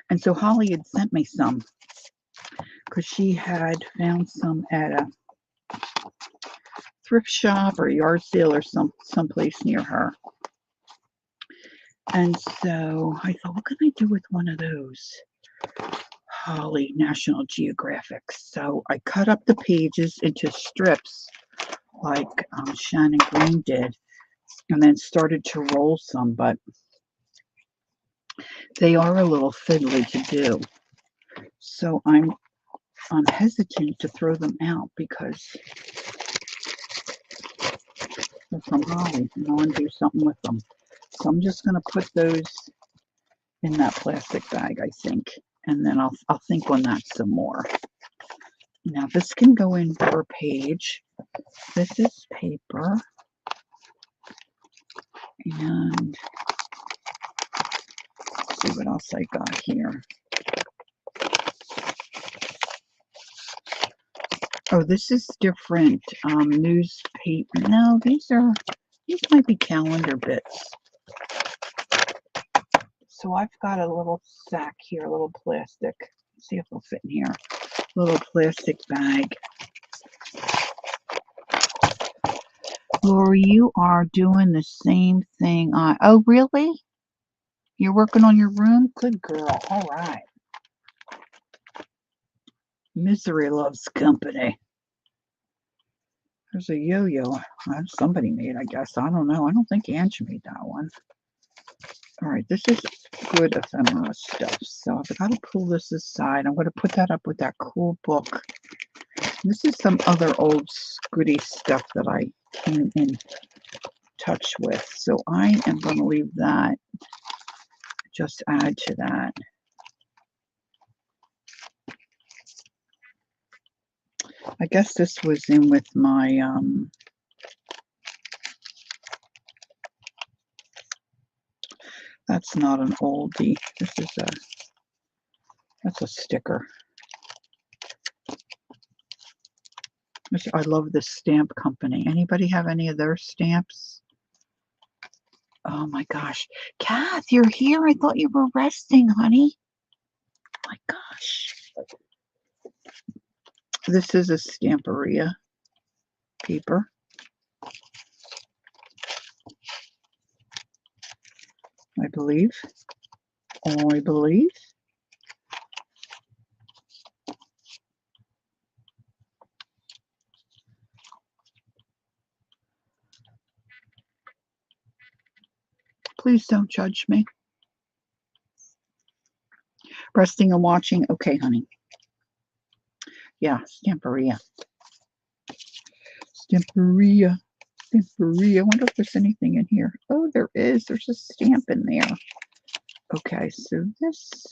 And so Holly had sent me some because she had found some at a thrift shop or yard sale or someplace near her. And so I thought, what can I do with one of those Holly National Geographics? So I cut up the pages into strips like Shannon Green did, and then started to roll some, but they are a little fiddly to do. So I'm hesitant to throw them out because they're from Holly and I want to do something with them. So I'm just going to put those in that plastic bag, I think, and then I'll think on that some more. Now this can go in per page. This is paper, and let's see what else I got here. Oh, this is different newspaper. No, these might be calendar bits. So I've got a little sack here, a little plastic. Let's see if it'll fit in here. Little plastic bag. Lori, you are doing the same thing. Oh, really? You're working on your room? Good girl. All right. Misery loves company. There's a yo-yo. Somebody made, I guess. I don't know. I don't think Ange made that one. All right, this is good ephemera stuff. So I've got to pull this aside. I'm going to put that up with that cool book. This is some other old goody stuff that I came in touch with. So I am going to leave that. Just add to that. I guess this was in with my that's not an oldie. That's a sticker. I love this stamp company. Anybody have any of their stamps? Oh my gosh. Kath, you're here. I thought you were resting, honey. My gosh. This is a Stamperia paper. I believe. Please don't judge me. Resting and watching. Okay, honey. Yeah, Stamperia. Stamperia. I wonder if there's anything in here. Oh, there is. There's a stamp in there. Okay, so this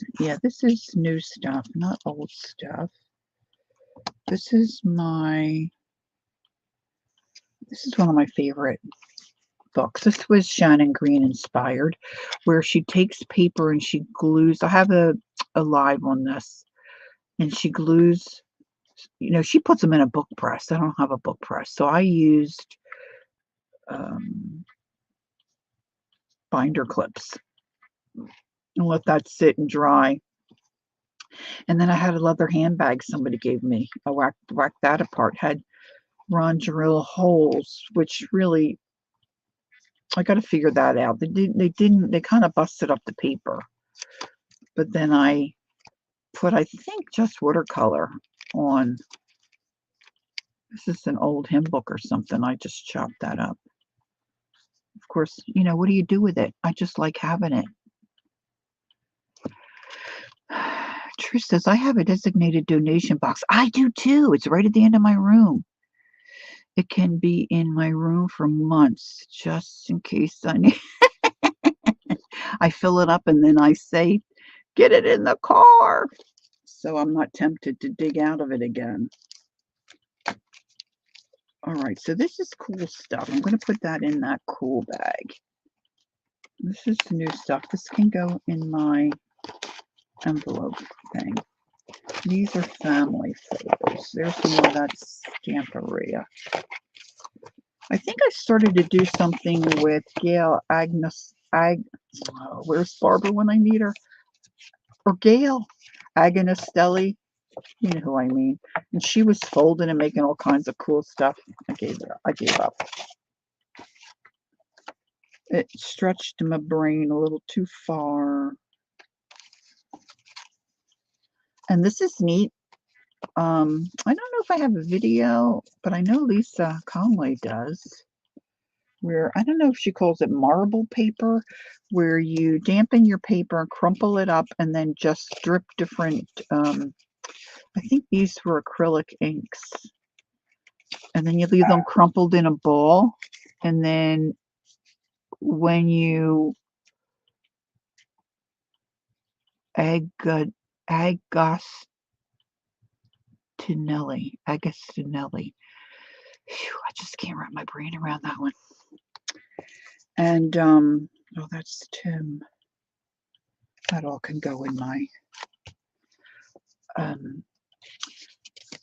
is new stuff, not old stuff. This is one of my favorite books. This was Shannon Green inspired, where she takes paper and she glues. I have a live on this, and she glues, she puts them in a book press. I don't have a book press, so I used binder clips and let that sit and dry. And then I had a leather handbag somebody gave me. I whacked that apart. Had Ron Drill holes, which really, I got to figure that out. They kind of busted up the paper. But then I put, I think, just watercolor on. This is an old hymn book or something. I just chopped that up. Of course, what do you do with it? I just like having it. Trish says, I have a designated donation box. I do too. It's right at the end of my room. It can be in my room for months, just in case I need. I fill it up and then I say, get it in the car. So I'm not tempted to dig out of it again. All right, so this is cool stuff. I'm going to put that in that cool bag. This is new stuff. This can go in my envelope thing. These are family photos. There's some of that Stamperia. I think I started to do something with Gail where's Barbara when I need her? Or Gail Agonistelli. You know who I mean. And she was folding and making all kinds of cool stuff. I gave up. It stretched my brain a little too far. And this is neat. I don't know if I have a video, but I know Lisa Conway does. Where, I don't know if she calls it marble paper, where you dampen your paper, crumple it up, and then just drip different, I think these were acrylic inks. And then you leave them crumpled in a ball. And then when you Agostinelli, Phew, I just can't wrap my brain around that one. And, oh, that's Tim. That all can go in my,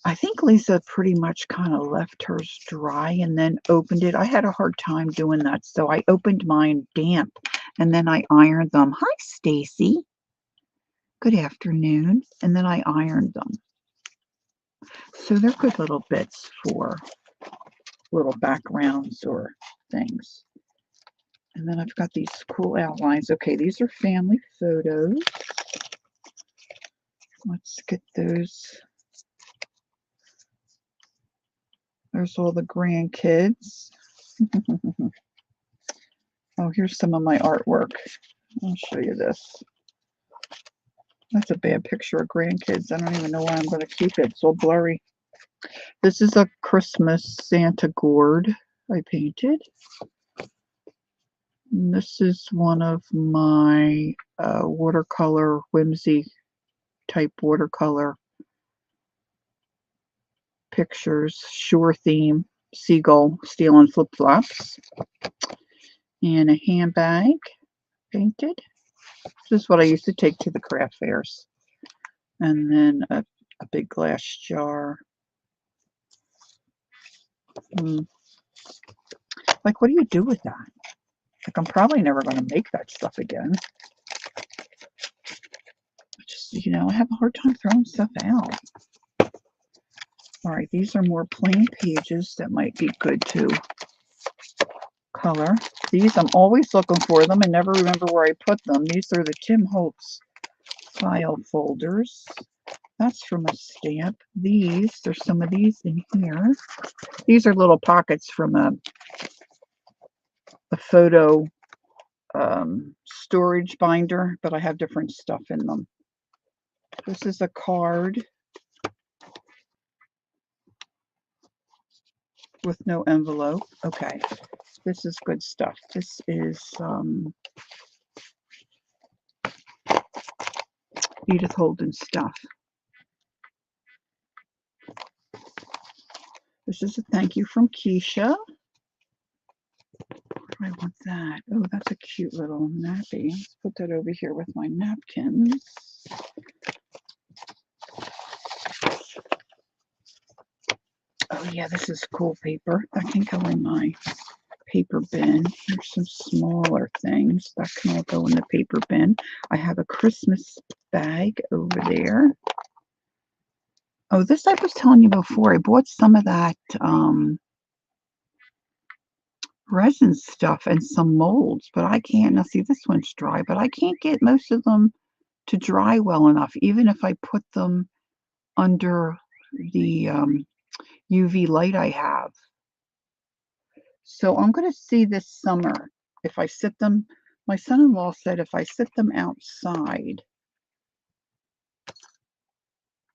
I think Lisa pretty much kind of left hers dry and then opened it. I had a hard time doing that, so I opened mine damp and then I ironed them. Hi, Stacy. Good afternoon. And then I ironed them. So they're good little bits for little backgrounds or things. And then I've got these cool outlines. Okay, these are family photos. Let's get those. There's all the grandkids. Oh, here's some of my artwork. I'll show you this. That's a bad picture of grandkids. I don't even know why I'm going to keep it. It's all blurry. This is a Christmas Santa gourd I painted. And this is one of my watercolor, whimsy type watercolor pictures. Shore theme, seagull stealing flip-flops. And a handbag painted. This is what I used to take to the craft fairs. And then a big glass jar. Like, what do you do with that? Like, I'm probably never going to make that stuff again. Just, you know, I have a hard time throwing stuff out. All right, these are more plain pages that might be good to color. These, I'm always looking for them and never remember where I put them. These are the Tim Holtz file folders. That's from a stamp. There's some of these in here. These are little pockets from a photo storage binder, but I have different stuff in them. This is a card with no envelope. Okay, this is good stuff. This is Edith Holden stuff. This is a thank you from Keisha. I want that. Oh, that's a cute little nappy. Let's put that over here with my napkins. Oh yeah, this is cool paper. That can go in my paper bin. There's some smaller things that can all go in the paper bin. I have a Christmas bag over there. Oh, this I was telling you before. I bought some of that resin stuff and some molds, but I can't. Now see, this one's dry, but I can't get most of them to dry well enough, even if I put them under the UV light I have. So I'm going to see this summer if I sit them. My son-in-law said if I sit them outside,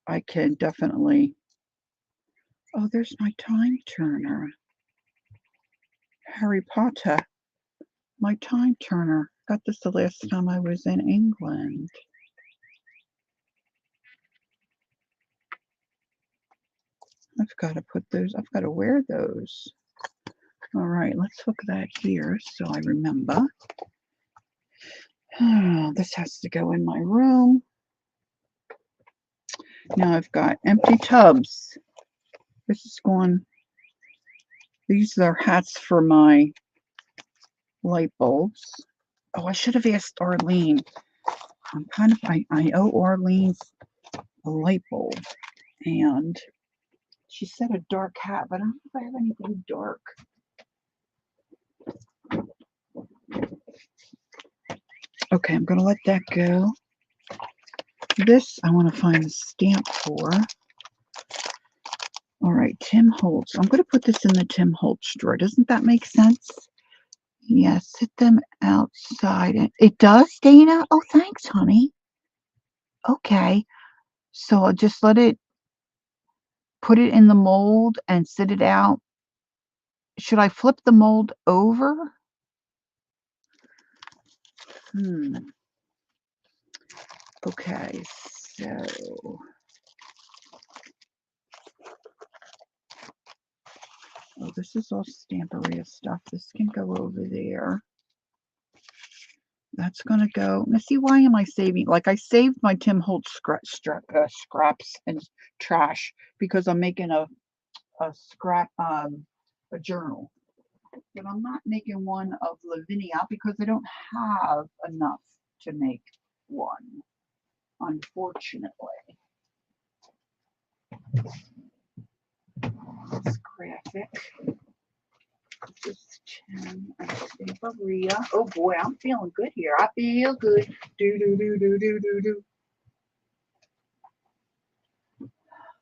I can definitely. Oh, there's my time turner. Harry Potter. My time turner. Got this the last time I was in England. I've got to put those. I've got to wear those. All right, let's hook that here so I remember. This has to go in my room. Now I've got empty tubs. This is going, these are hats for my light bulbs. Oh, I should have asked Arlene. I owe Arlene a light bulb. And she said a dark hat, but I don't know if I have anything dark. Okay, I'm going to let that go. This I want to find the stamp for. All right, Tim Holtz. I'm going to put this in the Tim Holtz drawer. Doesn't that make sense? Yes, sit them outside. It does, Dana? Oh, thanks, honey. Okay. So I'll just let it, put it in the mold and sit it out. Should I flip the mold over? Okay, so oh, this is all Stamperia stuff. This can go over there. That's gonna go. Now, see, why am I saving? Like, I saved my Tim Holtz scraps and trash because I'm making a journal. But I'm not making one of Lavinia because I don't have enough to make one, unfortunately. It's graphic. This is Tim and Stamperia. Oh boy, I'm feeling good here. I feel good. Do do do do do do do.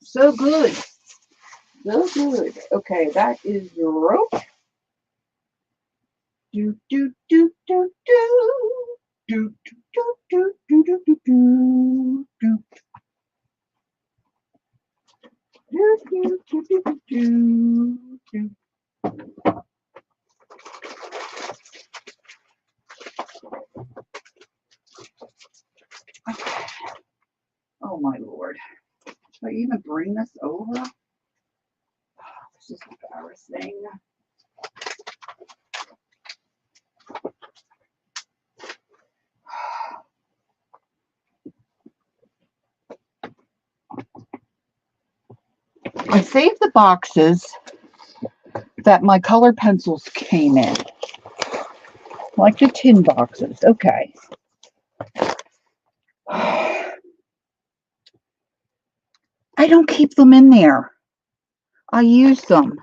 So good. So good. Okay, that is rope. Do do do do do. Do do do do do do do do do. Do do do do do do. Oh my lord. Should I even bring this over? Oh, this is embarrassing. I saved the boxes that my color pencils came in, like the tin boxes. Okay. I don't keep them in there. I use them.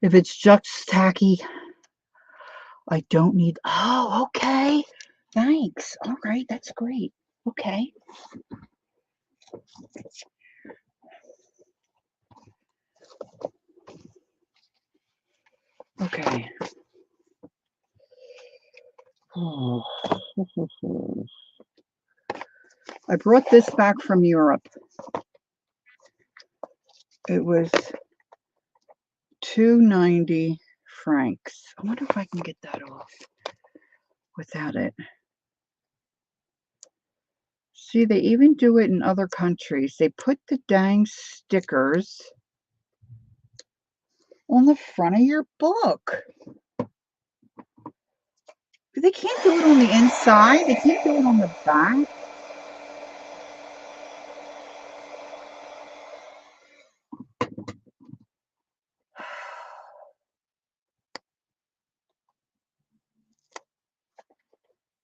If it's just tacky, I don't need. Oh, okay. Thanks. All right, that's great. Okay. Okay. Oh. I brought this back from Europe. It was 290 francs. I wonder if I can get that off without it. See, they even do it in other countries. They put the dang stickers on the front of your book. They can't do it on the inside. They can't do it on the back.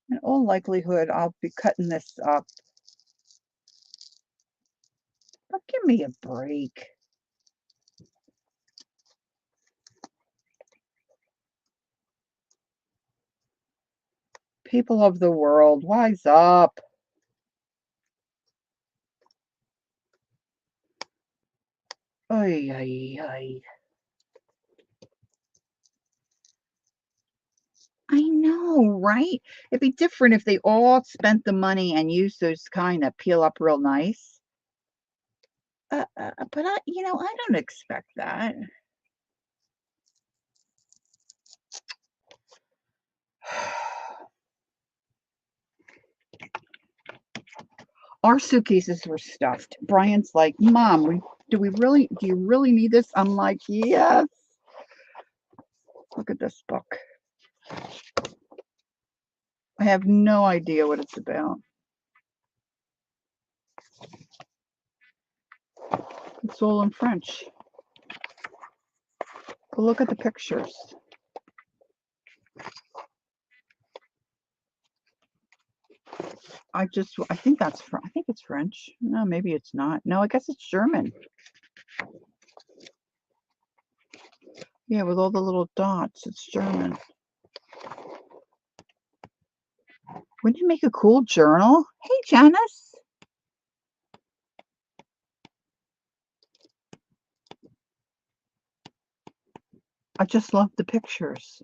In all likelihood, I'll be cutting this up. But give me a break. People of the world, wise up. Ay, ay, ay. I know, right? It'd be different if they all spent the money and used those kind of peel up real nice. But I don't expect that. Our suitcases were stuffed. Brian's like, Mom, do you really need this? I'm like, yes. Look at this book. I have no idea what it's about. It's all in French. But look at the pictures. I think I think it's French. No, maybe it's not. No, I guess it's German. Yeah, with all the little dots, it's German. Wouldn't you make a cool journal? Hey, Janice. I just love the pictures.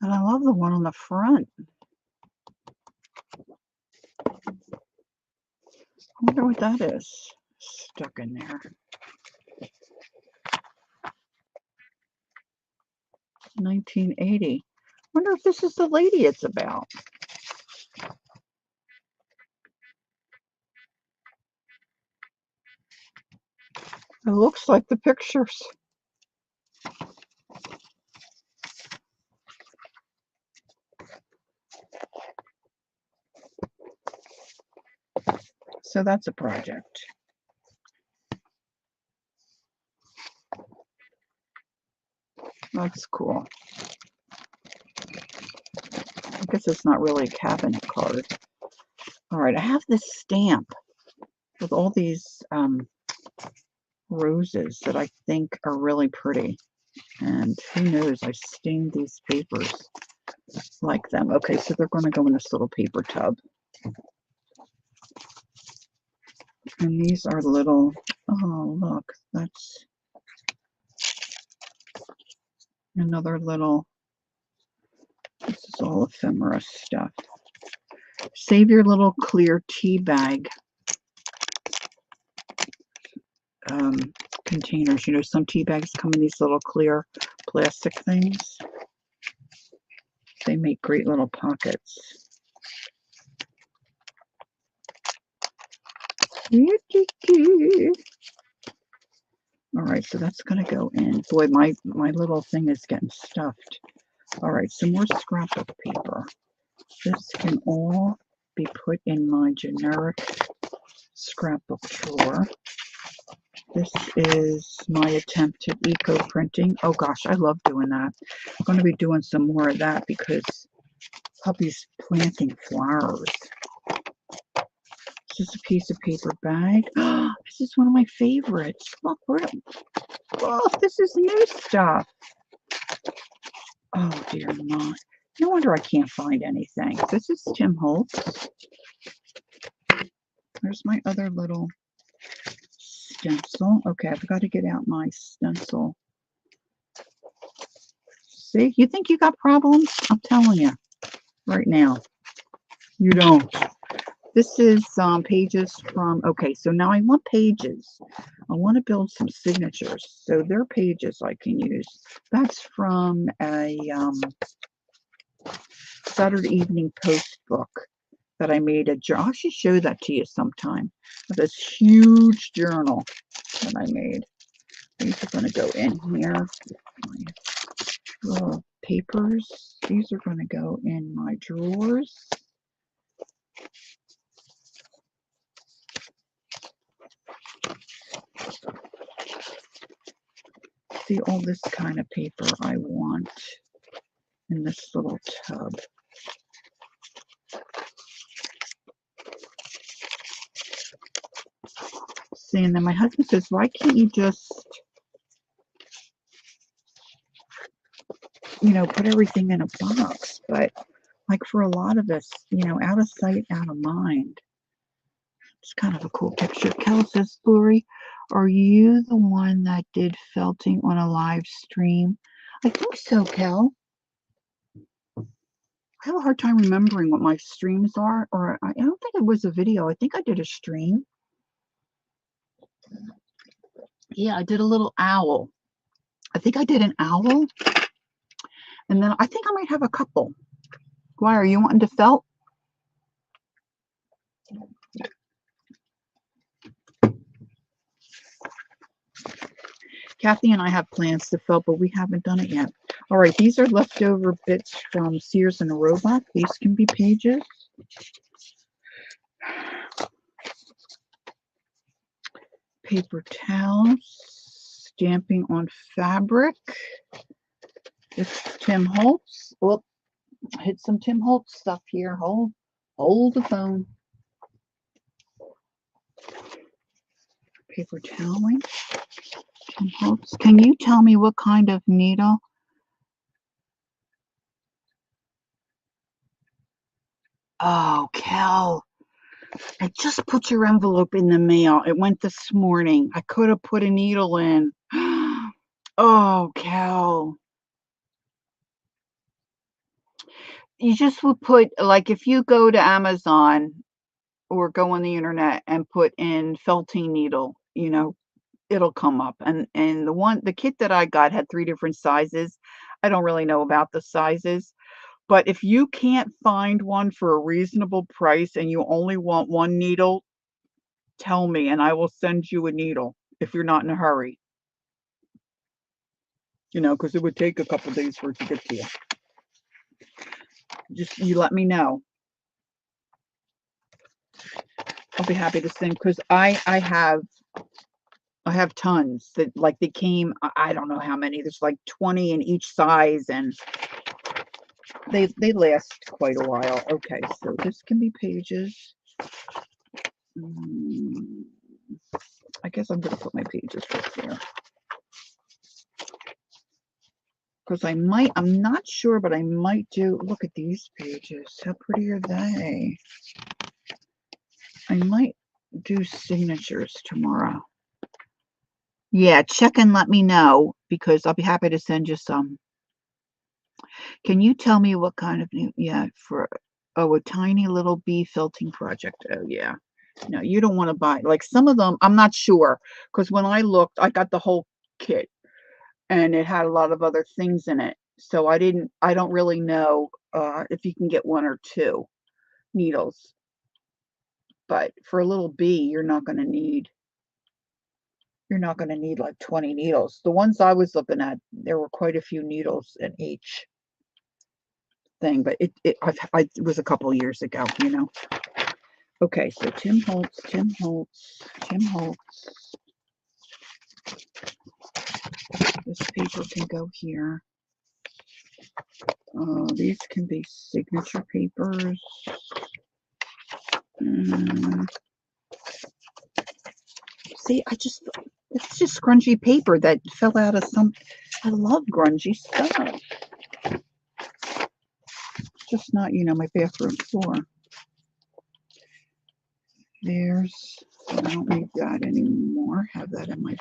And I love the one on the front. I wonder what that is stuck in there. 1980. Wonder if this is the lady it's about. It looks like the pictures. So that's a project. That's cool. I guess it's not really a cabinet card. All right, I have this stamp with all these roses that I think are really pretty. And who knows, I stained these papers like them. Okay, so they're going to go in this little paper tub. And these are little, oh, look, that's another little, this is all ephemera stuff. Save your little clear tea bag containers. You know, some tea bags come in these little clear plastic things. They make great little pockets. All right, so that's going to go in. Boy, my little thing is getting stuffed. All right, some more scrapbook paper. This can all be put in my generic scrapbook drawer. This is my attempt at eco printing. Oh gosh, I love doing that. I'm going to be doing some more of that because puppy's planting flowers. This is a piece of paper bag. This is one of my favorites. Look, this is new stuff. Oh dear, not. No wonder I can't find anything. This is Tim Holtz. There's my other little stencil. Okay, I've got to get out my stencil. See, you think you got problems? I'm telling you right now, you don't. This is pages from, okay, so now I want pages. I want to build some signatures. So they're pages I can use. That's from a Saturday Evening Post book that I made a journal. I should show that to you sometime. This huge journal that I made. These are going to go in here. My little papers. These are going to go in my drawers. See all this kind of paper I want in this little tub. See, and then my husband says, why can't you just, you know, put everything in a box? But like for a lot of us, you know, out of sight, out of mind. It's kind of a cool picture. Kel says, Lori, are you the one that did felting on a live stream? I think so, Kel. I have a hard time remembering what my streams are, or I don't think it was a video. I think I did a stream. Yeah, I did a little owl. I think I did an owl. And then I think I might have a couple. Why, are you wanting to felt? Kathy and I have plans to fill, but we haven't done it yet. All right, these are leftover bits from Sears and Roebuck. These can be pages. Paper towels, stamping on fabric. It's Tim Holtz. Well, hit some Tim Holtz stuff here. Hold the phone. Paper toweling. Tim Holtz. Can you tell me what kind of needle? Oh, Cal. I just put your envelope in the mail. It went this morning. I could have put a needle in. Oh, Cal. You just would put, like, if you go to Amazon or go on the internet and put in felting needle, it'll come up. And the kit that I got had 3 different sizes. I don't really know about the sizes, but if you can't find one for a reasonable price and you only want one needle, tell me and I will send you a needle if you're not in a hurry. Because it would take a couple days for it to get to you. Just you let me know. I'll be happy to send, because I have tons that, like, they came, I don't know how many. There's like 20 in each size, and they last quite a while. Okay, so this can be pages. I guess I'm going to put my pages right there. Because I'm not sure, but I might do, look at these pages. How pretty are they? I might do signatures tomorrow. Yeah, check and let me know, because I'll be happy to send you some. Can you tell me what kind of a tiny little bee felting project? Oh, yeah. No, you don't want to buy, like, some of them, I'm not sure, because when I looked, I got the whole kit, and it had a lot of other things in it. So I don't really know if you can get 1 or 2 needles. But for a little bee, you're not going to need like 20 needles. The ones I was looking at, there were quite a few needles in each thing, but it was a couple years ago, Okay, so Tim Holtz. This paper can go here. These can be signature papers. See, it's just scrunchy paper that fell out of some. I love grungy stuff. It's just not, my bathroom floor. I don't need that anymore. Have that in my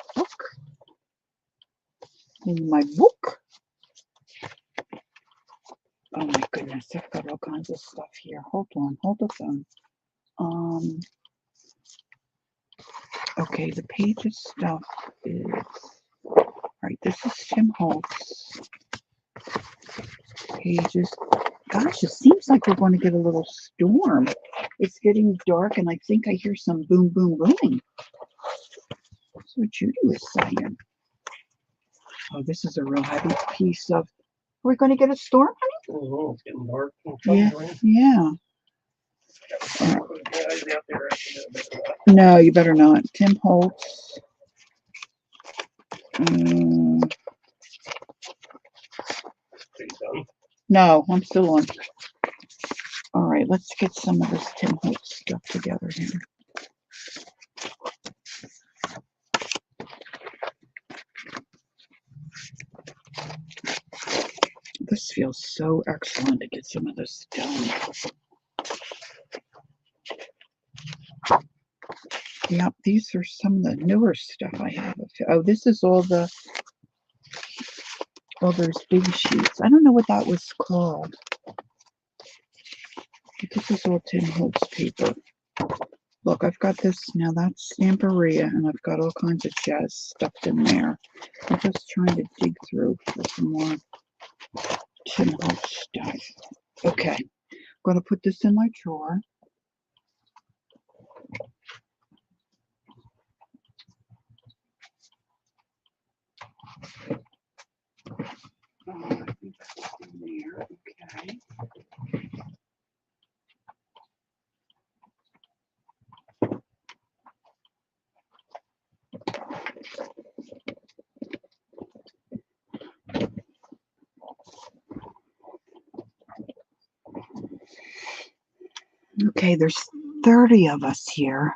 book. Oh my goodness, I've got all kinds of stuff here. Hold on, hold the phone. Okay, the pages stuff is, right, this is Tim Holtz. Pages. Gosh, it seems like we're going to get a little storm. It's getting dark, and I think I hear some boom, boom, booming. That's what Judy was saying. Oh, this is a real heavy piece of. Are we going to get a storm, honey? Oh, it's getting dark. Yeah. No, you better not. Tim Holtz. No, I'm still on. All right, let's get some of this Tim Holtz stuff together here. This feels so excellent to get some of this done. Yep, these are some of the newer stuff I have. Oh, this is all those big sheets. I don't know what that was called. This is all Tim Holtz paper. Look, I've got this now. That's Stamperia, and I've got all kinds of jazz stuffed in there. I'm just trying to dig through for some more Tim Holtz stuff. Okay, I'm going to put this in my drawer. I think that's in there. Okay. Okay, there's 30 of us here.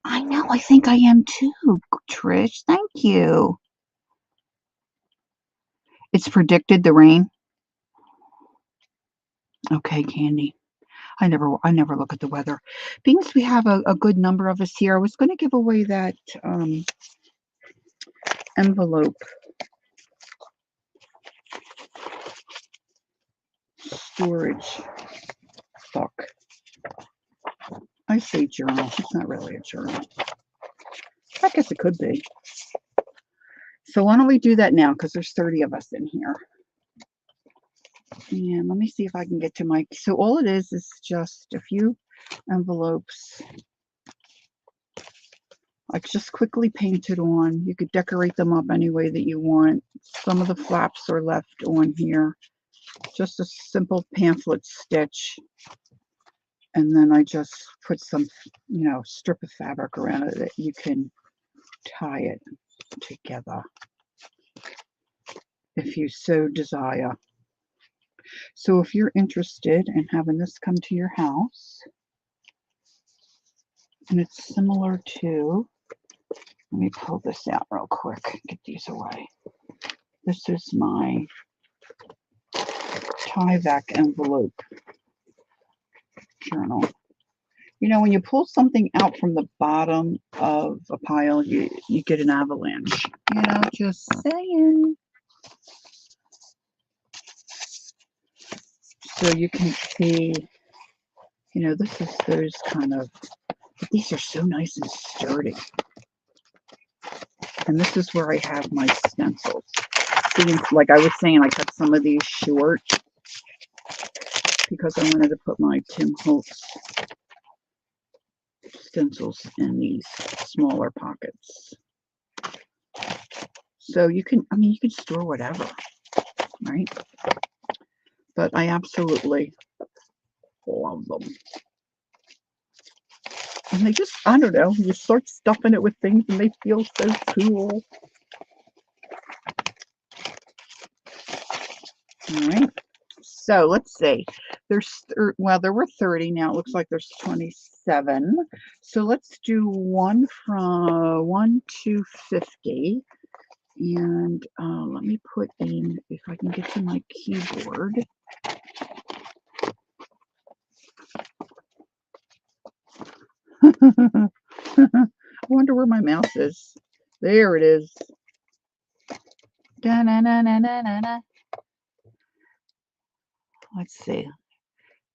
I know, I think I am too, Trish. Thank you. It's predicted the rain. Okay, Candy. I never look at the weather. Being as we have a good number of us here, I was going to give away that envelope storage book. I say journal. It's not really a journal. I guess it could be. So why don't we do that now, because there's 30 of us in here. And let me see if I can get to my, so all it is just a few envelopes. I just quickly painted on. You could decorate them up any way that you want. Some of the flaps are left on here. Just a simple pamphlet stitch. And then I just put some, strip of fabric around it that you can tie it together if you so desire. So if you're interested in having this come to your house, and it's similar to, let me pull this out real quick, get these away. This is my Tyvek envelope journal. When you pull something out from the bottom of a pile, you get an avalanche. Just saying. So you can see, this is those kind of, these are so nice and sturdy. And this is where I have my stencils. See, like I was saying, I cut some of these short because I wanted to put my Tim Holtz stencils in these smaller pockets. So you can store whatever, right? But I absolutely love them. And they just, I don't know, you start stuffing it with things and they feel so cool. All right. So let's see. There were 30. Now it looks like there's 27. So let's do one from 1 to 50. And let me put in, if I can get to my keyboard. I wonder where my mouse is. There it is. Da-na-na-na-na-na. Let's see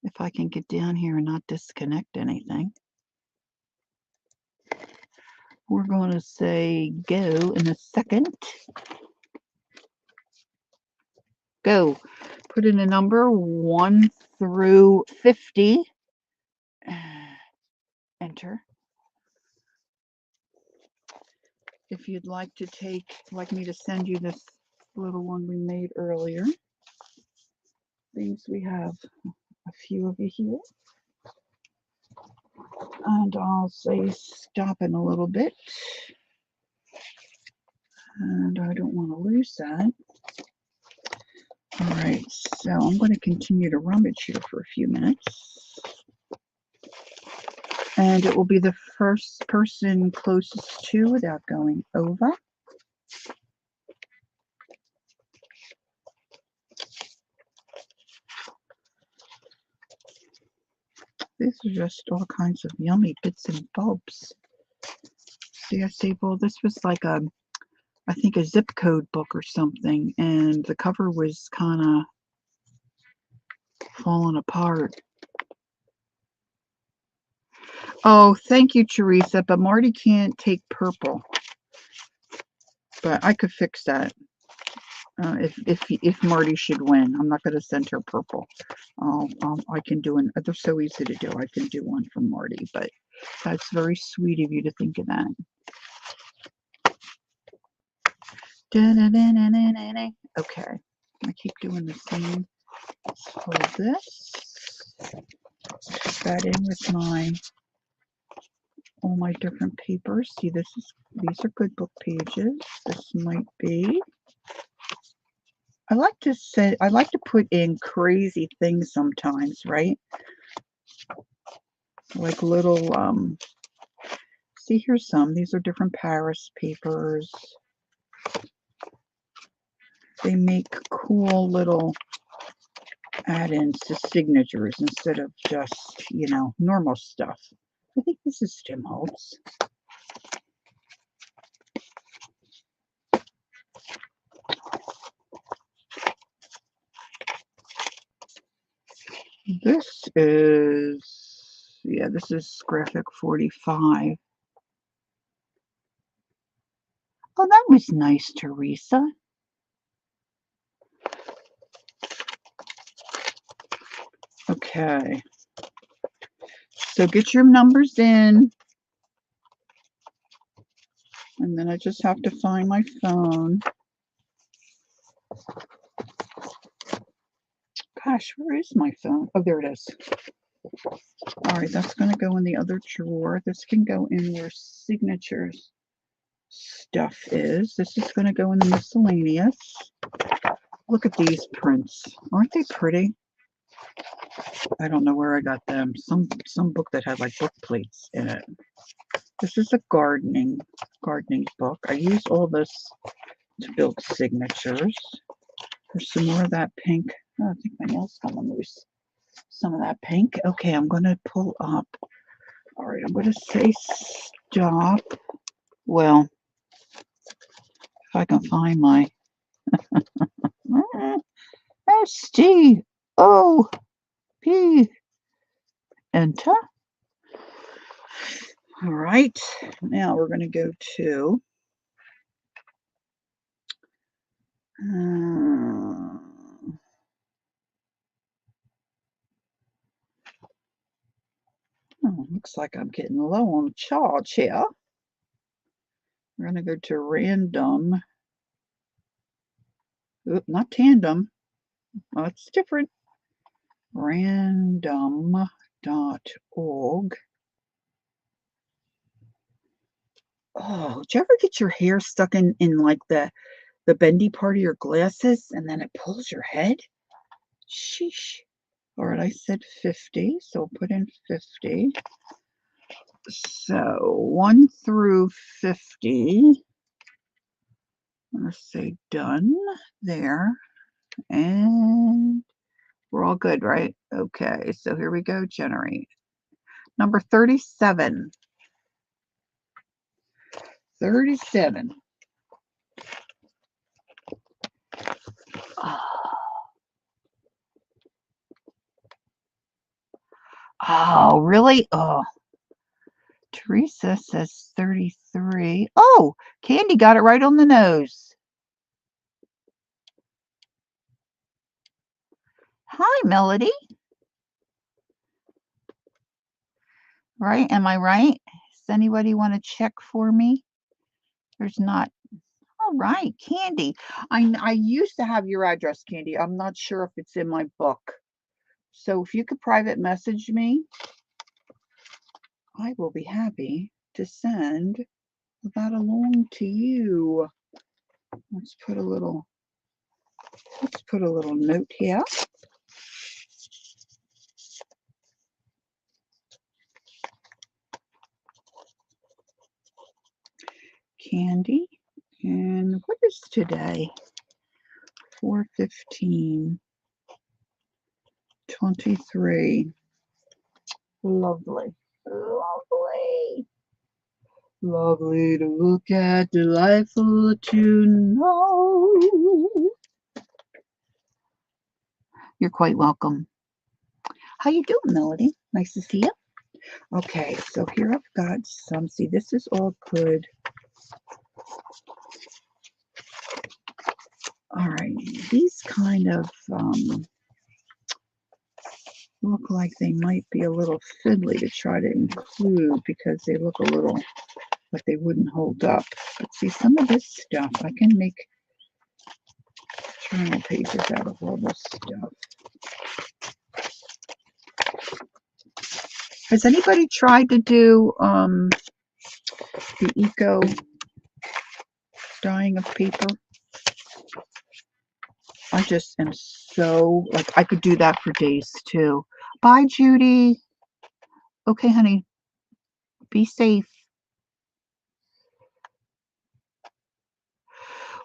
if I can get down here and not disconnect anything. We're going to say go in a second. Go. Put in a number 1 through 50. Enter. If you'd like me to send you this little one we made earlier. Things we have a few of you here. And I'll say stop in a little bit. And I don't want to lose that. All right, so I'm going to continue to rummage here for a few minutes. And it will be the first person closest to without going over. These are just all kinds of yummy bits and bobs. See, I say, well, this was like I think a zip code book or something, and the cover was kind of falling apart. Oh, thank you, Teresa, but Marty can't take purple. But I could fix that. If Marty should win, I'm not going to send her purple. I can do one. They're so easy to do. I can do one for Marty, but that's very sweet of you to think of that. Okay, I keep doing the same. Let's hold this. Put that in with all my different papers. See, these are good book pages. This might be. I like to put in crazy things sometimes, right? Like little see, here's some. These are different Paris papers. They make cool little add-ins to signatures instead of just, normal stuff. I think this is Tim Holtz. This is graphic 45. Oh, that was nice, Teresa. Okay. So get your numbers in. And then I just have to find my phone. Gosh, where is my phone? Oh, there it is. All right, that's going to go in the other drawer. This can go in where signatures stuff is. This is going to go in the miscellaneous. Look at these prints. Aren't they pretty? I don't know where I got them. Some book that had like book plates in it. This is a gardening book. I use all this to build signatures. There's some more of that pink. Oh, I think my nail's coming loose. Some of that pink. Okay, I'm going to pull up. All right, I'm going to say stop. Well, if I can find my STOP. Enter. All right, now we're going to go to looks like I'm getting low on charge here. We're going to go to random. Oop, not tandem. Oh, it's different. Random.org. Oh, did you ever get your hair stuck in like the bendy part of your glasses and then it pulls your head? Sheesh. All right, I said 50, so I'll put in 50. So 1 through 50. I'm going to say done there. And we're all good, right? Okay, so here we go, generate. Number 37. 37. Oh, really? Oh. Teresa says 33. Oh, Candy got it right on the nose. Hi, Melody. Right? Am I right? Does anybody want to check for me? There's not. All right, Candy. I used to have your address, Candy. I'm not sure if it's in my book. So if you could private message me, I will be happy to send that along to you. Let's put a little note here. Candy. And what is today? 4/15. 23. Lovely. Lovely. Lovely to look at, delightful to know. You're quite welcome. How you doing, Melody? Nice to see you. Okay, so here I've got some. See, this is all good. All right, these kind of look like they might be a little fiddly to try to include because they look a little like they wouldn't hold up. But see, some of this stuff I can make journal pages out of all this stuff. Has anybody tried to do the eco dyeing of paper? I just am so, like, I could do that for days too. Bye, Judy. Okay, honey. Be safe.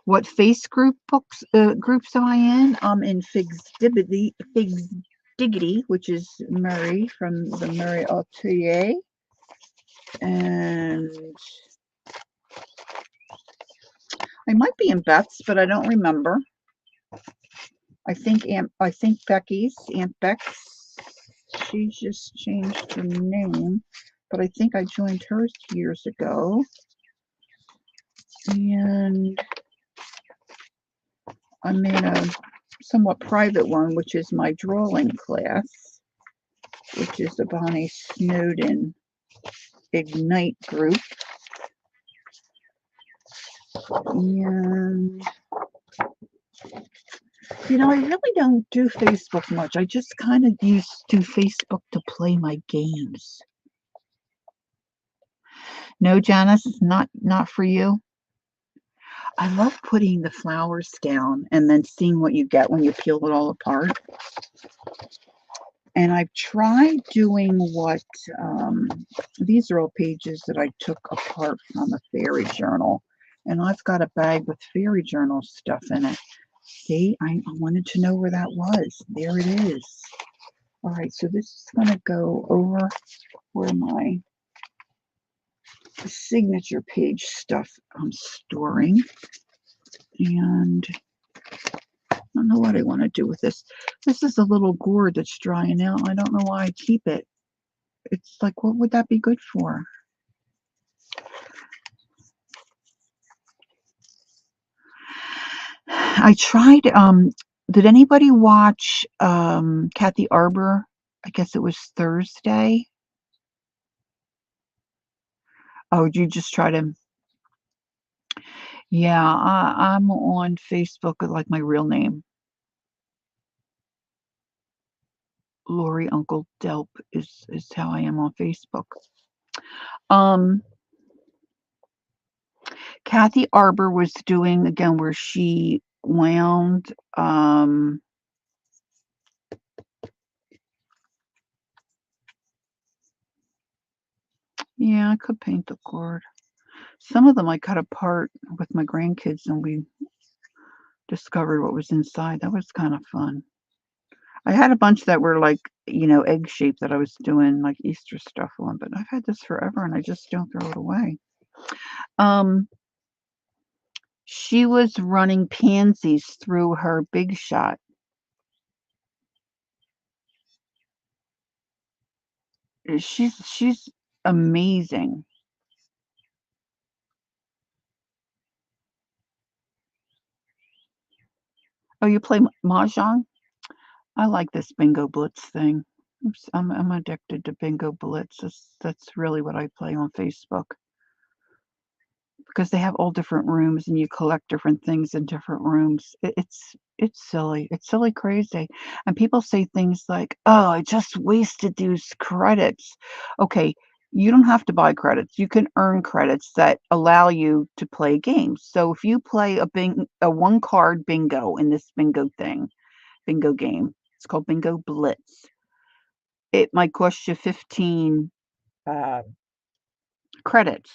What face groups am I in? I'm in Figs Diggity, which is Murray from the Murray Atelier. And I might be in Beth's, but I don't remember. I think Becky's, Aunt Beck's, she just changed her name, but I think I joined hers years ago. And I'm in a somewhat private one, which is my drawing class, which is the Bonnie Snowden Ignite group. And you know, I really don't do Facebook much. I just kind of do Facebook to play my games. No, Janice, it's not for you. I love putting the flowers down and then seeing what you get when you peel it all apart. And I've tried doing what, these are all pages that I took apart from a fairy journal. And I've got a bag with fairy journal stuff in it. See, I wanted to know where that was. There it is. All right, so this is going to go over where my signature page stuff I'm storing. And I don't know what I want to do with this. This is a little gourd that's drying out. I don't know why I keep it. It's like, what would that be good for? I tried, did anybody watch Kathy Arbor? I guess it was Thursday. Oh, did you just try to? Yeah, I'm on Facebook with like my real name. Lori Uncle Delp is how I am on Facebook. Kathy Arbor was doing again where she wound yeah, I could paint the gourd. Some of them I cut apart with my grandkids and we discovered what was inside. That was kind of fun. I had a bunch that were like, you know, egg shaped that I was doing like Easter stuff on, but I've had this forever and I just don't throw it away. She was running pansies through her Big Shot. She's amazing. Oh, you play Mahjong? I like this Bingo Blitz thing. I'm addicted to Bingo Blitz. That's really what I play on Facebook because they have all different rooms and you collect different things in different rooms. It's silly. It's silly crazy. And people say things like, "Oh, I just wasted these credits." Okay, you don't have to buy credits. You can earn credits that allow you to play games. So if you play a one card bingo in this bingo game. It's called Bingo Blitz. It might cost you 15 credits.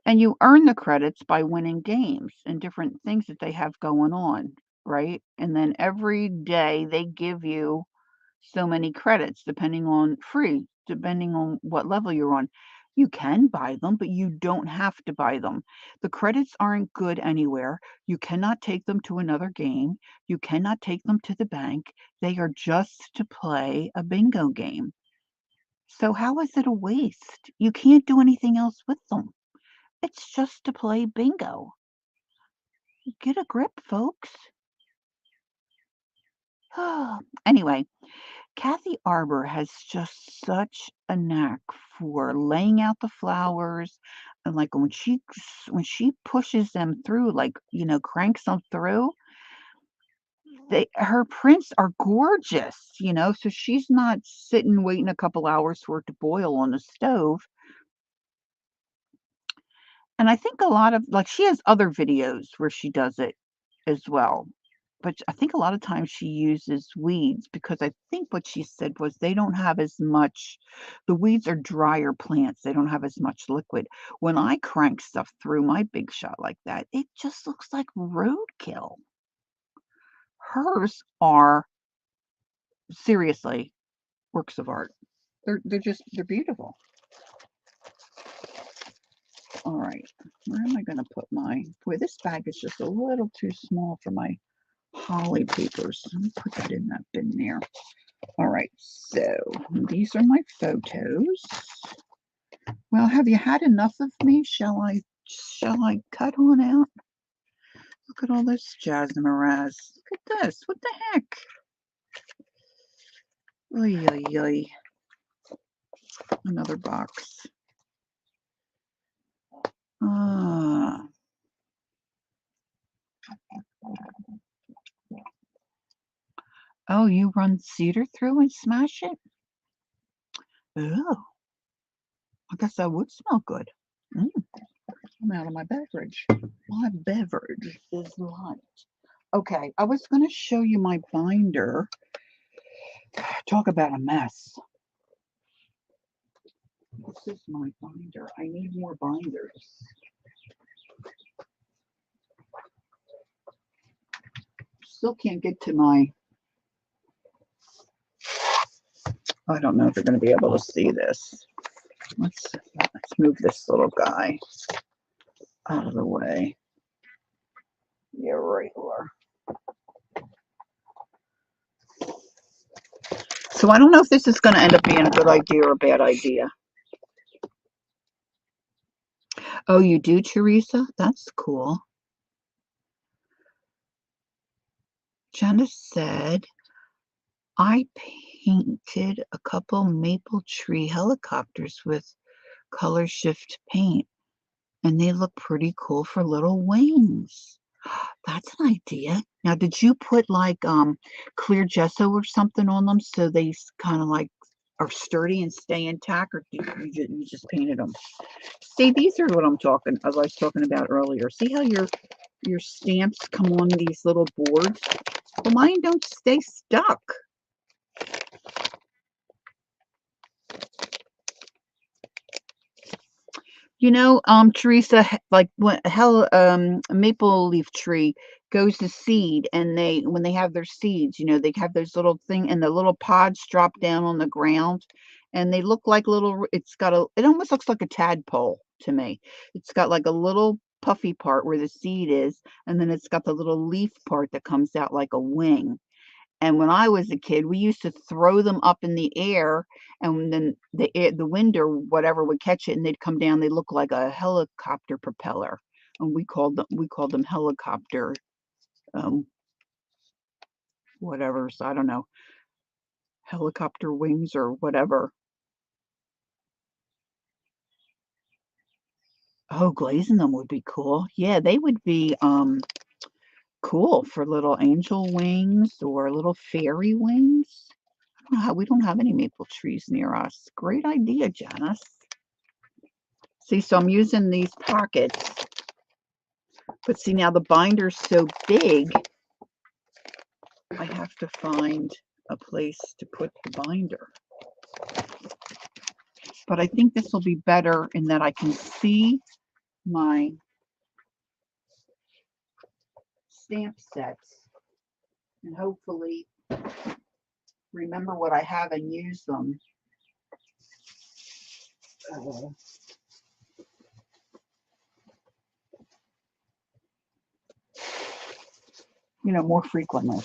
And you earn the credits by winning games and different things that they have going on, right? And then every day they give you so many credits depending on what level you're on. You can buy them, but you don't have to buy them. The credits aren't good anywhere. You cannot take them to another game. You cannot take them to the bank. They are just to play a bingo game. So how is it a waste? You can't do anything else with them. It's just to play bingo. Get a grip, folks. Anyway, Kathy Arbor has just such a knack for laying out the flowers and like when she pushes them through, like, you know, cranks them through, her prints are gorgeous, you know, so she's not sitting waiting a couple hours for it to boil on the stove. And I think a lot of like, she has other videos where she does it as well, but I think a lot of times she uses weeds because I think what she said was they don't have as much the weeds are drier plants, they don't have as much liquid. When I crank stuff through my Big Shot like that, it just looks like roadkill. Hers are seriously works of art. They're beautiful. All right, where am I going to put my? Boy, this bag is just a little too small for my holly papers. Let me put that in that bin there. All right, so these are my photos. Well, have you had enough of me? Shall I cut on out? Look at all this jazz and moraz. Look at this. What the heck? Oy, oy, oy. Another box. Ah. Oh, you run cedar through and smash it? Oh, I guess that would smell good. Mm, I'm out of my beverage. My beverage is light. Okay, I was going to show you my binder. Talk about a mess. This is my binder. I need more binders. Still can't get to my... I don't know if you're going to be able to see this. Let's move this little guy out of the way. Yeah, right. So I don't know if this is going to end up being a good idea or a bad idea. Oh, you do, Teresa? That's cool. Jenna said, I painted a couple maple tree helicopters with color shift paint, and they look pretty cool for little wings. That's an idea. Now, did you put like clear gesso or something on them so they kind of like are sturdy and stay intact, or you just painted them? See, these are what I was talking about earlier. See how your stamps come on these little boards? Well, mine don't stay stuck. You know, Teresa, like when a maple leaf tree goes to seed, and when they have their seeds, you know, they have those little thing, and the little pods drop down on the ground, and they look like little. It almost looks like a tadpole to me. It's got like a little puffy part where the seed is, and then it's got the little leaf part that comes out like a wing. And when I was a kid, we used to throw them up in the air, and then the wind or whatever would catch it, and they'd come down. They look like a helicopter propeller, and we called them helicopter, um, whatever. So I don't know, helicopter wings or whatever. Oh, glazing them would be cool. Yeah, they would be cool for little angel wings or little fairy wings. We don't have any maple trees near us. Great idea, Janice. See, so I'm using these pockets, but see, now the binder's so big, I have to find a place to put the binder. But I think this will be better in that I can see my stamp sets and hopefully remember what I have and use them. You know, more frequently.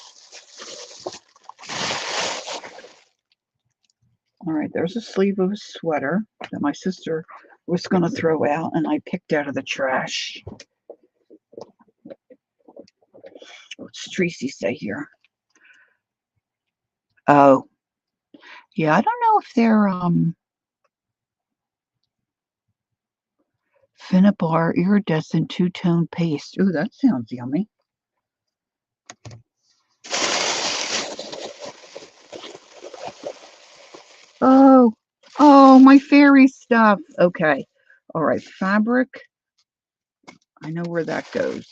All right, there's a sleeve of a sweater that my sister was going to throw out, and I picked out of the trash. What's Tracy say here? Oh, yeah, I don't know if they're Finnabar iridescent two-tone paste. Ooh, that sounds yummy. Oh, my fairy stuff. Okay. All right. Fabric. I know where that goes.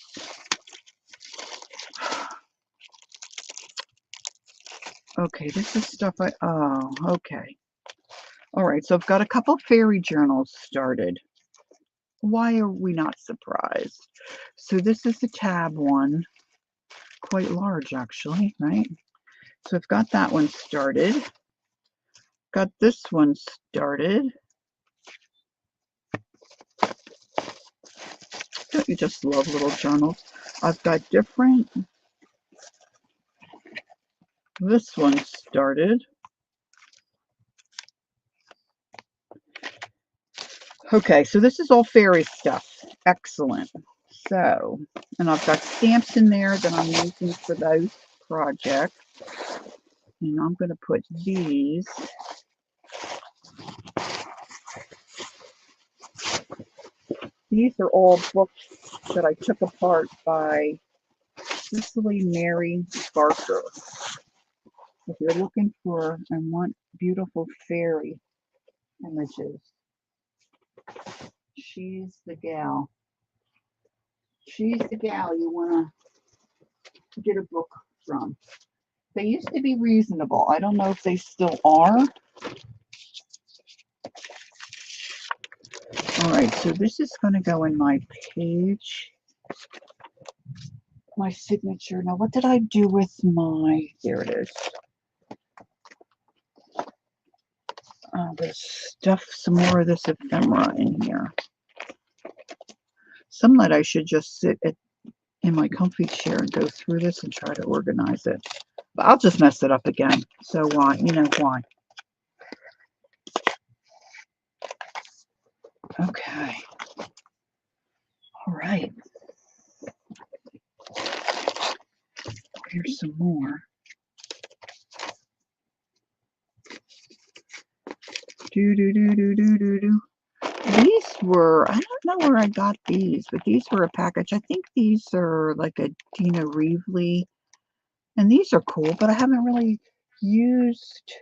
Okay, this is stuff oh, okay. All right, so I've got a couple fairy journals started. Why are we not surprised? So this is the tab one, quite large actually, right? So I've got that one started. Got this one started. Don't you just love little journals? I've got different. This one started. Okay, so this is all fairy stuff. Excellent. So, and I've got stamps in there that I'm using for those projects. And I'm going to put these. These are all books that I took apart by Cicely Mary Barker. If you're looking for and want beautiful fairy images, she's the gal. She's the gal you want to get a book from. They used to be reasonable. I don't know if they still are. All right, so this is going to go in my page, my signature. Now, what did I do with my, there it is. There's stuff, some more of this ephemera in here. Some night I should just sit in my comfy chair and go through this and try to organize it. But I'll just mess it up again. So why? You know why. Okay. All right. Here's some more. Do. These were, I don't know where I got these, but these were a package. I think these are like a Dina Reevely, and these are cool, but I haven't really used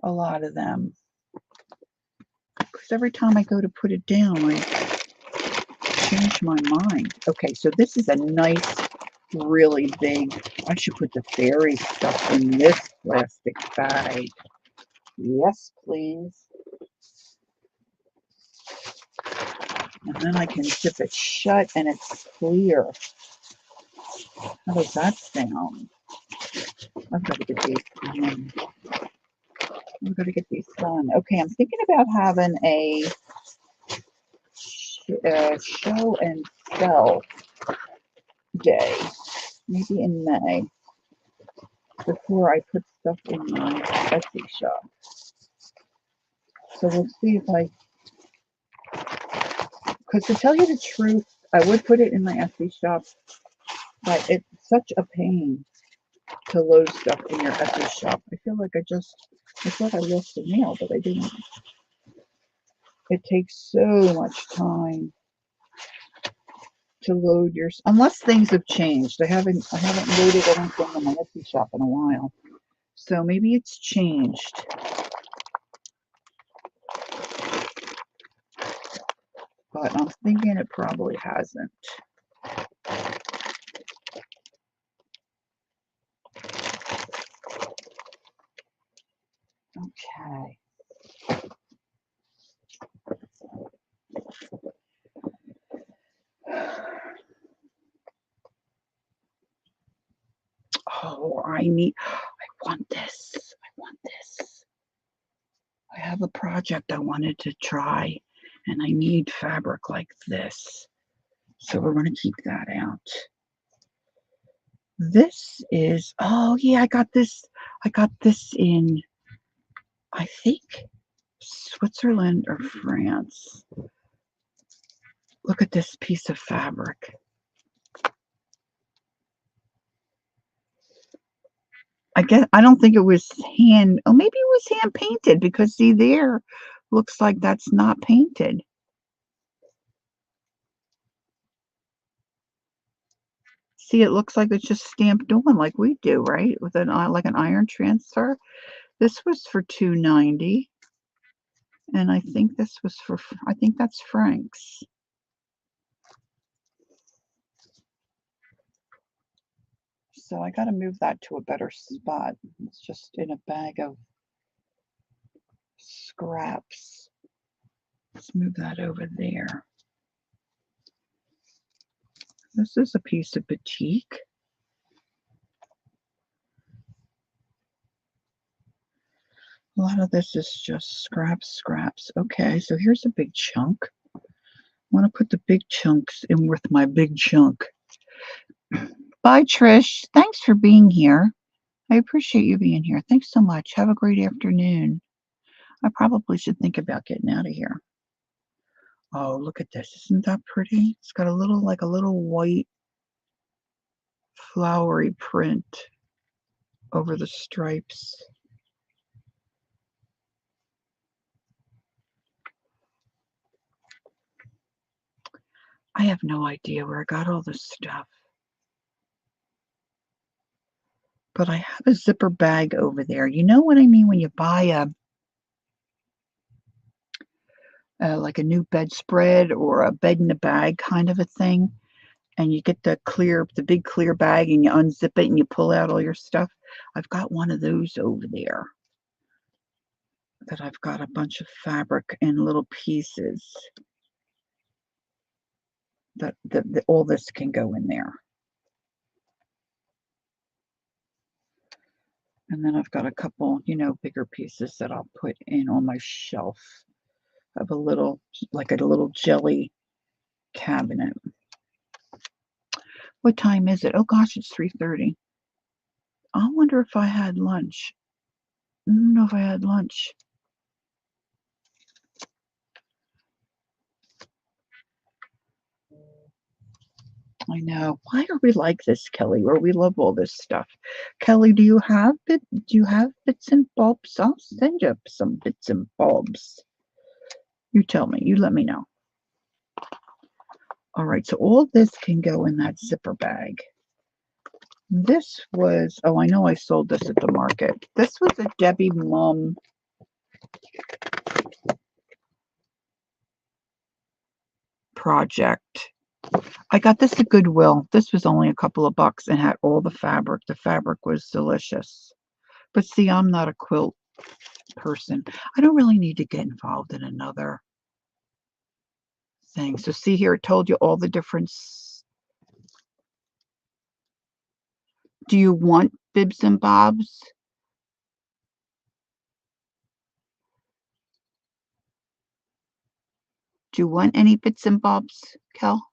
a lot of them because every time I go to put it down, I change my mind. Okay, so this is a nice, really big, I should put the fairy stuff in this plastic bag. Yes, please. And then I can zip it shut and it's clear. How does that sound? I've got to get these done. I've got to get these done. Okay, I'm thinking about having a show and sell day, maybe in May, before I put stuff in my Etsy shop. So we'll see if I, because to tell you the truth, I would put it in my Etsy shop, but it's such a pain to load stuff in your Etsy shop. I feel like I thought I lost the mail, but I didn't. It takes so much time to load your, unless things have changed. I haven't loaded anything in my Etsy shop in a while. So maybe it's changed. But I'm thinking it probably hasn't. Okay. Oh, I want this. I want this. I have a project I wanted to try, and I need fabric like this. So we're going to keep that out. This is, oh yeah, I got this in, I think, Switzerland or France. Look at this piece of fabric. I don't think it was oh, maybe it was hand painted, because see there, looks like that's not painted. See, it looks like it's just stamped on like we do, right? With an like an iron transfer. This was for $2.90, And I think this was for, I think that's Frank's. So I got to move that to a better spot. It's just in a bag of scraps. Let's move that over there. This is a piece of batik. A lot of this is just scraps. Okay, so here's a big chunk. I want to put the big chunks in with my big chunk. Bye, Trish. Thanks for being here. I appreciate you being here. Thanks so much. Have a great afternoon. I probably should think about getting out of here. Oh, look at this. Isn't that pretty? It's got a little, like a little white flowery print over the stripes. I have no idea where I got all this stuff. But I have a zipper bag over there. You know what I mean when you buy like a new bedspread or a bed in a bag kind of a thing, and you get the big clear bag, and you unzip it and you pull out all your stuff. I've got one of those over there that I've got a bunch of fabric and little pieces that all this can go in there. And then I've got a couple, bigger pieces that I'll put in on my shelf. I have a little jelly cabinet. What time is it? Oh gosh, it's 3:30. I wonder if I had lunch. I don't know if I had lunch. I know. Why are we like this, Kelly? Where we love all this stuff. Kelly, do you have bits and bobs? I'll send you some bits and bobs. You tell me. You let me know. All right, so all this can go in that zipper bag. This was, oh, I know I sold this at the market. This was a Debbie Mum project. I got this at Goodwill. This was only a couple of bucks and had all the fabric. The fabric was delicious. But see, I'm not a quilt person. I don't really need to get involved in another thing. So see here, it told you all the difference. Do you want bibs and bobs? Do you want any bits and bobs, Kel?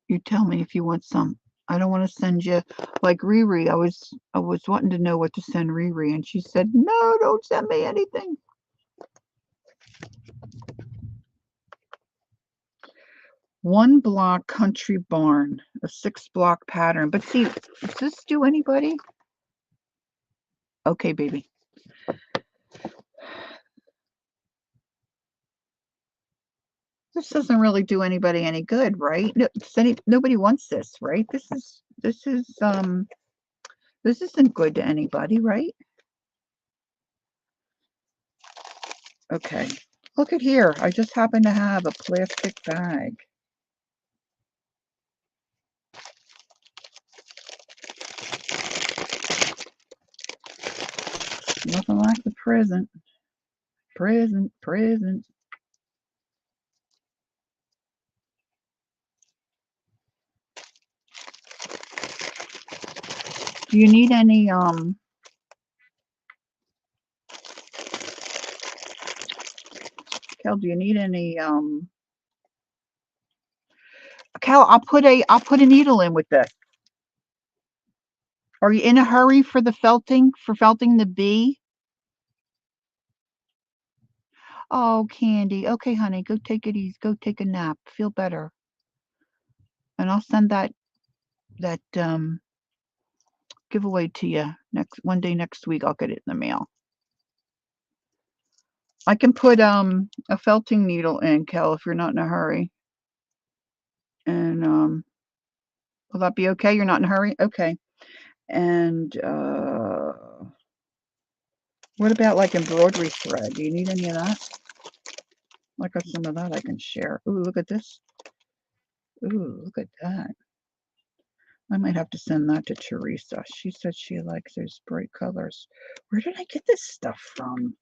You tell me if you want some. I don't want to send you like Riri. I was wanting to know what to send Riri, and she said, "No, don't send me anything." One block country barn, a 6-block pattern. But see, does this do anybody? Okay, baby. This doesn't really do anybody any good, right? No, nobody wants this, right? This isn't good to anybody, right? Okay. Look at here. I just happen to have a plastic bag. Nothing like the present. Present. Do you need any Kel, do you need any Kel, I'll put a needle in with this. Are you in a hurry for felting the bee? Oh, Candy. Okay, honey, go take it easy. Go take a nap. Feel better. And I'll send that giveaway to you one day next week. I'll get it in the mail. I can put a felting needle in, Kel, if you're not in a hurry. And will that be okay? You're not in a hurry? Okay. And What about like embroidery thread? Do you need any of that? I got some of that I can share. Ooh, look at this. Ooh, look at that. I might have to send that to Teresa. She said she likes those bright colors. Where did I get this stuff from?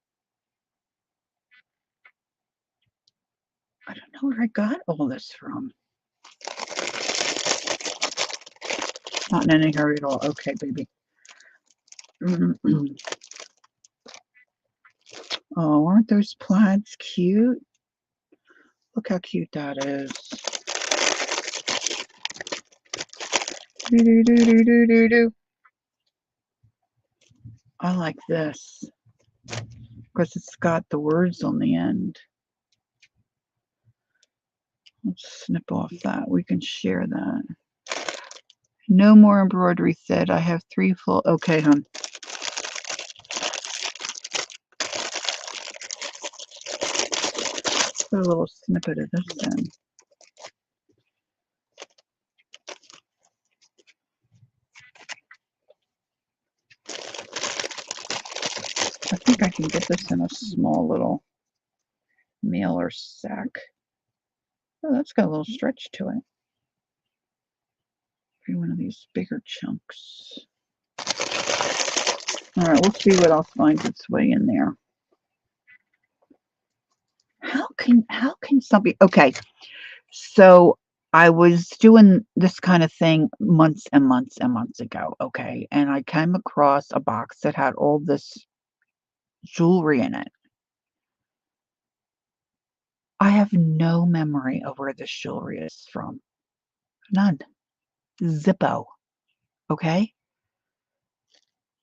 I don't know where I got all this from. Not in any hurry at all. Okay, baby. Oh, aren't those plaids cute? Look how cute that is. Do, do, do, do, do, do, do. I like this because it's got the words on the end. Let's snip off that. We can share that. No more embroidery thread. I have 3 full. Okay, hon. Put a little snippet of this in. I think I can get this in a small little mailer sack. Oh, that's got a little stretch to it. Maybe one of these bigger chunks. All right, we'll see what else finds its way in there. How can somebody? Okay, so I was doing this kind of thing months and months and months ago. Okay, and I came across a box that had all this jewelry in it. I have no memory of where this jewelry is from. None. Zippo. Okay.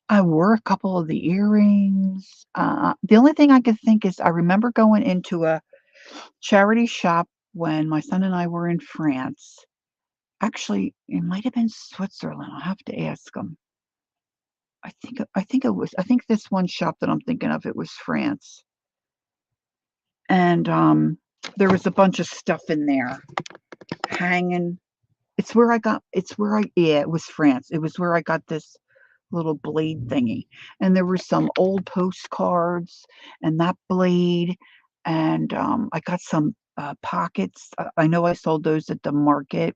I wore a couple of the earrings. The only thing I could think is I remember going into a charity shop when my son and I were in France. Actually, it might have been Switzerland. I'll have to ask him. I think this one shop that I'm thinking of, it was France. And there was a bunch of stuff in there hanging. Yeah, it was France. It was where I got this little blade thingy. And there were some old postcards and that blade. And I got some pockets. I know I sold those at the market.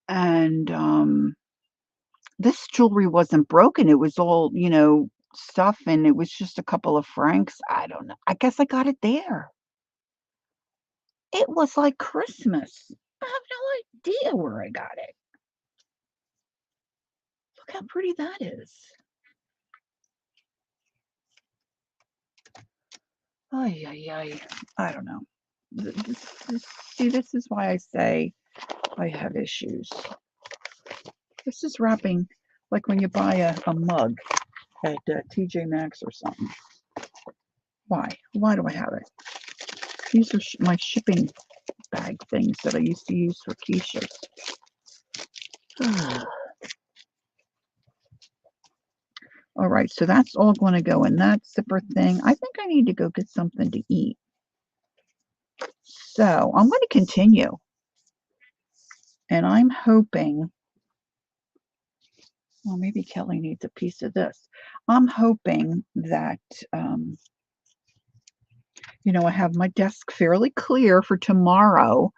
And this jewelry wasn't broken. It was all, stuff, and it was just a couple of francs. I don't know. I guess I got it there. It was like Christmas. I have no idea where I got it. Look how pretty that is. Ay, ay, ay. I don't know. See, this is why I say I have issues. This is wrapping like when you buy a mug at TJ Maxx or something. Why? Why do I have it? These are my shipping bag things that I used to use for quiches. All right, so that's all going to go in that zipper thing. I think I need to go get something to eat. So I'm going to continue. And I'm hoping, well, maybe Kelly needs a piece of this. I'm hoping that, I have my desk fairly clear for tomorrow.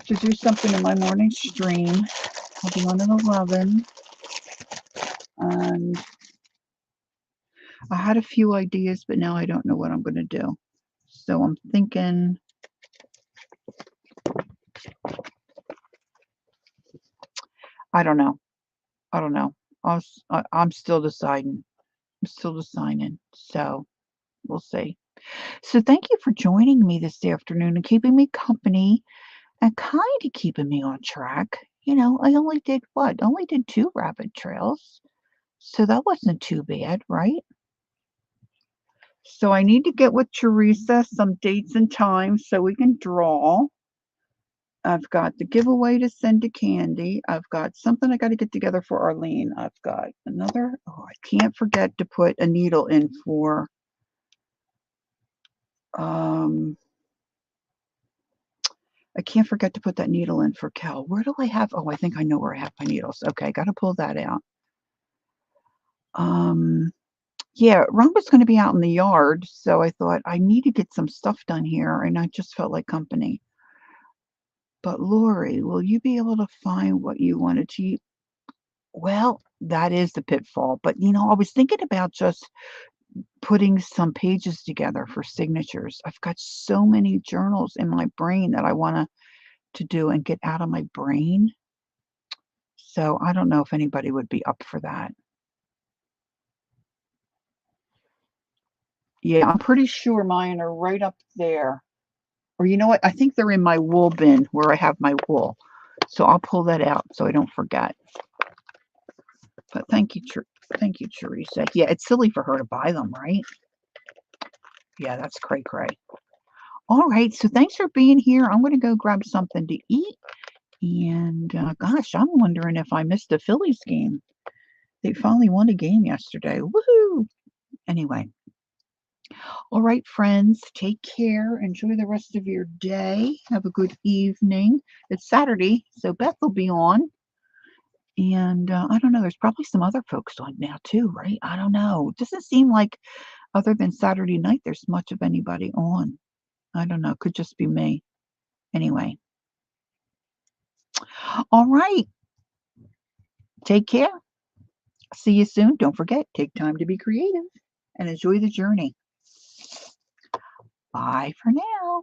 To do something in my morning stream. I'll be on at 11. And I had a few ideas, but now I don't know what I'm going to do. So I'm thinking, I don't know. I'm still deciding. So we'll see. So thank you for joining me this afternoon and keeping me company and kind of keeping me on track. I only did what? Only did 2 rabbit trails. So that wasn't too bad, right? So I need to get with Teresa some dates and times so we can draw. I've got the giveaway to send to Candy. I've got something I got to get together for Arlene. I've got another. Oh, I can't forget to put a needle in for I can't forget to put that needle in for Kel. Where do I have oh, I think I know where I have my needles. Okay, gotta pull that out. Um, yeah, Ron was gonna be out in the yard, so I thought, I need to get some stuff done here, and I just felt like company. But Lori, will you be able to find what you wanted to well, that is the pitfall, but, I was thinking about just putting some pages together for signatures. I've got so many journals in my brain that I wanna to do and get out of my brain. So I don't know if anybody would be up for that. Yeah, I'm pretty sure mine are right up there. Or you know what? I think they're in my wool bin where I have my wool. So I'll pull that out so I don't forget. But thank you, Teresa. Yeah, it's silly for her to buy them, right? Yeah, that's cray cray. All right, so thanks for being here. I'm going to go grab something to eat. And gosh, I'm wondering if I missed the Phillies game. They finally won a game yesterday. Woohoo! Anyway, all right, friends, take care. Enjoy the rest of your day. Have a good evening. It's Saturday, so Beth will be on. And I don't know, there's probably some other folks on now too, right? I don't know. It doesn't seem like, other than Saturday night, there's much of anybody on. I don't know. Could just be me. Anyway, all right. Take care. See you soon. Don't forget, take time to be creative and enjoy the journey. Bye for now.